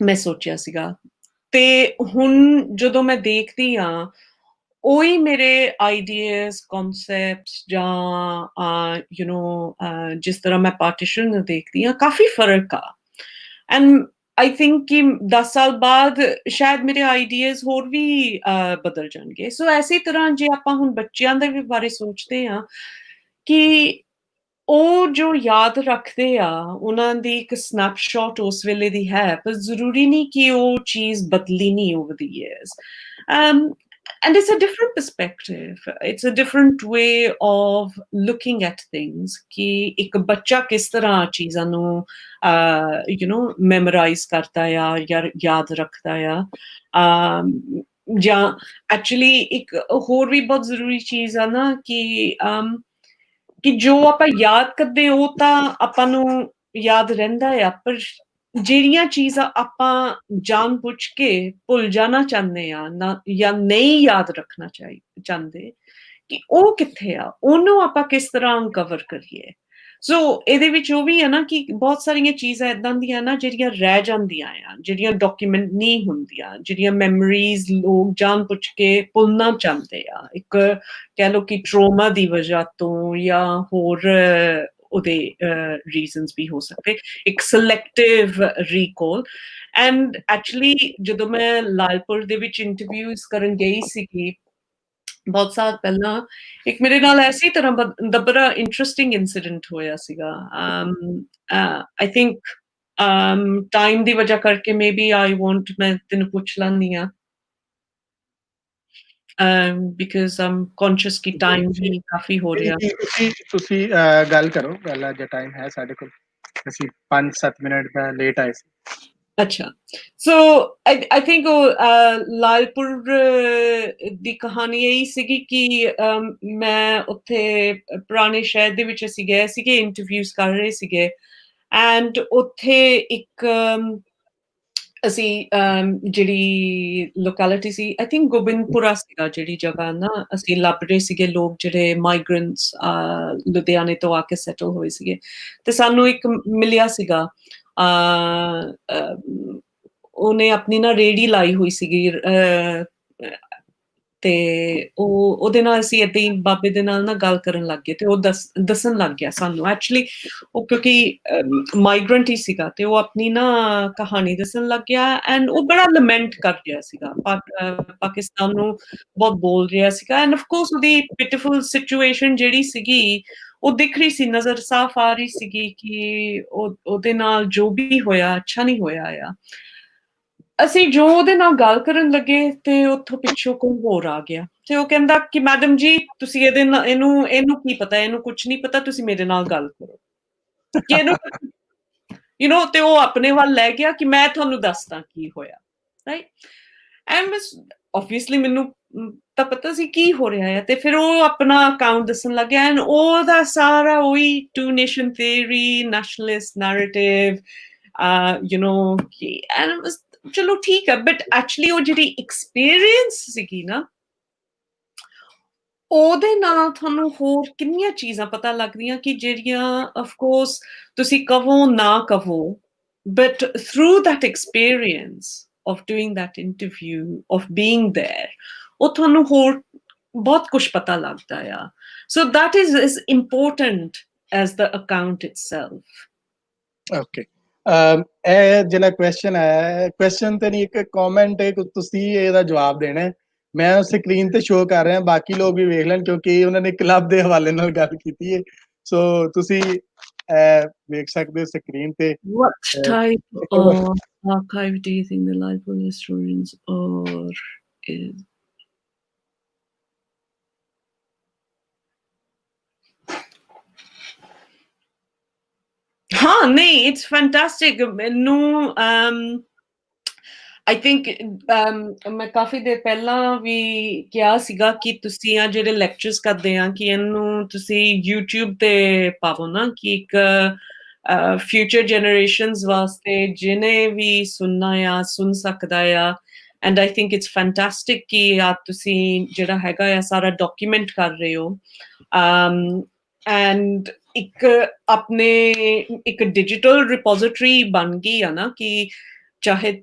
ਮੈਂ ਸੋਚਿਆ ਸੀਗਾ ਤੇ ਹੁਣ ਜਦੋਂ ਮੈਂ ਦੇਖਦੀ ਹਾਂ ਉਹੀ ਮੇਰੇ ਆਈਡੀਆਜ਼ ਕਨਸੈਪਟਸ ਜਾਂ ਜਿਸ ਤਰ੍ਹਾਂ ਮੈਂ ਪਾਰਟੀਸ਼ਨ ਨੂੰ ਦੇਖਦੀ ਹਾਂ ਕਾਫੀ ਫਰਕ ਆ ਐਂਡ ਆਈ ਥਿੰਕ ਕਿ 10 ਸਾਲ ਬਾਅਦ ਸ਼ਾਇਦ ਮੇਰੇ ਆਈਡੀਆਜ਼ ਹੋਰ ਵੀ ਬਦਲ ਜਾਣਗੇ ਸੋ ਐਸੀ ਤਰ੍ਹਾਂ ਜੇ ਆਪਾਂ ਹੁਣ ਬੱਚਿਆਂ ਦੇ ਵੀ ਬਾਰੇ ਸੋਚਦੇ ਹਾਂ ਕਿ ਉਹ ਜੋ ਯਾਦ ਰੱਖਦੇ ਆ ਉਹਨਾਂ ਦੀ ਇੱਕ ਸਨੈਪਸ਼ਾਟ ਉਸ ਵੇਲੇ ਦੀ ਹੈ ਪਰ ਜ਼ਰੂਰੀ ਨਹੀਂ ਕਿ ਉਹ ਚੀਜ਼ ਬਦਲੀ ਨਹੀਂ over the years and it's a different perspective it's a different way of looking at things ਕਿ ਇੱਕ ਬੱਚਾ ਕਿਸ ਤਰ੍ਹਾਂ ਚੀਜ਼ਾਂ ਨੂੰ ਮੈਮੋਰਾਈਜ਼ ਕਰਦਾ ਆ ਜਾਂ ਯਾਦ ਰੱਖਦਾ ਆ ਜਾਂ ਐਕਚੁਅਲੀ ਇੱਕ ਹੋਰ ਵੀ ਬਹੁਤ ਜ਼ਰੂਰੀ ਚੀਜ਼ ਆ ਨਾ ਕਿ ਜੋ ਆਪਾਂ ਯਾਦ ਕਰਦੇ ਉਹ ਤਾਂ ਆਪਾਂ ਨੂੰ ਯਾਦ ਰਹਿੰਦਾ ਆ ਪਰ ਜਿਹੜੀਆਂ ਚੀਜ਼ਾਂ ਆਪਾਂ ਜਾਣ ਬੁੱਝ ਕੇ ਭੁੱਲ ਜਾਣਾ ਚਾਹੁੰਦੇ ਆ ਨਾ ਜਾਂ ਨਹੀਂ ਯਾਦ ਰੱਖਣਾ ਚਾਹੁੰਦੇ ਕਿ ਉਹ ਕਿੱਥੇ ਆ ਉਹਨੂੰ ਆਪਾਂ ਕਿਸ ਤਰ੍ਹਾਂ ਅਨਕਵਰ ਕਰੀਏ ਸੋ ਇਹਦੇ ਵਿੱਚ ਉਹ ਵੀ ਹੈ ਨਾ ਕਿ ਬਹੁਤ ਸਾਰੀਆਂ ਚੀਜ਼ਾਂ ਏਦਾਂ ਦੀਆਂ ਨਾ ਜਿਹੜੀਆਂ ਰਹਿ ਜਾਂਦੀਆਂ ਆ ਜਿਹੜੀਆਂ ਡਾਕੂਮੈਂਟ ਨਹੀਂ ਹੁੰਦੀਆਂ ਜਿਹੜੀਆਂ ਮੈਮਰੀਜ਼ ਲੋਕ ਜਾਣ ਬੁੱਝ ਕੇ ਭੁੱਲਣਾ ਚਾਹੁੰਦੇ ਆ ਇੱਕ ਕਹਿ ਲਓ ਕਿ ਟਰੋਮਾ ਦੀ ਵਜ੍ਹਾ ਤੋਂ ਜਾਂ ਹੋਰ ਉਹਦੇ ਰੀਜ਼ਨਸ ਵੀ ਹੋ ਸਕਦੇ ਇੱਕ ਸਿਲੈਕਟਿਵ ਰੀਕਾਲ ਐਂਡ ਐਕਚੁਅਲੀ ਜਦੋਂ ਮੈਂ ਲਾਲਪੁਰ ਦੇ ਵਿੱਚ ਇੰਟਰਵਿਊਜ਼ ਕਰਨ ਗਈ ਸੀਗੀ ਬਹੁਤ ਸਾਲ ਪਹਿਲਾਂ ਇੱਕ ਮੇਰੇ ਨਾਲ ਐਸੀ ਤਰ੍ਹਾਂ ਦਾ ਬੜਾ ਇੰਟਰਸਟਿੰਗ ਇਨਸੀਡੈਂਟ ਹੋਇਆ ਸੀਗਾ ਆਈ ਥਿੰਕ ਟਾਈਮ ਦੀ ਵਜ੍ਹਾ ਕਰਕੇ ਮੇਬੀ ਆਈ ਵਾਂਟ ਮੈਂ ਤੈਨੂੰ ਪੁੱਛ ਲੈਂਦੀ ਆ because I'm conscious ਕਿ time ਵੀ ਕਾਫੀ ਹੋ ਰਿਹਾ ਤੁਸੀਂ ਗੱਲ ਕਰੋ ਗੱਲ ਅੱਜ ਟਾਈਮ ਹੈ ਸਾਡੇ ਕੋਲ ਅਸੀਂ 5-7 ਮਿੰਟ ਲੇਟ ਆਏ ਸੀ ਅੱਛਾ ਸੋ ਆਈ ਥਿੰਕ ਲਾਲਪੁਰ ਦੀ ਕਹਾਣੀ ਇਹੀ ਸੀਗੀ ਕਿ ਮੈਂ ਉੱਥੇ ਪੁਰਾਣੇ ਸ਼ਹਿਰ ਦੇ ਵਿੱਚ ਅਸੀਂ ਗਏ ਸੀਗੇ ਇੰਟਰਵਿਊਜ਼ ਕਰ ਰਹੇ ਸੀਗੇ ਐਂਡ ਉੱਥੇ ਇੱਕ ਅਸੀਂ ਜਿਹੜੀ locality C I think Gobindpura ਸੀਗਾ ਜਿਹੜੀ ਜਗ੍ਹਾ ਨਾ ਅਸੀਂ ਲੱਭ ਰਹੇ ਸੀਗੇ ਲੋਕ ਜਿਹੜੇ ਮਾਈਗ੍ਰੈਂਟਸ ਲੁਧਿਆਣੇ ਤੋਂ ਆ ਕੇ ਸੈਟਲ ਹੋਏ ਸੀਗੇ ਤੇ ਸਾਨੂੰ ਇੱਕ ਮਿਲਿਆ ਸੀਗਾ ਉਹਨੇ ਆਪਣੀ ਨਾ ਰੇਹੜੀ ਲਾਈ ਹੋਈ ਸੀਗੀ ਤੇ ਉਹਦੇ ਨਾਲ ਅਸੀਂ ਏਦਾਂ ਹੀ ਬਾਬੇ ਦੇ ਨਾਲ ਨਾ ਗੱਲ ਕਰਨ ਲੱਗ ਗਏ ਤੇ ਉਹ ਦੱਸਣ ਲੱਗ ਗਿਆ ਸਾਨੂੰ ਐਕਚੁਅਲੀ ਉਹ ਕਿਉਂਕਿ ਮਾਈਗ੍ਰੈਂਟ ਹੀ ਸੀਗਾ ਤੇ ਉਹ ਆਪਣੀ ਨਾ ਕਹਾਣੀ ਦੱਸਣ ਲੱਗ ਗਿਆ ਐਂਡ ਉਹ ਬੜਾ ਲਮੈਂਟ ਕਰ ਰਿਹਾ ਸੀਗਾ ਪਾਕਿਸਤਾਨ ਨੂੰ ਬਹੁਤ ਬੋਲ ਰਿਹਾ ਸੀਗਾ ਐਂਡ ਆਫ ਕੋਰਸ ਉਹਦੀ ਪਿਟੀਫੁਲ ਸਿਚੁਏਸ਼ਨ ਜਿਹੜੀ ਸੀਗੀ ਉਹ ਦਿਖ ਰਹੀ ਸੀ ਨਜ਼ਰ ਸਾਫ਼ ਆ ਰਹੀ ਸੀਗੀ ਕਿ ਉਹਦੇ ਨਾਲ ਜੋ ਵੀ ਹੋਇਆ ਅੱਛਾ ਨਹੀਂ ਹੋਇਆ ਆ ਅਸੀਂ ਜੋ ਉਹਦੇ ਨਾਲ ਗੱਲ ਕਰਨ ਲੱਗੇ ਤੇ ਉੱਥੋਂ ਪਿੱਛੋਂ ਕੋਈ ਹੋਰ ਆ ਗਿਆ ਤੇ ਉਹ ਕਹਿੰਦਾ ਕਿ ਮੈਡਮ ਜੀ ਤੁਸੀਂ ਇਹਦੇ ਨਾਲ ਇਹਨੂੰ ਕੀ ਪਤਾ ਇਹਨੂੰ ਕੁਝ ਨਹੀਂ ਪਤਾ ਤੁਸੀਂ ਮੇਰੇ ਨਾਲ ਗੱਲ ਕਰੋ ਕਿ ਇਹਨੂੰ ਤੇ ਉਹ ਆਪਣੇ ਵੱਲ ਲੈ ਗਿਆ ਕਿ ਮੈਂ ਤੁਹਾਨੂੰ ਦੱਸਦਾ ਕੀ ਹੋਇਆ ਰਾਈਟ ਐਂਡ ਆਬਵੀਅਸਲੀ ਮੈਨੂੰ ਤਾਂ ਪਤਾ ਸੀ ਕੀ ਹੋ ਰਿਹਾ ਹੈ ਤੇ ਫਿਰ ਉਹ ਆਪਣਾ ਅਕਾਊਂਟ ਦੱਸਣ ਲੱਗਿਆ ਐਂਡ ਉਹਦਾ ਸਾਰਾ ਉਹੀ two nation theory nationalist narrative and ਚਲੋ ਠੀਕ ਹੈ ਬਟ ਐਕਚੁਅਲੀ ਉਹ ਜਿਹੜੀ ਐਕਸਪੀਰੀਅੰਸ ਸੀਗੀ ਨਾ ਉਹਦੇ ਨਾਲ ਤੁਹਾਨੂੰ ਹੋਰ ਕਿੰਨੀਆਂ ਚੀਜ਼ਾਂ ਪਤਾ ਲੱਗਦੀਆਂ ਕਿ ਜਿਹੜੀਆਂ ਆਫ ਕੋਰਸ ਤੁਸੀਂ ਕਹੋ ਨਾ ਕਹੋ but through that experience of doing that interview of being there ਉਹ ਤੁਹਾਨੂੰ ਹੋਰ ਬਹੁਤ ਕੁਝ ਪਤਾ ਲੱਗਦਾ ਆ। ਸੋ that is as important as the account itself. Okay, ਇਹ ਜਿਹੜਾ ਕੁਐਸਚਨ ਹੈ, ਕੁਐਸਚਨ ਤੇ ਨਹੀਂ, ਇੱਕ ਕਮੈਂਟ ਹੈ, ਤੁਸੀਂ ਇਹਦਾ ਜਵਾਬ ਦੇਣਾ ਹੈ। ਮੈਂ ਸਕਰੀਨ ਤੇ ਸ਼ੋ ਕਰ ਰਿਹਾ, ਬਾਕੀ ਲੋਕ ਵੀ ਵੇਖ ਲੈਣ, ਕਿਉਂਕਿ ਉਹਨਾਂ ਨੇ ਕਲੱਬ ਦੇ ਹਵਾਲੇ ਨਾਲ ਗੱਲ ਕੀਤੀ ਹੈ। ਸੋ ਤੁਸੀਂ ਵੇਖ ਸਕਦੇ ਹੋ ਸਕਰੀਨ ਤੇ। What type of archive do you think the library historians or is? ਹਾਂ ਨਹੀਂ, it's fantastic. ਮੈਨੂੰ I think ਮੈਂ ਕਾਫੀ ਦੇਰ ਪਹਿਲਾਂ ਵੀ ਕਿਹਾ ਸੀਗਾ ਕਿ ਤੁਸੀਂ ਆ ਜਿਹੜੇ ਲੈਕਚਰਸ ਕਰਦੇ ਆ ਕਿ ਇਹਨੂੰ ਤੁਸੀਂ YouTube ਤੇ ਪਾਵੋ ਨਾ, ਕਿ ਇੱਕ ਫਿਊਚਰ ਜਨਰੇਸ਼ਨਸ ਵਾਸਤੇ ਜਿਹਨੇ ਵੀ ਸੁਣਨਾ ਆ ਸੁਣ ਸਕਦਾ ਆ। And I think it's fantastic ਕਿ ਆ ਤੁਸੀਂ ਜਿਹੜਾ ਹੈਗਾ ਆ ਸਾਰਾ ਡਾਕੂਮੈਂਟ ਕਰ ਰਹੇ ਹੋ। ਐਂਡ ਇੱਕ ਆਪਣੇ ਇੱਕ ਡਿਜੀਟਲ ਰਿਪੋਜ਼ਿਟਰੀ ਬਣ ਗਈ ਆ ਨਾ, ਕਿ ਚਾਹੇ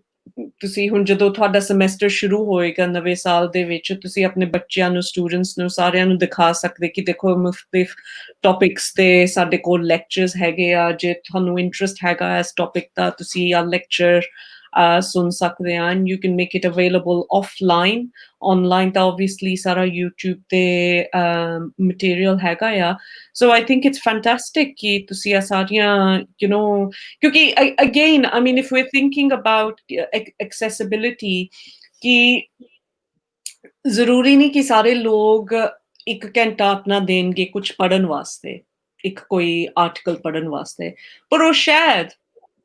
ਤੁਸੀਂ ਹੁਣ ਜਦੋਂ ਤੁਹਾਡਾ ਸਮੈਸਟਰ ਸ਼ੁਰੂ ਹੋਏਗਾ ਨਵੇਂ ਸਾਲ ਦੇ ਵਿੱਚ, ਤੁਸੀਂ ਆਪਣੇ ਬੱਚਿਆਂ ਨੂੰ, ਸਟੂਡੈਂਟਸ ਨੂੰ, ਸਾਰਿਆਂ ਨੂੰ ਦਿਖਾ ਸਕਦੇ ਕਿ ਦੇਖੋ ਮੁਖਤਲਿਫ ਟੌਪਿਕਸ ਤੇ ਸਾਡੇ ਕੋਲ ਲੈਕਚਰਸ ਹੈਗੇ ਆ। ਜੇ ਤੁਹਾਨੂੰ ਇੰਟਰਸਟ ਹੈਗਾ ਇਸ ਟੌਪਿਕ ਦਾ, ਤੁਸੀਂ ਆ ਲੈਕਚਰ ਸੁਣ ਸਕਦੇ ਆ। And you can make it available offline. Online ਤਾਂ ਓਬਵੀਅਸਲੀ ਸਾਰਾ YouTube ਤੇ ਮਟੀਰੀਅਲ ਹੈਗਾ ਆ। So I think it's fantastic ਕਿ ਤੁਸੀਂ ਆ ਸਾਰੀਆਂ ਯੂ ਨੋ, ਕਿਉਂਕਿ again I mean if we're thinking about accessibility, ਕਿ ਜ਼ਰੂਰੀ ਨਹੀਂ ਕਿ ਸਾਰੇ ਲੋਕ 1 ਘੰਟਾ ਆਪਣਾ ਦੇਣਗੇ ਕੁਝ ਪੜ੍ਹਨ ਵਾਸਤੇ, ਇੱਕ ਕੋਈ ਆਰਟੀਕਲ ਪੜ੍ਹਨ ਵਾਸਤੇ, ਪਰ ਉਹ ਸ਼ਾਇਦ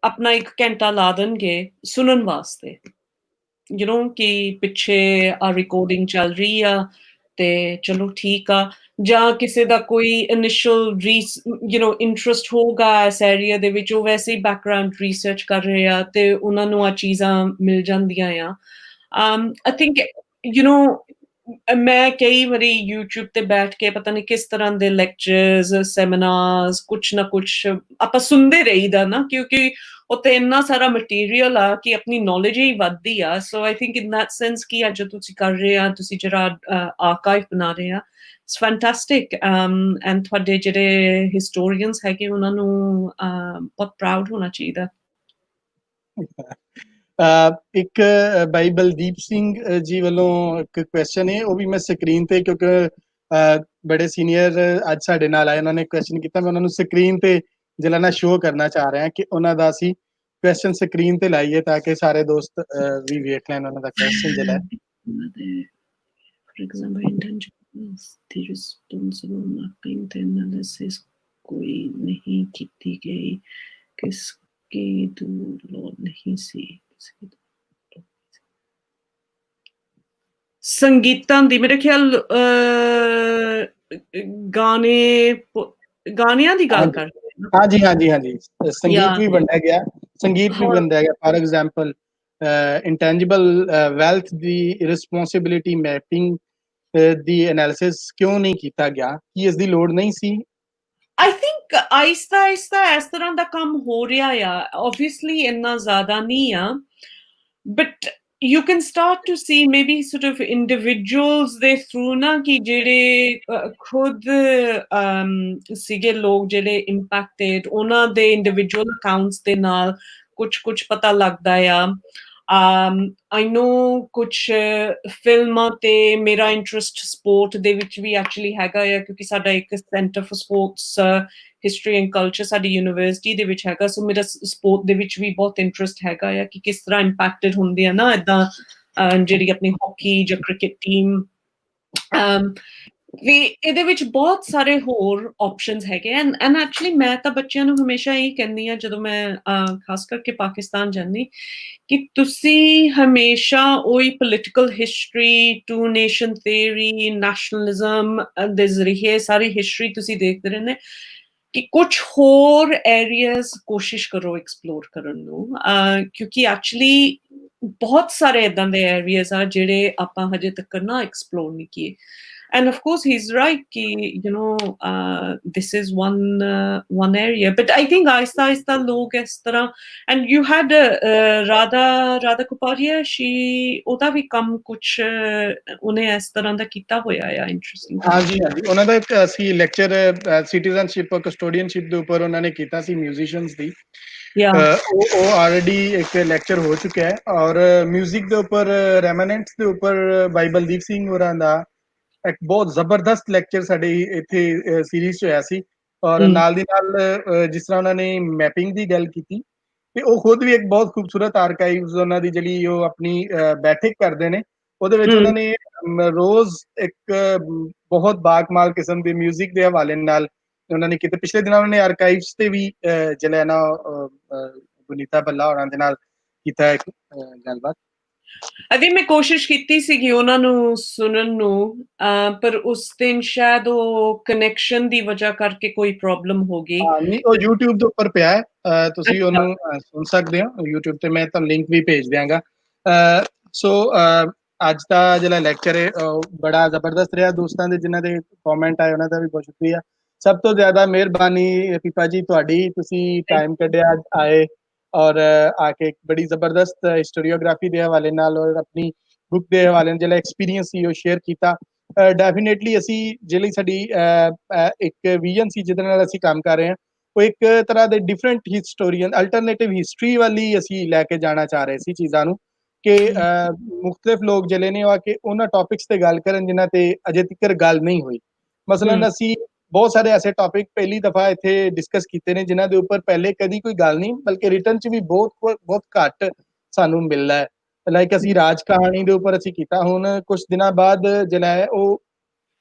ਆਪਣਾ 1 ਘੰਟਾ ਲਾ ਦੇਣਗੇ ਸੁਣਨ ਵਾਸਤੇ। ਯੂ ਨੋ ਕਿ ਪਿੱਛੇ ਆ ਰਿਕਾਰਡਿੰਗ ਚੱਲ ਰਹੀ ਆ ਤੇ ਚਲੋ ਠੀਕ ਆ, ਜਾਂ ਕਿਸੇ ਦਾ ਕੋਈ ਇਨੀਸ਼ੀਅਲ ਯੂ ਨੋ ਇੰਟਰਸਟ ਹੋਊਗਾ ਇਸ ਏਰੀਆ ਦੇ ਵਿੱਚ, ਉਹ ਵੈਸੇ ਹੀ ਬੈਕਗਰਾਊਂਡ ਰਿਸਰਚ ਕਰ ਰਹੇ ਆ ਤੇ ਉਹਨਾਂ ਨੂੰ ਆ ਚੀਜ਼ਾਂ ਮਿਲ ਜਾਂਦੀਆਂ ਆ। ਆਈ ਥਿੰਕ ਯੂ ਨੋ ਮੈਂ ਕਈ ਵਾਰੀ YouTube ਤੇ ਬੈਠ ਕੇ ਪਤਾ ਨਹੀਂ ਕਿਸ ਤਰ੍ਹਾਂ ਦੇ ਲੈਕਚਰਸ, ਸੈਮੀਨਾਰਸ, ਕੁਛ ਨਾ ਕੁਛ ਆਪਾਂ ਸੁਣਦੇ ਰਹੀਦਾ ਨਾ, ਕਿਉਂਕਿ ਉੱਥੇ ਇੰਨਾ ਸਾਰਾ ਮਟੀਰੀਅਲ ਆ ਕਿ ਆਪਣੀ ਨੌਲੇਜ ਹੀ ਵੱਧਦੀ ਆ। So I think in that sense ਕਿ ਅੱਜ ਤੁਸੀਂ ਕਰ ਰਹੇ ਆ, ਤੁਸੀਂ ਜਿਹੜਾ ਆਰਕਾਈਵ ਬਣਾ ਰਹੇ ਆ, ਇਟਸ ਫੈਂਟੈਸਟਿਕ। ਐਂਡ ਤੁਹਾਡੇ ਜਿਹੜੇ ਹਿਸਟੋਰੀਅਨਸ ਹੈਗੇ ਉਹਨਾਂ ਨੂੰ ਬਹੁਤ ਪ੍ਰਾਊਡ ਹੋਣਾ ਚਾਹੀਦਾ। ਇੱਕ ਬਾਈ ਬਲਦੀਪ ਸਿੰਘ ਜੀ ਵੱਲੋਂ ਇੱਕ ਕੁਐਸਚਨ ਹੈ, ਉਹ ਵੀ ਮੈਂ ਸਕਰੀਨ ਤੇ, ਕਿਉਂਕਿ ਬੜੇ ਸੀਨੀਅਰ ਅੱਜ ਸਾਡੇ ਨਾਲ ਆਏ, ਉਹਨਾਂ ਨੇ ਕੁਐਸਚਨ ਕੀਤਾ, ਮੈਂ ਉਹਨਾਂ ਨੂੰ ਸਕਰੀਨ ਤੇ ਜਿਹੜਾ ਨਾ ਸ਼ੋਅ ਕਰਨਾ ਚਾਹ ਰਿਹਾ ਕਿ ਉਹਨਾਂ ਦਾ ਅਸੀਂ ਕੁਐਸਚਨ ਸਕਰੀਨ ਤੇ ਲਾਈਏ ਤਾਂ ਕਿ ਸਾਰੇ ਦੋਸਤ ਵੀ ਵੇਖ ਲੈਣ ਉਹਨਾਂ ਦਾ ਕੁਐਸਚਨ ਜਿਹੜਾ ਹੈ। For example, intentions, the responsible mapping ਤੇ analysis ਕੋਈ ਨਹੀਂ ਕੀਤੀ ਗਈ, ਕਿਸकी ਲੋੜ ਨਹੀਂ ਸੀ। ਸੰਗੀਤਾਂ ਦੀ ਮੇਰੇ ਖਿਆਲ ਗਾਣਿਆਂ ਦੀ ਗੱਲ ਕਰ ਰਹੇ ਹਾਂ। ਹਾਂਜੀ ਹਾਂਜੀ ਹਾਂਜੀ, ਸੰਗੀਤ ਵੀ ਵੰਡਿਆ ਗਿਆ, ਸੰਗੀਤ ਵੀ ਵੰਡਿਆ ਗਿਆ। For example ਇੰਟੈਂਜੀਬਲ wealth the responsibility mapping the analysis ਕਿਉਂ ਨਹੀਂ ਕੀਤਾ ਗਿਆ, ਕੀ ਇਸ ਦੀ ਲੋੜ ਨਹੀਂ ਸੀ? ਆਈ ਥਿੰਕ ਆਹਿਸਤਾ ਆਹਿਸਤਾ ਇਸ ਤਰ੍ਹਾਂ ਦਾ ਕੰਮ ਹੋ ਰਿਹਾ ਆ, ਓਬਵੀਅਸਲੀ ਇੰਨਾ ਜ਼ਿਆਦਾ ਨਹੀਂ ਆ, but you can start to see maybe sort of individuals ਦੇ through ਨਾ, ਕਿ ਜਿਹੜੇ ਖੁਦ ਸੀਗੇ ਲੋਕ ਜਿਹੜੇ impacted, ਉਹਨਾਂ ਦੇ individual accounts ਦੇ ਨਾਲ ਕੁਛ ਪਤਾ ਲੱਗਦਾ ਆ। I know ਕੁਛ ਫਿਲਮਾਂ ਤੇ ਮੇਰਾ ਇੰਟਰਸਟ ਸਪੋਰਟ ਦੇ ਵਿੱਚ ਵੀ ਐਕਚੁਅਲੀ ਹੈਗਾ ਆ, ਕਿਉਂਕਿ ਸਾਡਾ ਇੱਕ centre for sports history and culture ਸਾਡੀ ਯੂਨੀਵਰਸਿਟੀ ਦੇ ਵਿੱਚ ਹੈਗਾ। ਸੋ ਮੇਰਾ ਸਪੋਰਟ ਦੇ ਵਿੱਚ ਵੀ ਬਹੁਤ ਇੰਟਰਸਟ ਹੈਗਾ ਆ ਕਿ ਕਿਸ ਤਰ੍ਹਾਂ ਇੰਪੈਕਟਡ ਹੁੰਦੀ ਆ ਨਾ ਇੱਦਾਂ ਜਿਹੜੀ ਆਪਣੀ ਹਾਕੀ ਜਾਂ ਕ੍ਰਿਕਟ ਟੀਮ। ਵੀ ਇਹਦੇ ਵਿੱਚ ਬਹੁਤ ਸਾਰੇ ਹੋਰ ਆਪਸ਼ਨਸ ਹੈਗੇ। ਐਂਡ ਐਕਚੁਅਲੀ ਮੈਂ ਤਾਂ ਬੱਚਿਆਂ ਨੂੰ ਹਮੇਸ਼ਾ ਇਹੀ ਕਹਿੰਦੀ ਹਾਂ ਜਦੋਂ ਮੈਂ ਖਾਸ ਕਰਕੇ ਪਾਕਿਸਤਾਨ ਜਾਂਦੀ, ਕਿ ਤੁਸੀਂ ਹਮੇਸ਼ਾ ਉਹੀ political history, two nation theory, nationalism ਦੇ ਜ਼ਰੀਏ ਸਾਰੀ ਹਿਸਟਰੀ ਤੁਸੀਂ ਦੇਖਦੇ ਰਹਿੰਦੇ, ਕਿ ਕੁਛ ਹੋਰ ਏਰੀਆਜ਼ ਕੋਸ਼ਿਸ਼ ਕਰੋ ਐਕਸਪਲੋਰ ਕਰਨ ਨੂੰ, ਕਿਉਂਕਿ ਐਕਚੁਅਲੀ ਬਹੁਤ ਸਾਰੇ ਇੱਦਾਂ ਦੇ ਏਰੀਆਜ਼ ਆ ਜਿਹੜੇ ਆਪਾਂ ਹਜੇ ਤੱਕ ਨਾ ਐਕਸਪਲੋਰ ਨਹੀਂ ਕੀਏ। And of course he's right ki, this is one area, but I think aista aista log is tarah. And you had Radha Kapadia, she oda vi kam kuch une is tarah da kita hoya ya interesting ਹਾਂਜੀ ਹਾਂਜੀ ਉਹਨਾਂ ਦਾ ਇੱਕ ਅਸੀਂ lecture citizenship ਕਸਟੋਡੀਅਨਸ਼ਿਪ ਦੇ ਉੱਪਰ ਉਹਨਾਂ ਨੇ ਕੀਤਾ ਸੀ ਮਿਊਜ਼ੀਸ਼ੀਅਨਸ ਦੀ yeah ਉਹ ਆਲਰੇਡੀ ਇੱਕ ਲੈਕਚਰ ਹੋ ਚੁੱਕਿਆ ਹੈ ਔਰ ਮਿਊਜ਼ਿਕ ਦੇ ਉੱਪਰ ਰੈਮਨੈਂਟਸ ਦੇ ਉੱਪਰ ਬਾਈ ਬਲਦੀਪ ਸਿੰਘ ਹੋਰਾਂ ਦਾ ਇੱਕ ਬਹੁਤ ਜ਼ਬਰਦਸਤ ਲੈਕਚਰ ਸਾਡੇ ਇੱਥੇ ਸੀਰੀਜ਼ 'ਚ ਹੋਇਆ ਸੀ ਔਰ ਨਾਲ ਦੀ ਨਾਲ ਜਿਸ ਤਰ੍ਹਾਂ ਉਹਨਾਂ ਨੇ ਮੈਪਿੰਗ ਦੀ ਗੱਲ ਕੀਤੀ ਤੇ ਉਹ ਖੁਦ ਵੀ ਇੱਕ ਬਹੁਤ ਖੂਬਸੂਰਤ ਆਰਕਾਈਵਸ ਉਹਨਾਂ ਦੀ ਜਿਹੜੀ ਉਹ ਆਪਣੀ ਬੈਠਕ ਕਰਦੇ ਨੇ ਉਹਦੇ ਵਿੱਚ ਉਹਨਾਂ ਨੇ ਰੋਜ਼ ਇੱਕ ਬਹੁਤ ਬਾਕਮਾਲ ਕਿਸਮ ਦੇ ਮਿਊਜ਼ਿਕ ਦੇ ਹਵਾਲੇ ਨਾਲ ਉਹਨਾਂ ਨੇ ਕੀਤੇ ਪਿਛਲੇ ਦਿਨਾਂ ਉਹਨਾਂ ਨੇ ਆਰਕਾਈਵਸ ਤੇ ਵੀ ਜਿਹੜਾ ਨਾ ਗੁਨੀਤਾ ਬੱਲਾ ਹੋਰਾਂ ਦੇ ਨਾਲ ਕੀਤਾ ਇੱਕ ਗੱਲਬਾਤ ਅਦੇ ਮੈਂ ਕੋਸ਼ਿਸ਼ ਕੀਤੀ ਸੀਗੀ ਉਹਨਾਂ ਨੂੰ ਸੁਣਨ ਨੂੰ ਪਰ ਉਸ ਦਿਨ ਸ਼ਾਇਦ ਉਹ ਕਨੈਕਸ਼ਨ ਦੀ ਵਜ੍ਹਾ ਕਰਕੇ ਕੋਈ ਪ੍ਰੋਬਲਮ ਹੋ ਗਈ ਹਾਂ ਨਹੀਂ ਉਹ YouTube ਦੇ ਉੱਪਰ ਪਿਆ ਹੈ ਤੁਸੀਂ ਉਹਨੂੰ ਸੁਣ ਸਕਦੇ ਹੋ YouTube ਤੇ ਮੈਂ ਤੁਹਾਨੂੰ ਲਿੰਕ ਵੀ ਭੇਜ ਦਿਆਂਗਾ ਸੋ ਅੱਜ ਦਾ ਜਿਹੜਾ ਲੈਕਚਰ ਹੈ ਬੜਾ ਜ਼ਬਰਦਸਤ ਰਿਹਾ ਦੋਸਤਾਂ ਦੇ ਜਿਨ੍ਹਾਂ ਦੇ ਕਮੈਂਟ ਆਏ ਉਹਨਾਂ ਦਾ ਵੀ ਬਹੁਤ ਸ਼ੁਕਰੀਆ ਸਭ ਤੋਂ ਜ਼ਿਆਦਾ ਮਿਹਰਬਾਨੀ ਪੀਪਾ ਜੀ ਤੁਹਾਡੀ ਤੁਸੀਂ ਟਾਈਮ ਕੱਢਿਆ ਆਏ ਔਰ ਆ ਕੇ ਇੱਕ ਬੜੀ ਜ਼ਬਰਦਸਤ ਹਿਸਟੋਰੀਓਗ੍ਰਾਫੀ ਦੇ ਹਵਾਲੇ ਨਾਲ ਔਰ ਆਪਣੀ ਬੁੱਕ ਦੇ ਹਵਾਲੇ ਨਾਲ ਜਿਹੜਾ ਐਕਸਪੀਰੀਅੰਸ ਸੀ ਉਹ ਸ਼ੇਅਰ ਕੀਤਾ ਡੈਫੀਨੇਟਲੀ ਅਸੀਂ ਜਿਹੜੀ ਸਾਡੀ ਇੱਕ ਵਿਜ਼ਨ ਸੀ ਜਿਹਦੇ ਨਾਲ ਅਸੀਂ ਕੰਮ ਕਰ ਰਹੇ ਹਾਂ ਉਹ ਇੱਕ ਤਰ੍ਹਾਂ ਦੇ ਡਿਫਰੈਂਟ ਹਿਸਟੋਰੀਅਨ ਅਲਟਰਨੇਟਿਵ ਹਿਸਟਰੀ ਵਾਲੀ ਅਸੀਂ ਲੈ ਕੇ ਜਾਣਾ ਚਾਹ ਰਹੇ ਸੀ ਚੀਜ਼ਾਂ ਨੂੰ ਕਿ ਮੁxtਲਿਫ ਲੋਕ ਜਿਹੜੇ ਨੇ ਆ ਕੇ ਉਹਨਾਂ ਟੌਪਿਕਸ ਤੇ ਗੱਲ ਕਰਨ ਜਿਨ੍ਹਾਂ ਤੇ ਅਜੇ ਤੱਕ ਗੱਲ ਨਹੀਂ ਹੋਈ ਮਸਲਨ ਅਸੀਂ ਬਹੁਤ ਸਾਰੇ ਐਸੇ ਟੌਪਿਕ ਪਹਿਲੀ ਦਫਾ ਇੱਥੇ ਡਿਸਕਸ ਕੀਤੇ ਨੇ ਜਿਨ੍ਹਾਂ ਦੇ ਉੱਪਰ ਪਹਿਲੇ ਕਦੀ ਕੋਈ ਗੱਲ ਨਹੀਂ ਬਲਕਿ ਰਿਟਨ 'ਚ ਵੀ ਬਹੁਤ ਘੱਟ ਸਾਨੂੰ ਮਿਲਦਾ ਹੈ ਲਾਈਕ ਅਸੀਂ ਰਾਜ ਕਹਾਣੀ ਦੇ ਉੱਪਰ ਅਸੀਂ ਕੀਤਾ ਹੁਣ ਕੁਝ ਦਿਨਾਂ ਬਾਅਦ ਜਿਹੜਾ ਹੈ ਉਹ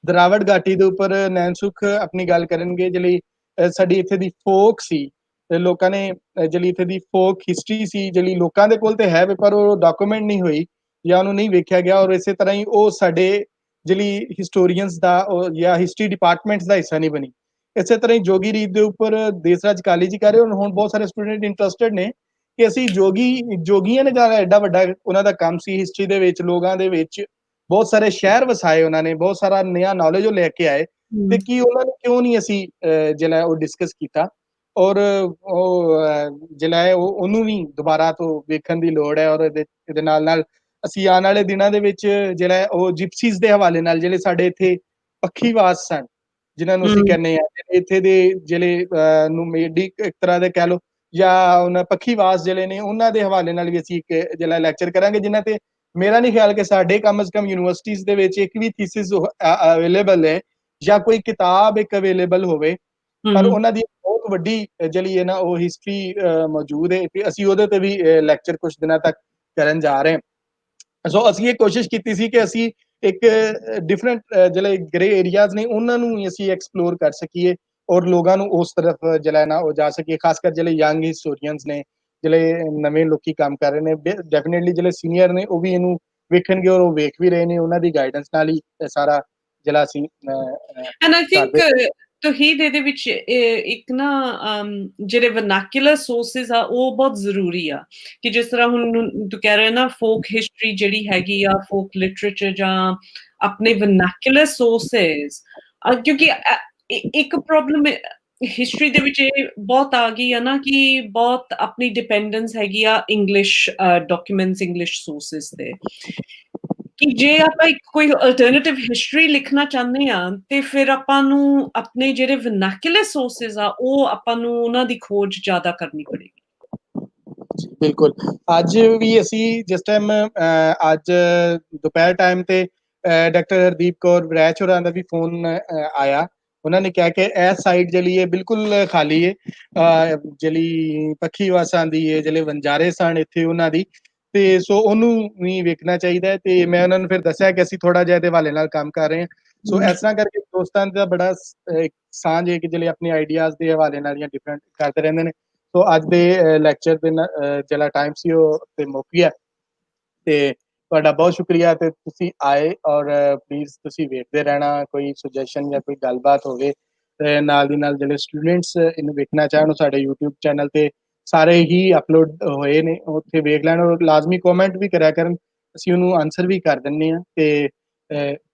ਦਰਾਵੜ ਘਾਟੀ ਦੇ ਉੱਪਰ ਨੈਣ ਸੁਖ ਆਪਣੀ ਗੱਲ ਕਰਨਗੇ ਜਿਹੜੀ ਸਾਡੀ ਇੱਥੇ ਦੀ ਫੋਕ ਸੀ ਲੋਕਾਂ ਨੇ ਜਿਹੜੀ ਇੱਥੇ ਦੀ ਫੋਕ ਹਿਸਟਰੀ ਸੀ ਜਿਹੜੀ ਲੋਕਾਂ ਦੇ ਕੋਲ ਤੇ ਹੈ ਪਰ ਉਹ ਡਾਕੂਮੈਂਟ ਨਹੀਂ ਹੋਈ ਜਾਂ ਉਹਨੂੰ ਨਹੀਂ ਵੇਖਿਆ ਗਿਆ ਔਰ ਇਸੇ ਤਰ੍ਹਾਂ ਹੀ ਉਹ ਸਾਡੇ ਜਿਹੜੀ ਹਿਸਟੋਰੀਅਨਸ ਦਾ ਜਾਂ ਹਿਸਟਰੀ ਡਿਪਾਰਟਮੈਂਟਸ ਦਾ ਹਿੱਸਾ ਨਹੀਂ ਬਣੀ ਇਸੇ ਤਰ੍ਹਾਂ ਹੀ ਜੋਗੀ ਰੀਤ ਦੇ ਉੱਪਰ ਦੇਸਰਾਜ ਕਾਲੀ ਜੀ ਕਰ ਰਹੇ ਹੁਣ ਬਹੁਤ ਸਾਰੇ ਸਟੂਡੈਂਟ ਇੰਟਰਸਟਿਡ ਨੇ ਕਿ ਅਸੀਂ ਜੋਗੀਆਂ ਨੇ ਜ਼ਿਆਦਾ ਐਡਾ ਵੱਡਾ ਉਹਨਾਂ ਦਾ ਕੰਮ ਸੀ ਹਿਸਟਰੀ ਦੇ ਵਿੱਚ ਲੋਕਾਂ ਦੇ ਵਿੱਚ ਬਹੁਤ ਸਾਰੇ ਸ਼ਹਿਰ ਵਸਾਏ ਉਹਨਾਂ ਨੇ ਬਹੁਤ ਸਾਰਾ ਨਵਾਂ ਨੌਲੇਜ ਉਹ ਲੈ ਕੇ ਆਏ ਤੇ ਕੀ ਉਹਨਾਂ ਨੂੰ ਕਿਉਂ ਨਹੀਂ ਅਸੀਂ ਜਿਹੜਾ ਉਹ ਡਿਸਕਸ ਕੀਤਾ ਔਰ ਉਹ ਜਿਹੜਾ ਹੈ ਉਹਨੂੰ ਵੀ ਦੁਬਾਰਾ ਤੋਂ ਵੇਖਣ ਦੀ ਲੋੜ ਹੈ ਔਰ ਇਹਦੇ ਨਾਲ ਅਸੀਂ ਆਉਣ ਵਾਲੇ ਦਿਨਾਂ ਦੇ ਵਿੱਚ ਜਿਹੜਾ ਉਹ ਜਿਪਸੀਜ਼ ਦੇ ਹਵਾਲੇ ਨਾਲ ਜਿਹੜੇ ਸਾਡੇ ਇੱਥੇ ਪੱਖੀਵਾਸ ਸਨ ਜਿਨ੍ਹਾਂ ਨੂੰ ਅਸੀਂ ਕਹਿੰਦੇ ਆ ਇੱਥੇ ਦੇ ਜਿਹੜੇ ਨੂੰ ਮੇਡੀ ਇੱਕ ਤਰ੍ਹਾਂ ਦੇ ਕਹਿ ਲਓ ਜਾਂ ਉਹਨਾਂ ਪੱਖੀਵਾਸ ਜਿਹੜੇ ਨੇ ਉਹਨਾਂ ਦੇ ਹਵਾਲੇ ਨਾਲ ਵੀ ਅਸੀਂ ਇੱਕ ਜਿਹੜਾ ਲੈਕਚਰ ਕਰਾਂਗੇ ਜਿਨ੍ਹਾਂ ਤੇ ਮੇਰਾ ਨਹੀਂ ਖਿਆਲ ਕਿ ਸਾਡੇ ਕਮ ਅਜ਼ ਕਮ ਯੂਨੀਵਰਸਿਟੀਜ਼ ਦੇ ਵਿੱਚ ਇੱਕ ਵੀ ਥੀਸਿਸ ਅਵੇਲੇਬਲ ਹੈ ਜਾਂ ਕੋਈ ਕਿਤਾਬ ਇੱਕ ਅਵੇਲੇਬਲ ਹੋਵੇ ਪਰ ਉਹਨਾਂ ਦੀ ਬਹੁਤ ਵੱਡੀ ਜਿਹੜੀ ਹੈ ਨਾ ਉਹ ਹਿਸਟਰੀ ਮੌਜੂਦ ਹੈ ਤੇ ਅਸੀਂ ਉਹਦੇ ਤੇ ਵੀ ਲੈਕਚਰ ਕੁਝ ਦਿਨਾਂ ਤੱਕ ਕਰਨ ਜਾ ਰਹੇ ਹਾਂ ਸੋ ਅਸੀਂ ਇਹ ਕੋਸ਼ਿਸ਼ ਕੀਤੀ ਸੀ ਕਿ ਅਸੀਂ ਇੱਕ ਡਿਫਰੈਂਟ ਜਿਹੜੇ ਗ੍ਰੇ ਏਰੀਆਜ਼ ਨੇ ਉਹਨਾਂ ਨੂੰ ਅਸੀਂ ਐਕਸਪਲੋਰ ਕਰ ਸਕੀਏ ਔਰ ਲੋਕਾਂ ਨੂੰ ਉਸ ਤਰਫ ਜਿਹੜਾ ਨਾ ਉਹ ਜਾ ਸਕੀਏ ਖਾਸ ਕਰ ਜਿਹੜੇ ਯੰਗ ਹਿਸਟੋਰੀਅਨਸ ਨੇ ਜਿਹੜੇ ਨਵੇਂ ਲੋਕੀ ਕੰਮ ਕਰ ਰਹੇ ਨੇ ਡੈਫੀਨੇਟਲੀ ਜਿਹੜੇ ਸੀਨੀਅਰ ਨੇ ਉਹ ਵੀ ਇਹਨੂੰ ਵੇਖਣਗੇ ਔਰ ਉਹ ਵੇਖ ਵੀ ਰਹੇ ਨੇ ਉਹਨਾਂ ਦੀ ਗਾਈਡੈਂਸ ਨਾਲ ਹੀ ਸਾਰਾ ਜਿਹੜਾ ਅਸੀਂ ਐਂਡ ਆਈ ਥਿੰਕ ਤੋਹੀਦ ਇਹਦੇ ਵਿੱਚ ਇੱਕ ਨਾ ਜਿਹੜੇ ਵਰਨਾਕੂਲਰ ਸੋਰਸਿਸ ਆ ਉਹ ਬਹੁਤ ਜ਼ਰੂਰੀ ਆ ਕਿ ਜਿਸ ਤਰ੍ਹਾਂ ਹੁਣ ਤੂੰ ਕਹਿ ਰਿਹਾ ਨਾ ਫੋਕ ਹਿਸਟਰੀ ਜਿਹੜੀ ਹੈਗੀ ਆ ਫੋਕ ਲਿਟਰੇਚਰ ਜਾਂ ਆਪਣੇ ਵਰਨਾਕੂਲਰ ਸੋਰਸਿਸ ਕਿਉਂਕਿ ਇੱਕ ਪ੍ਰੋਬਲਮ ਹਿਸਟਰੀ ਦੇ ਵਿੱਚ ਇਹ ਬਹੁਤ ਆ ਗਈ ਆ ਨਾ ਕਿ ਬਹੁਤ ਆਪਣੀ ਡਿਪੈਂਡੈਂਸ ਹੈਗੀ ਆ ਇੰਗਲਿਸ਼ ਡਾਕੂਮੈਂਟਸ ਇੰਗਲਿਸ਼ ਸੋਰਸਿਸ ਤੇ ਕਿ ਜੇ ਆਪਾਂ ਕੋਈ ਅਲਟਰਨੇਟਿਵ ਹਿਸਟਰੀ ਲਿਖਣਾ ਚਾਹੁੰਦੇ ਆ ਤੇ ਫਿਰ ਆਪਾਂ ਨੂੰ ਆਪਣੇ ਜਿਹੜੇ ਵਰਨਾਕੂਲਰ ਸੋਰਸਿਸ ਆ ਉਹ ਆਪਾਂ ਨੂੰ ਉਹਨਾਂ ਦੀ ਖੋਜ ਜ਼ਿਆਦਾ ਕਰਨੀ ਪੜੇਗੀ ਬਿਲਕੁਲ ਅੱਜ ਵੀ ਅਸੀਂ ਜਿਸ ਟਾਈਮ ਅੱਜ ਦੁਪਹਿਰ ਟਾਈਮ ਤੇ ਡਾਕਟਰ ਹਰਦੀਪ ਕੌਰ ਬਰੈਚ ਹੋਰਾਂ ਦਾ ਵੀ ਫੋਨ ਆਇਆ ਉਹਨਾਂ ਨੇ ਕਿਹਾ ਕਿ ਇਹ ਸਾਈਡ ਜਿਹੜੀ ਹੈ ਬਿਲਕੁਲ ਖਾਲੀ ਹੈ ਜਿਹੜੀ ਪੱਖੀਵਾਸਾਂ ਦੀ ਹੈ ਜਿਹੜੇ ਵਣਜਾਰੇ ਸਨ ਇੱਥੇ ਉਹਨਾਂ ਦੀ ਤੇ ਸੋ ਉਹਨੂੰ ਵੀ ਵੇਖਣਾ ਚਾਹੀਦਾ ਤੇ ਮੈਂ ਉਹਨਾਂ ਨੂੰ ਫਿਰ ਦੱਸਿਆ ਕਿ ਅਸੀਂ ਥੋੜਾ ਜਿਹਾ ਇਹਦੇ ਹਵਾਲੇ ਨਾਲ ਕੰਮ ਕਰ ਰਹੇ ਹਾਂ ਸੋ ਇਸ ਤਰ੍ਹਾਂ ਕਰਕੇ ਦੋਸਤਾਂ ਦਾ ਬੜਾ ਸਾਂਝ ਹੈ ਕਿ ਜਿਹੜੇ ਆਪਣੇ ਆਈਡੀਆਜ਼ ਦੇ ਹਵਾਲੇ ਨਾਲ ਜਾਂ ਡਿਫਰੈਂਟ ਕਰਦੇ ਰਹਿੰਦੇ ਨੇ ਸੋ ਅੱਜ ਦੇ ਲੈਕਚਰ ਦੇ ਜਿਹੜਾ ਟਾਈਮ ਸੀ ਉਹ ਤੇ ਮੁੱਕ ਗਿਆ ਤੇ ਤੁਹਾਡਾ ਬਹੁਤ ਸ਼ੁਕਰੀਆ ਤੇ ਤੁਸੀਂ ਆਏ ਔਰ ਪਲੀਜ਼ ਤੁਸੀਂ ਵੇਖਦੇ ਰਹਿਣਾ ਕੋਈ ਸੁਜੈਸ਼ਨ ਜਾਂ ਕੋਈ ਗੱਲਬਾਤ ਹੋਵੇ ਤੇ ਨਾਲ ਦੀ ਨਾਲ ਜਿਹੜੇ ਸਟੂਡੈਂਟਸ ਇਹਨੂੰ ਵੇਖਣਾ ਚਾਹਣ ਉਹ ਸਾਡੇ YouTube ਚੈਨਲ ਤੇ ਸਾਰੇ ਹੀ ਅਪਲੋਡ ਹੋਏ ਨੇ ਉੱਥੇ ਵੇਖ ਲੈਣ ਔਰ ਲਾਜ਼ਮੀ ਕਮੈਂਟ ਵੀ ਕਰਿਆ ਕਰਨ ਅਸੀਂ ਉਹਨੂੰ ਆਨਸਰ ਵੀ ਕਰ ਦਿੰਦੇ ਹਾਂ ਤੇ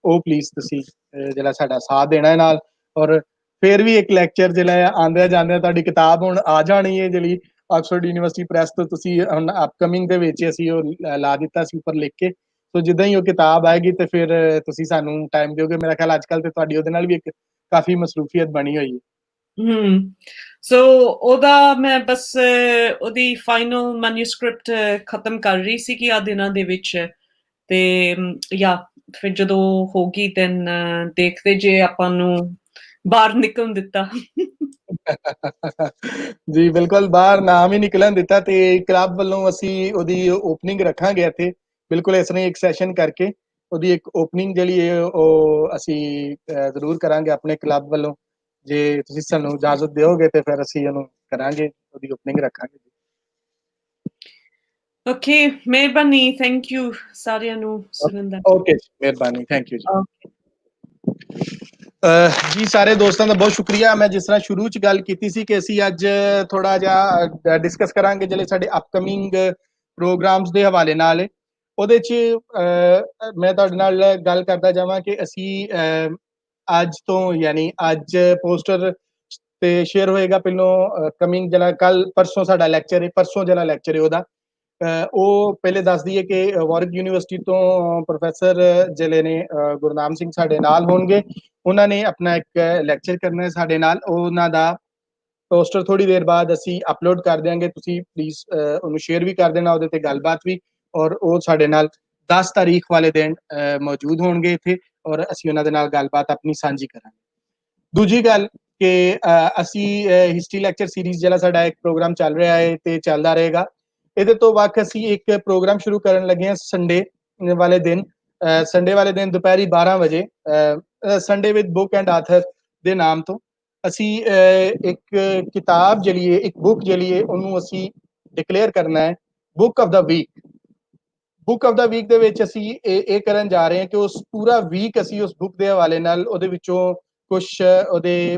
ਉਹ ਪਲੀਜ਼ ਤੁਸੀਂ ਜਿਹੜਾ ਸਾਡਾ ਸਾਥ ਦੇਣਾ ਹੈ ਨਾਲ। ਔਰ ਫਿਰ ਵੀ ਇੱਕ ਲੈਕਚਰ ਜਿਹੜਾ ਆਉਂਦਿਆਂ ਜਾਂਦਿਆਂ ਤੁਹਾਡੀ ਕਿਤਾਬ ਹੁਣ ਆ ਜਾਣੀ ਹੈ, ਜਿਹੜੀ ਆਕਸਫੋਰਡ ਯੂਨੀਵਰਸਿਟੀ ਪ੍ਰੈਸ ਤੋਂ ਤੁਸੀਂ ਹੁਣ ਅਪਕਮਿੰਗ ਦੇ ਵਿੱਚ ਅਸੀਂ ਉਹ ਲਾ ਦਿੱਤਾ ਸੀ ਉੱਪਰ ਲਿਖ ਕੇ। ਸੋ ਜਿੱਦਾਂ ਹੀ ਉਹ ਕਿਤਾਬ ਆਏਗੀ ਤੇ ਫਿਰ ਤੁਸੀਂ ਸਾਨੂੰ ਟਾਈਮ ਦਿਓਗੇ। ਮੇਰਾ ਖਿਆਲ ਅੱਜ ਕੱਲ੍ਹ ਤੇ ਤੁਹਾਡੀ ਉਹਦੇ ਨਾਲ ਵੀ ਇੱਕ ਕਾਫੀ ਮਸਰੂਫੀਅਤ ਬਣੀ ਹੋਈ ਹੈ। ਸੋ ਉਹਦਾ ਮੈਂ ਬਸ ਉਹਦੀ ਫਾਈਨਲ ਮੈਨੂਸਕ੍ਰਿਪਟ ਖਤਮ ਕਰ ਰਹੀ ਸੀ ਕਿ ਆ ਦਿਨਾਂ ਦੇ ਵਿੱਚ, ਤੇ ਜਾਂ ਫਿਰ ਜਦੋਂ ਹੋਗੀ ਦੈਨ ਦੇਖਦੇ ਜੇ ਆਪਾਂ ਨੂੰ ਬਾਹਰ ਨਿਕਲਣ ਦਿੱਤਾ। ਜੀ ਬਿਲਕੁਲ, ਬਾਹਰ ਨਾਮ ਹੀ ਨਿਕਲਣ ਦਿੱਤਾ ਤੇ ਕਲੱਬ ਵੱਲੋਂ ਅਸੀਂ ਉਹਦੀ ਓਪਨਿੰਗ ਰੱਖਾਂਗੇ ਇੱਥੇ, ਬਿਲਕੁਲ ਇਸ ਤਰ੍ਹਾਂ ਇੱਕ ਸੈਸ਼ਨ ਕਰਕੇ ਉਹਦੀ ਇੱਕ ਓਪਨਿੰਗ ਜਿਹੜੀ ਹੈ ਉਹ ਅਸੀਂ ਜ਼ਰੂਰ ਕਰਾਂਗੇ ਆਪਣੇ ਕਲੱਬ ਵੱਲੋਂ। ਜੇ ਤੁਸੀਂ ਸਾਨੂੰ ਇਜਾਜ਼ਤ ਦਿਓਗੇ ਤੇ ਫਿਰ ਅਸੀਂ ਉਹਨੂੰ ਕਰਾਂਗੇ, ਉਹਦੀ ਓਪਨਿੰਗ ਰੱਖਾਂਗੇ। ਓਕੇ, ਮਿਹਰਬਾਨੀ, ਥੈਂਕ ਯੂ ਸਾਰਿਆਂ ਨੂੰ ਸੁਣਨ ਦਾ। ਓਕੇ ਜੀ, ਮਿਹਰਬਾਨੀ, ਥੈਂਕ ਯੂ ਜੀ। ਓਕੇ ਜੀ ਸਾਰੇ ਦੋਸਤਾਂ ਦਾ ਬਹੁਤ ਸ਼ੁਕਰੀਆ। ਮੈਂ ਜਿਸ ਤਰ੍ਹਾਂ ਸ਼ੁਰੂ 'ਚ ਗੱਲ ਕੀਤੀ ਸੀ ਕਿ ਅਸੀਂ ਅੱਜ ਥੋੜ੍ਹਾ ਜਿਹਾ ਡਿਸਕਸ ਕਰਾਂਗੇ ਜਿਹੜੇ ਸਾਡੇ ਅਪਕਮਿੰਗ ਪ੍ਰੋਗਰਾਮਸ ਦੇ ਹਵਾਲੇ ਨਾਲ। ਉਹਦੇ 'ਚ ਮੈਂ ਤੁਹਾਡੇ ਨਾਲ ਗੱਲ ਕਰਦਾ ਜਾਵਾਂ ਕਿ ਅਸੀਂ ਅੱਜ ਤੋਂ ਯਾਨੀ ਅੱਜ ਪੋਸਟਰ ਤੇ ਸ਼ੇਅਰ ਹੋਏਗਾ ਪਹਿਲੋਂ ਕਮਿੰਗ ਜਿਹੜਾ ਕੱਲ ਪਰਸੋਂ ਸਾਡਾ ਲੈਕਚਰ ਹੈ, ਪਰਸੋਂ ਜਿਹੜਾ ਲੈਕਚਰ ਹੈ ਉਹਦਾ ਉਹ ਪਹਿਲੇ ਦੱਸ ਦਈਏ ਕਿ ਵਾਰਿਕ ਯੂਨੀਵਰਸਿਟੀ ਤੋਂ ਪ੍ਰੋਫੈਸਰ ਜਿਹੜੇ ਨੇ ਗੁਰਨਾਮ ਸਿੰਘ ਸਾਡੇ ਨਾਲ ਹੋਣਗੇ। ਉਹਨਾਂ ਨੇ ਆਪਣਾ ਇੱਕ ਲੈਕਚਰ ਕਰਨਾ ਹੈ ਸਾਡੇ ਨਾਲ। ਉਹਨਾਂ ਦਾ ਪੋਸਟਰ ਥੋੜੀ ਦੇਰ ਬਾਅਦ ਅਸੀਂ ਅਪਲੋਡ ਕਰ ਦਿਆਂਗੇ, ਤੁਸੀਂ ਪਲੀਜ਼ ਉਹਨੂੰ ਸ਼ੇਅਰ ਵੀ ਕਰ ਦੇਣਾ, ਉਹਦੇ ਤੇ ਗੱਲਬਾਤ ਵੀ। ਔਰ ਉਹ ਸਾਡੇ ਨਾਲ 10 ਤਾਰੀਖ ਵਾਲੇ ਦਿਨ ਮੌਜੂਦ ਹੋਣਗੇ ਇੱਥੇ, ਔਰ ਅਸੀਂ ਉਹਨਾਂ ਦੇ ਨਾਲ ਗੱਲਬਾਤ ਆਪਣੀ ਸਾਂਝੀ ਕਰਾਂਗੇ। ਦੂਜੀ ਗੱਲ ਕਿ ਅਸੀਂ ਹਿਸਟਰੀ ਲੈਕਚਰ ਸੀਰੀਜ਼ ਜਿਹੜਾ ਸਾਡਾ ਇੱਕ ਪ੍ਰੋਗਰਾਮ ਚੱਲ ਰਿਹਾ ਹੈ ਤੇ ਚੱਲਦਾ ਰਹੇਗਾ। ਇਹਦੇ ਤੋਂ ਵੱਖ ਅਸੀਂ ਇੱਕ ਪ੍ਰੋਗਰਾਮ ਸ਼ੁਰੂ ਕਰਨ ਲੱਗੇ ਹਾਂ ਸੰਡੇ ਵਾਲੇ ਦਿਨ। ਸੰਡੇ ਵਾਲੇ ਦਿਨ ਦੁਪਹਿਰੀ 12 ਵਜੇ Sunday with book and author ਦੇ ਨਾਮ ਤੋਂ ਅਸੀਂ ਇੱਕ ਕਿਤਾਬ ਜਿਹੜੀ ਹੈ, ਇੱਕ ਬੁੱਕ ਜਿਹੜੀ ਹੈ ਉਹਨੂੰ ਅਸੀਂ ਡਿਕਲੇਅਰ ਕਰਨਾ ਹੈ book of the week. Book of the week ਦੇ ਵਿੱਚ ਅਸੀਂ ਇਹ ਕਰਨ ਜਾ ਰਹੇ ਹਾਂ ਕਿ ਉਸ ਪੂਰਾ ਵੀਕ ਅਸੀਂ ਉਸ ਬੁੱਕ ਦੇ ਹਵਾਲੇ ਨਾਲ ਉਹਦੇ ਵਿੱਚੋਂ ਕੁਛ ਉਹਦੇ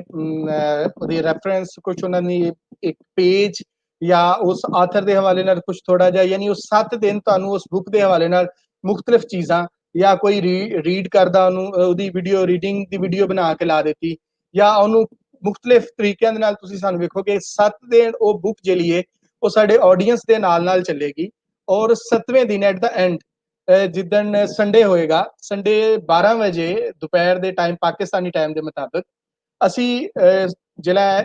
ਰੈਫਰੈਂਸ, ਕੁਛ ਉਹਨਾਂ ਦੀ ਇੱਕ ਪੇਜ ਜਾਂ ਉਸ ਆਥਰ ਦੇ ਹਵਾਲੇ ਨਾਲ ਕੁਛ ਥੋੜਾ ਜਿਹਾ, ਯਾਨੀ ਉਹ 7 ਦਿਨ ਤੁਹਾਨੂੰ ਉਸ ਬੁੱਕ ਦੇ ਹਵਾਲੇ ਨਾਲ ਮੁਖਤਲਿਫ ਚੀਜ਼ਾਂ, ਜਾਂ ਕੋਈ ਰੀਡ ਕਰਦਾ ਉਹਨੂੰ ਉਹਦੀ ਵੀਡੀਓ, ਰੀਡਿੰਗ ਦੀ ਵੀਡੀਓ ਬਣਾ ਕੇ ਲਾ ਦਿੱਤੀ, ਜਾਂ ਉਹਨੂੰ ਮੁਖਤਲਿਫ ਤਰੀਕਿਆਂ ਦੇ ਨਾਲ ਤੁਸੀਂ ਸਾਨੂੰ ਵੇਖੋਗੇ 7 ਦਿਨ ਉਹ ਬੁੱਕ ਜਿਹੜੀ ਹੈ ਉਹ ਸਾਡੇ ਆਡੀਅנס ਦੇ ਨਾਲ ਚੱਲੇਗੀ। ਔਰ 7ਵੇਂ ਦਿਨ ਐਟ ਦਾ ਐਂਡ ਜਿੱਦਣ ਸੰਡੇ ਹੋਏਗਾ, ਸੰਡੇ 12 ਵਜੇ ਦੁਪਹਿਰ ਦੇ ਟਾਈਮ, ਪਾਕਿਸਤਾਨੀ ਟਾਈਮ ਦੇ ਮੁਤਾਬਕ, ਅਸੀਂ ਜਿਹੜਾ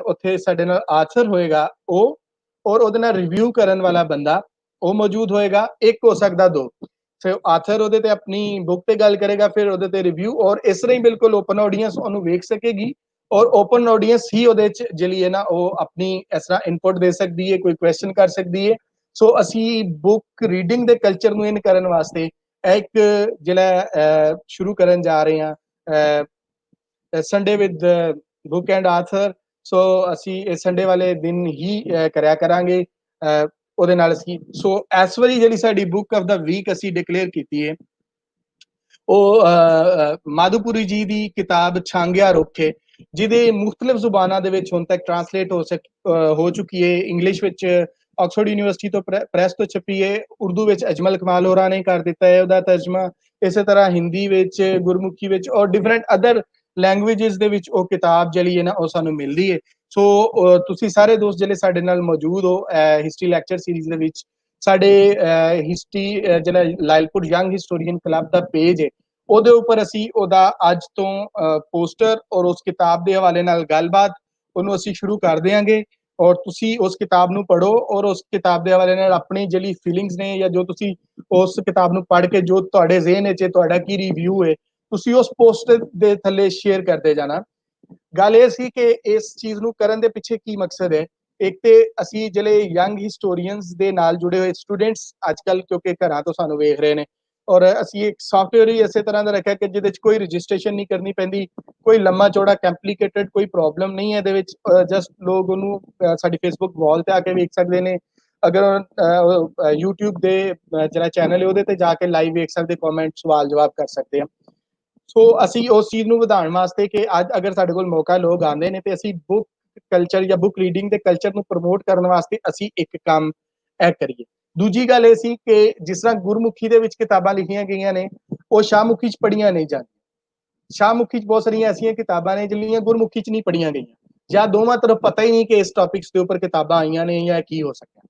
ਉੱਥੇ ਸਾਡੇ ਨਾਲ ਆਥਰ ਹੋਏਗਾ ਉਹ, ਔਰ ਉਹਦੇ ਨਾਲ ਰਿਵਿਊ ਕਰਨ ਵਾਲਾ ਬੰਦਾ ਉਹ ਮੌਜੂਦ ਹੋਏਗਾ। ਇੱਕ ਹੋ ਸਕਦਾ ਦੋ। ਫਿਰ ਆਥਰ ਉਹਦੇ ਤੇ ਆਪਣੀ ਬੁੱਕ ਤੇ ਗੱਲ ਕਰੇਗਾ, ਫਿਰ ਉਹਦੇ ਤੇ ਰਿਵਿਊ, ਔਰ ਇਸ ਤਰ੍ਹਾਂ ਹੀ ਬਿਲਕੁਲ ਓਪਨ ਆਡੀਅנס ਉਹਨੂੰ ਵੇਖ ਸਕੇਗੀ। ਔਰ ਓਪਨ ਆਡੀਅנס ਹੀ ਉਹਦੇ ਚ ਜਿਹੜੀ ਹੈ ਨਾ ਉਹ ਆਪਣੀ ਇਸ ਤਰ੍ਹਾਂ ਇਨਪੁਟ ਦੇ ਸਕਦੀ ਹੈ, ਕੋਈ ਕੁਐਸਚਨ ਕਰ ਸਕਦੀ ਹੈ। ਸੋ ਅਸੀਂ ਬੁੱਕ ਰੀਡਿੰਗ ਦੇ ਕਲਚਰ ਨੂੰ ਇਨ ਕਰਨ ਵਾਸਤੇ ਇੱਕ ਜਿਹੜਾ ਸ਼ੁਰੂ ਕਰਨ ਜਾ ਰਹੇ ਹਾਂ Sunday with book and author. So ਅਸੀਂ ਇਹ ਸੰਡੇ ਵਾਲੇ ਦਿਨ ਹੀ ਕਰਿਆ ਕਰਾਂਗੇ। ਉਹਦੇ ਨਾਲ ਅਸੀਂ ਸੋ ਇਸ ਵਾਰੀ ਜਿਹੜੀ ਸਾਡੀ ਬੁੱਕ ਆਫ ਦਾ ਵੀਕ ਅਸੀਂ ਡਿਕਲੇਅਰ ਕੀਤੀ ਹੈ ਉਹ ਮਾਧੋਪੁਰੀ ਜੀ ਦੀ ਕਿਤਾਬ ਛਾਂਗਿਆ ਰੁੱਖੇ, ਜਿਹਦੇ ਮੁਖਤਲਿਫ ਜ਼ੁਬਾਨਾਂ ਦੇ ਵਿੱਚ ਹੁਣ ਤੱਕ ਟਰਾਂਸਲੇਟ ਹੋ ਚੁੱਕੀ ਹੈ। ਇੰਗਲਿਸ਼ ਵਿੱਚ ਆਕਸਫੋਰਡ ਯੂਨੀਵਰਸਿਟੀ ਤੋਂ ਪ੍ਰੈਸ ਤੋਂ ਛਪੀ ਹੈ, ਉਰਦੂ ਵਿੱਚ ਅਜਮਲ ਕਮਾਲ ਹੋਰਾਂ ਨੇ ਕਰ ਦਿੱਤਾ ਹੈ ਉਹਦਾ ਤਰਜਮਾ, ਇਸੇ ਤਰ੍ਹਾਂ ਹਿੰਦੀ ਵਿੱਚ, ਗੁਰਮੁਖੀ ਵਿੱਚ, ਔਰ ਡਿਫਰੈਂਟ ਅਦਰ ਲੈਂਗੁਏਜਸ ਦੇ ਵਿੱਚ ਉਹ ਕਿਤਾਬ ਜਿਹੜੀ ਹੈ ਨਾ ਉਹ ਸਾਨੂੰ ਮਿਲਦੀ ਹੈ। ਸੋ ਤੁਸੀਂ ਸਾਰੇ ਦੋਸਤ ਜਿਹੜੇ ਸਾਡੇ ਨਾਲ ਮੌਜੂਦ ਹੋ ਹਿਸਟਰੀ ਲੈਕਚਰ ਸੀਰੀਜ਼ ਦੇ ਵਿੱਚ, ਸਾਡੇ ਹਿਸਟਰੀ ਜਿਹੜਾ ਲਾਇਲਪੁਰ ਯੰਗ ਹਿਸਟੋਰੀਅਨ ਕਲੱਬ ਦਾ ਪੇਜ ਹੈ ਉਹਦੇ ਉੱਪਰ ਅਸੀਂ ਉਹਦਾ ਅੱਜ ਤੋਂ ਪੋਸਟਰ ਔਰ ਉਸ ਕਿਤਾਬ ਦੇ ਹਵਾਲੇ ਨਾਲ ਗੱਲਬਾਤ ਉਹਨੂੰ ਅਸੀਂ ਸ਼ੁਰੂ ਕਰ ਦਿਆਂਗੇ। ਔਰ ਤੁਸੀਂ ਉਸ ਕਿਤਾਬ ਨੂੰ ਪੜ੍ਹੋ, ਔਰ ਉਸ ਕਿਤਾਬ ਦੇ ਹਵਾਲੇ ਨਾਲ ਆਪਣੀ ਜਿਹੜੀ ਫੀਲਿੰਗਸ ਨੇ, ਜਾਂ ਜੋ ਤੁਸੀਂ ਉਸ ਕਿਤਾਬ ਨੂੰ ਪੜ੍ਹ ਕੇ ਜੋ ਤੁਹਾਡੇ ਜ਼ਿਹਨ ਵਿੱਚ ਤੁਹਾਡਾ ਕੀ ਰਿਵਿਊ ਹੈ, ਤੁਸੀਂ ਉਸ ਪੋਸਟਰ ਦੇ ਥੱਲੇ ਸ਼ੇਅਰ ਕਰਦੇ ਜਾਣਾ। ਗੱਲ ਇਹ ਸੀ ਕਿ ਇਸ ਚੀਜ਼ ਨੂੰ ਕਰਨ ਦੇ ਪਿੱਛੇ ਕੀ ਮਕਸਦ ਹੈ। ਇੱਕ ਤੇ ਅਸੀਂ ਜਿਹੜੇ ਯੰਗ ਹਿਸਟੋਰੀਅਨਸ ਦੇ ਨਾਲ ਜੁੜੇ ਹੋਏ ਸਟੂਡੈਂਟਸ ਅੱਜ ਕੱਲ੍ਹ ਕਿਉਂਕਿ ਘਰਾਂ ਤੋਂ ਸਾਨੂੰ ਵੇਖ ਰਹੇ ਨੇ, ਔਰ ਅਸੀਂ ਇੱਕ ਸੌਫਟਵੇਅਰ ਹੀ ਇਸੇ ਤਰ੍ਹਾਂ ਦਾ ਰੱਖਿਆ ਕਿ ਜਿਹਦੇ ਵਿੱਚ ਕੋਈ ਰਜਿਸਟ੍ਰੇਸ਼ਨ ਨਹੀਂ ਕਰਨੀ ਪੈਂਦੀ, ਕੋਈ ਲੰਮਾ ਚੌੜਾ ਕੰਪਲੀਕੇਟਡ ਕੋਈ ਪ੍ਰੋਬਲਮ ਨਹੀਂ ਹੈ ਇਹਦੇ ਵਿੱਚ। ਜਸਟ ਲੋਕ ਉਹਨੂੰ ਸਾਡੀ ਫੇਸਬੁੱਕ ਵਾਲ ਤੇ ਆ ਕੇ ਵੇਖ ਸਕਦੇ ਨੇ। ਅਗਰ YouTube ਦੇ ਜਿਹੜਾ ਚੈਨਲ ਹੈ ਉਹਦੇ ਤੇ ਜਾ ਕੇ ਲਾਈਵ ਵੇਖ ਸਕਦੇ, ਕਮੈਂਟ, ਸਵਾਲ ਜਵਾਬ ਕਰ ਸਕਦੇ ਆ। ਸੋ ਅਸੀਂ ਉਸ ਚੀਜ਼ ਨੂੰ ਵਧਾਉਣ ਵਾਸਤੇ ਕਿ ਅੱਜ ਅਗਰ ਸਾਡੇ ਕੋਲ ਮੌਕਾ ਲੋਕ ਆਉਂਦੇ ਨੇ ਤੇ ਅਸੀਂ ਬੁੱਕ ਕਲਚਰ ਜਾਂ ਬੁੱਕ ਰੀਡਿੰਗ ਦੇ ਕਲਚਰ ਨੂੰ ਪ੍ਰਮੋਟ ਕਰਨ ਵਾਸਤੇ ਅਸੀਂ ਇੱਕ ਕੰਮ ਇਹ ਕਰੀਏ। ਦੂਜੀ ਗੱਲ ਇਹ ਸੀ ਕਿ ਜਿਸ ਤਰ੍ਹਾਂ ਗੁਰਮੁਖੀ ਦੇ ਵਿੱਚ ਕਿਤਾਬਾਂ ਲਿਖੀਆਂ ਗਈਆਂ ਨੇ, ਉਹ ਸ਼ਾਹਮੁਖੀ 'ਚ ਪੜ੍ਹੀਆਂ ਨਹੀਂ ਜਾਂਦੀਆਂ। ਸ਼ਾਹਮੁਖੀ 'ਚ ਬਹੁਤ ਸਾਰੀਆਂ ਐਸੀਆਂ ਕਿਤਾਬਾਂ ਨੇ ਜਿਹੜੀਆਂ ਗੁਰਮੁਖੀ 'ਚ ਨਹੀਂ ਪੜ੍ਹੀਆਂ ਗਈਆਂ, ਜਾਂ ਦੋਵਾਂ ਤਰਫ ਪਤਾ ਹੀ ਨਹੀਂ ਕਿ ਇਸ ਟੌਪਿਕਸ ਦੇ ਉੱਪਰ ਕਿਤਾਬਾਂ ਆਈਆਂ ਨੇ ਜਾਂ ਕੀ ਹੋ ਸਕਦਾ।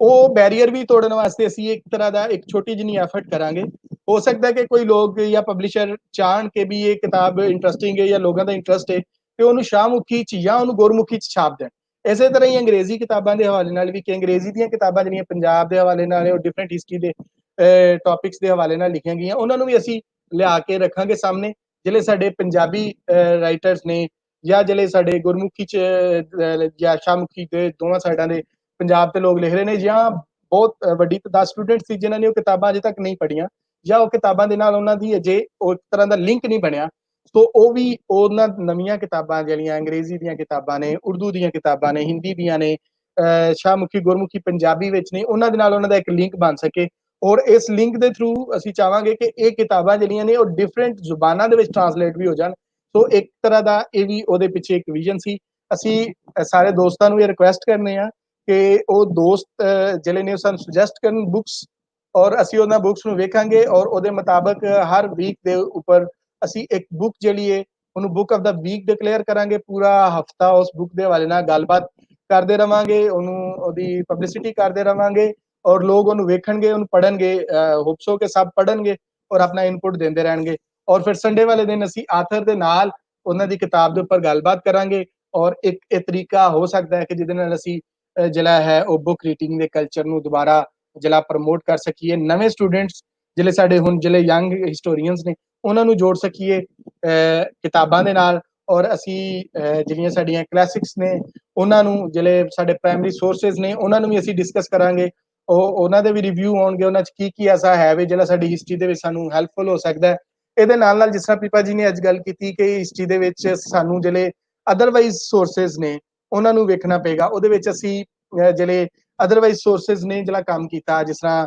ਉਹ ਬੈਰੀਅਰ ਵੀ ਤੋੜਨ ਵਾਸਤੇ ਅਸੀਂ ਇੱਕ ਤਰ੍ਹਾਂ ਦਾ ਇੱਕ ਛੋਟੀ ਜਿਹੀ ਐਫਰਟ ਕਰਾਂਗੇ। ਹੋ ਸਕਦਾ ਕਿ ਕੋਈ ਲੋਕ ਜਾਂ ਪਬਲਿਸ਼ਰ ਚਾਹਣ ਕਿ ਵੀ ਇਹ ਕਿਤਾਬ ਇੰਟਰਸਟਿੰਗ ਹੈ ਜਾਂ ਲੋਕਾਂ ਦਾ ਇੰਟਰਸਟ ਹੈ, ਤੇ ਉਹਨੂੰ ਸ਼ਾਹਮੁਖੀ 'ਚ ਜਾਂ ਉਹਨੂੰ ਗੁਰਮੁਖੀ 'ਚ ਛਾਪ ਦੇਣ। ਇਸੇ ਤਰ੍ਹਾਂ ਹੀ ਅੰਗਰੇਜ਼ੀ ਕਿਤਾਬਾਂ ਦੇ ਹਵਾਲੇ ਨਾਲ ਵੀ, ਕਿ ਅੰਗਰੇਜ਼ੀ ਦੀਆਂ ਕਿਤਾਬਾਂ ਜਿਹੜੀਆਂ ਪੰਜਾਬ ਦੇ ਹਵਾਲੇ ਨਾਲ ਉਹ ਡਿਫਰੈਂਟ ਹਿਸਟਰੀ ਦੇ ਟੌਪਿਕਸ ਦੇ ਹਵਾਲੇ ਨਾਲ ਲਿਖੀਆਂ ਗਈਆਂ, ਉਹਨਾਂ ਨੂੰ ਵੀ ਅਸੀਂ ਲਿਆ ਕੇ ਰੱਖਾਂਗੇ ਸਾਹਮਣੇ। ਜਿਹੜੇ ਸਾਡੇ ਪੰਜਾਬੀ ਰਾਈਟਰਸ ਨੇ, ਜਾਂ ਜਿਹੜੇ ਸਾਡੇ ਗੁਰਮੁਖੀ 'ਚ ਜਾਂ ਸ਼ਾਹਮੁਖੀ ਦੇ ਦੋਵਾਂ ਸਾਈਡਾਂ ਦੇ ਪੰਜਾਬ ਤੇ ਲੋਕ ਲਿਖ ਰਹੇ ਨੇ, ਜਾਂ ਬਹੁਤ ਵੱਡੀ ਤਾਦਾਦ ਸਟੂਡੈਂਟ ਸੀ ਜਿਨ੍ਹਾਂ ਨੇ ਉਹ ਕਿਤਾਬਾਂ ਅਜੇ ਤੱਕ ਨਹੀਂ ਪੜ੍ਹੀਆਂ, ਜਾਂ ਉਹ ਕਿਤਾਬਾਂ ਦੇ ਨਾਲ ਉਹਨਾਂ ਦੀ ਅਜੇ ਉਹ ਤਰ੍ਹਾਂ ਦਾ ਲਿੰਕ ਨਹੀਂ ਬਣਿਆ, ਸੋ ਉਹ ਵੀ ਉਹਨਾਂ ਨਵੀਆਂ ਕਿਤਾਬਾਂ ਜਿਹੜੀਆਂ ਅੰਗਰੇਜ਼ੀ ਦੀਆਂ ਕਿਤਾਬਾਂ ਨੇ, ਉਰਦੂ ਦੀਆਂ ਕਿਤਾਬਾਂ ਨੇ, ਹਿੰਦੀ ਦੀਆਂ ਨੇ, ਸ਼ਾਹਮੁਖੀ ਗੁਰਮੁਖੀ ਪੰਜਾਬੀ ਵਿੱਚ ਨੇ, ਉਹਨਾਂ ਦੇ ਨਾਲ ਉਹਨਾਂ ਦਾ ਇੱਕ ਲਿੰਕ ਬਣ ਸਕੇ। ਔਰ ਇਸ ਲਿੰਕ ਦੇ ਥਰੂ ਅਸੀਂ ਚਾਹਾਂਗੇ ਕਿ ਇਹ ਕਿਤਾਬਾਂ ਜਿਹੜੀਆਂ ਨੇ ਉਹ ਡਿਫਰੈਂਟ ਜ਼ੁਬਾਨਾਂ ਦੇ ਵਿੱਚ ਟਰਾਂਸਲੇਟ ਵੀ ਹੋ ਜਾਣ। ਸੋ ਇੱਕ ਤਰ੍ਹਾਂ ਦਾ ਇਹ ਵੀ ਉਹਦੇ ਪਿੱਛੇ ਇੱਕ ਵਿਜ਼ਨ ਸੀ। ਅਸੀਂ ਸਾਰੇ ਦੋਸਤਾਂ ਨੂੰ ਇਹ ਰਿਕੁਐਸਟ ਕਰਨੇ ਆ ਕਿ ਉਹ ਦੋਸਤ ਜਿਹੜੇ ਨੇ ਸਾਨੂੰ ਸੁਜੈਸਟ ਕਰਨ ਬੁੱਕਸ, ਔਰ ਅਸੀਂ ਉਹਨਾਂ ਬੁੱਕਸ ਨੂੰ ਵੇਖਾਂਗੇ, ਔਰ ਉਹਦੇ ਮੁਤਾਬਕ ਹਰ ਵੀਕ ਦੇ ਉੱਪਰ ਅਸੀਂ ਇੱਕ ਬੁੱਕ ਜਿਹੜੀ ਹੈ ਉਹਨੂੰ book of the week declare ਕਰਾਂਗੇ। ਪੂਰਾ ਹਫਤਾ ਉਸ ਬੁੱਕ ਦੇ ਹਵਾਲੇ ਨਾਲ ਗੱਲਬਾਤ ਕਰਦੇ ਰਵਾਂਗੇ, ਉਹਨੂੰ ਉਹਦੀ ਪਬਲਿਸਿਟੀ ਕਰਦੇ ਰਵਾਂਗੇ, ਔਰ ਲੋਕ ਉਹਨੂੰ ਵੇਖਣਗੇ, ਉਹਨੂੰ ਪੜ੍ਹਨਗੇ। ਹੋਪਸ ਹੋ ਕਿ ਸਭ ਪੜ੍ਹਨਗੇ ਔਰ ਆਪਣਾ ਇਨਪੁਟ ਦਿੰਦੇ ਰਹਿਣਗੇ। ਔਰ ਫਿਰ ਸੰਡੇ ਵਾਲੇ ਦਿਨ ਅਸੀਂ ਆਥਰ ਦੇ ਨਾਲ ਉਹਨਾਂ ਦੀ ਕਿਤਾਬ ਦੇ ਉੱਪਰ ਗੱਲਬਾਤ ਕਰਾਂਗੇ। ਔਰ ਇੱਕ ਇਹ ਤਰੀਕਾ ਹੋ ਸਕਦਾ ਹੈ ਕਿ ਜਿਹਦੇ ਨਾਲ ਅਸੀਂ ਜਿਹੜਾ ਹੈ ਉਹ ਬੁੱਕ ਰੀਡਿੰਗ ਦੇ ਕਲਚਰ ਨੂੰ ਦੁਬਾਰਾ ਜਿਹੜਾ ਪ੍ਰਮੋਟ ਕਰ ਸਕੀਏ। ਨਵੇਂ ਸਟੂਡੈਂਟਸ ਜਿਹੜੇ ਸਾਡੇ ਹੁਣ ਜਿਹੜੇ ਯੰਗ ਹਿਸਟੋਰੀਅਨਸ ਨੇ ਉਹਨਾਂ ਨੂੰ ਜੋੜ ਸਕੀਏ ਕਿਤਾਬਾਂ ਦੇ ਨਾਲ। ਔਰ ਅਸੀਂ ਜਿਹੜੀਆਂ ਸਾਡੀਆਂ ਕਲਾਸਿਕਸ ਨੇ ਉਹਨਾਂ ਨੂੰ, ਜਿਹੜੇ ਸਾਡੇ ਪ੍ਰਾਇਮਰੀ ਸੋਰਸਿਸ ਨੇ ਉਹਨਾਂ ਨੂੰ ਵੀ ਅਸੀਂ ਡਿਸਕਸ ਕਰਾਂਗੇ। ਉਹਨਾਂ ਦੇ ਵੀ ਰਿਵਿਊ ਆਉਣਗੇ, ਉਹਨਾਂ 'ਚ ਕੀ ਕੀ ਐਸਾ ਹੈ ਵੀ ਜਿਹੜਾ ਸਾਡੀ ਹਿਸਟਰੀ ਦੇ ਵਿੱਚ ਸਾਨੂੰ ਹੈਲਪਫੁਲ ਹੋ ਸਕਦਾ ਹੈ। ਇਹਦੇ ਨਾਲ ਨਾਲ ਜਿਸ ਤਰ੍ਹਾਂ ਪੀਪਾ ਜੀ ਨੇ ਅੱਜ ਗੱਲ ਕੀਤੀ ਕਿ ਹਿਸਟਰੀ ਦੇ ਵਿੱਚ ਸਾਨੂੰ ਜਿਹੜੇ ਅਦਰਵਾਈਜ਼ ਸੋਰਸਿਸ ਨੇ ਉਹਨਾਂ ਨੂੰ ਵੇਖਣਾ ਪਏਗਾ। ਉਹਦੇ ਵਿੱਚ ਅਸੀਂ ਜਿਹੜੇ ਅਦਰਵਾਈਜ਼ ਸੋਰਸਿਸ ਨੇ ਜਿਹੜਾ ਕੰਮ ਕੀਤਾ, ਜਿਸ ਤਰ੍ਹਾਂ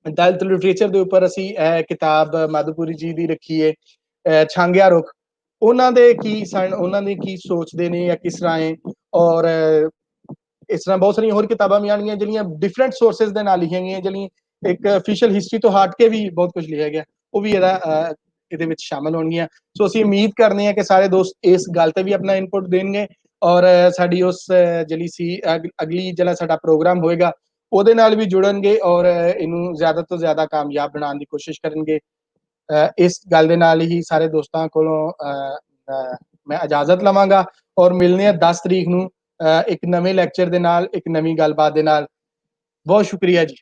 ਦਲਿਤ ਲਿਟਰੇਚਰ ਦੇ ਉੱਪਰ ਅਸੀਂ ਕਿਤਾਬ ਮਾਧੋਪੁਰੀ ਜੀ ਦੀ ਰੱਖੀ ਹੈ ਛਾਂਗਿਆ ਰੁੱਖ, ਉਹਨਾਂ ਦੇ ਕੀ ਉਹਨਾਂ ਨੇ ਕੀ ਸੋਚਦੇ ਨੇ ਜਾਂ ਕਿਸ ਤਰ੍ਹਾਂ ਹੈ। ਔਰ ਇਸ ਤਰ੍ਹਾਂ ਬਹੁਤ ਸਾਰੀਆਂ ਹੋਰ ਕਿਤਾਬਾਂ ਵੀ ਆਉਣਗੀਆਂ ਜਿਹੜੀਆਂ ਡਿਫਰੈਂਟ ਸੋਰਸਿਸ ਦੇ ਨਾਲ ਲਿਖੀਆਂ ਗਈਆਂ, ਜਿਹੜੀਆਂ ਇੱਕ ਅਫੀਸ਼ੀਅਲ ਹਿਸਟਰੀ ਤੋਂ ਹਟ ਕੇ ਵੀ ਬਹੁਤ ਕੁਝ ਲਿਖਿਆ ਗਿਆ, ਉਹ ਵੀ ਇਹਦੇ ਵਿੱਚ ਸ਼ਾਮਲ ਹੋਣਗੀਆਂ। ਸੋ ਅਸੀਂ ਉਮੀਦ ਕਰਦੇ ਹਾਂ ਕਿ ਸਾਰੇ ਦੋਸਤ ਇਸ ਗੱਲ ਤੇ ਵੀ ਆਪਣਾ ਇਨਪੁਟ ਦੇਣਗੇ, ਔਰ ਸਾਡੀ ਉਸ ਜਿਹੜੀ ਸੀ ਅਗਲੀ ਜਿਹੜਾ ਸਾਡਾ ਪ੍ਰੋਗਰਾਮ ਹੋਏਗਾ ਉਹਦੇ ਨਾਲ ਵੀ ਜੁੜਨਗੇ, ਔਰ ਇਹਨੂੰ ਜ਼ਿਆਦਾ ਤੋਂ ਜ਼ਿਆਦਾ ਕਾਮਯਾਬ ਬਣਾਉਣ ਦੀ ਕੋਸ਼ਿਸ਼ ਕਰਨਗੇ। ਇਸ ਗੱਲ ਦੇ ਨਾਲ ਹੀ ਸਾਰੇ ਦੋਸਤਾਂ ਕੋਲੋਂ ਮੈਂ ਇਜਾਜ਼ਤ ਲਵਾਂਗਾ, ਔਰ ਮਿਲਨੇ ਆ 10 ਤਰੀਕ ਨੂੰ ਇੱਕ ਨਵੇਂ ਲੈਕਚਰ ਦੇ ਨਾਲ, ਇੱਕ ਨਵੀਂ ਗੱਲਬਾਤ ਦੇ ਨਾਲ। ਬਹੁਤ ਸ਼ੁਕਰੀਆ ਜੀ।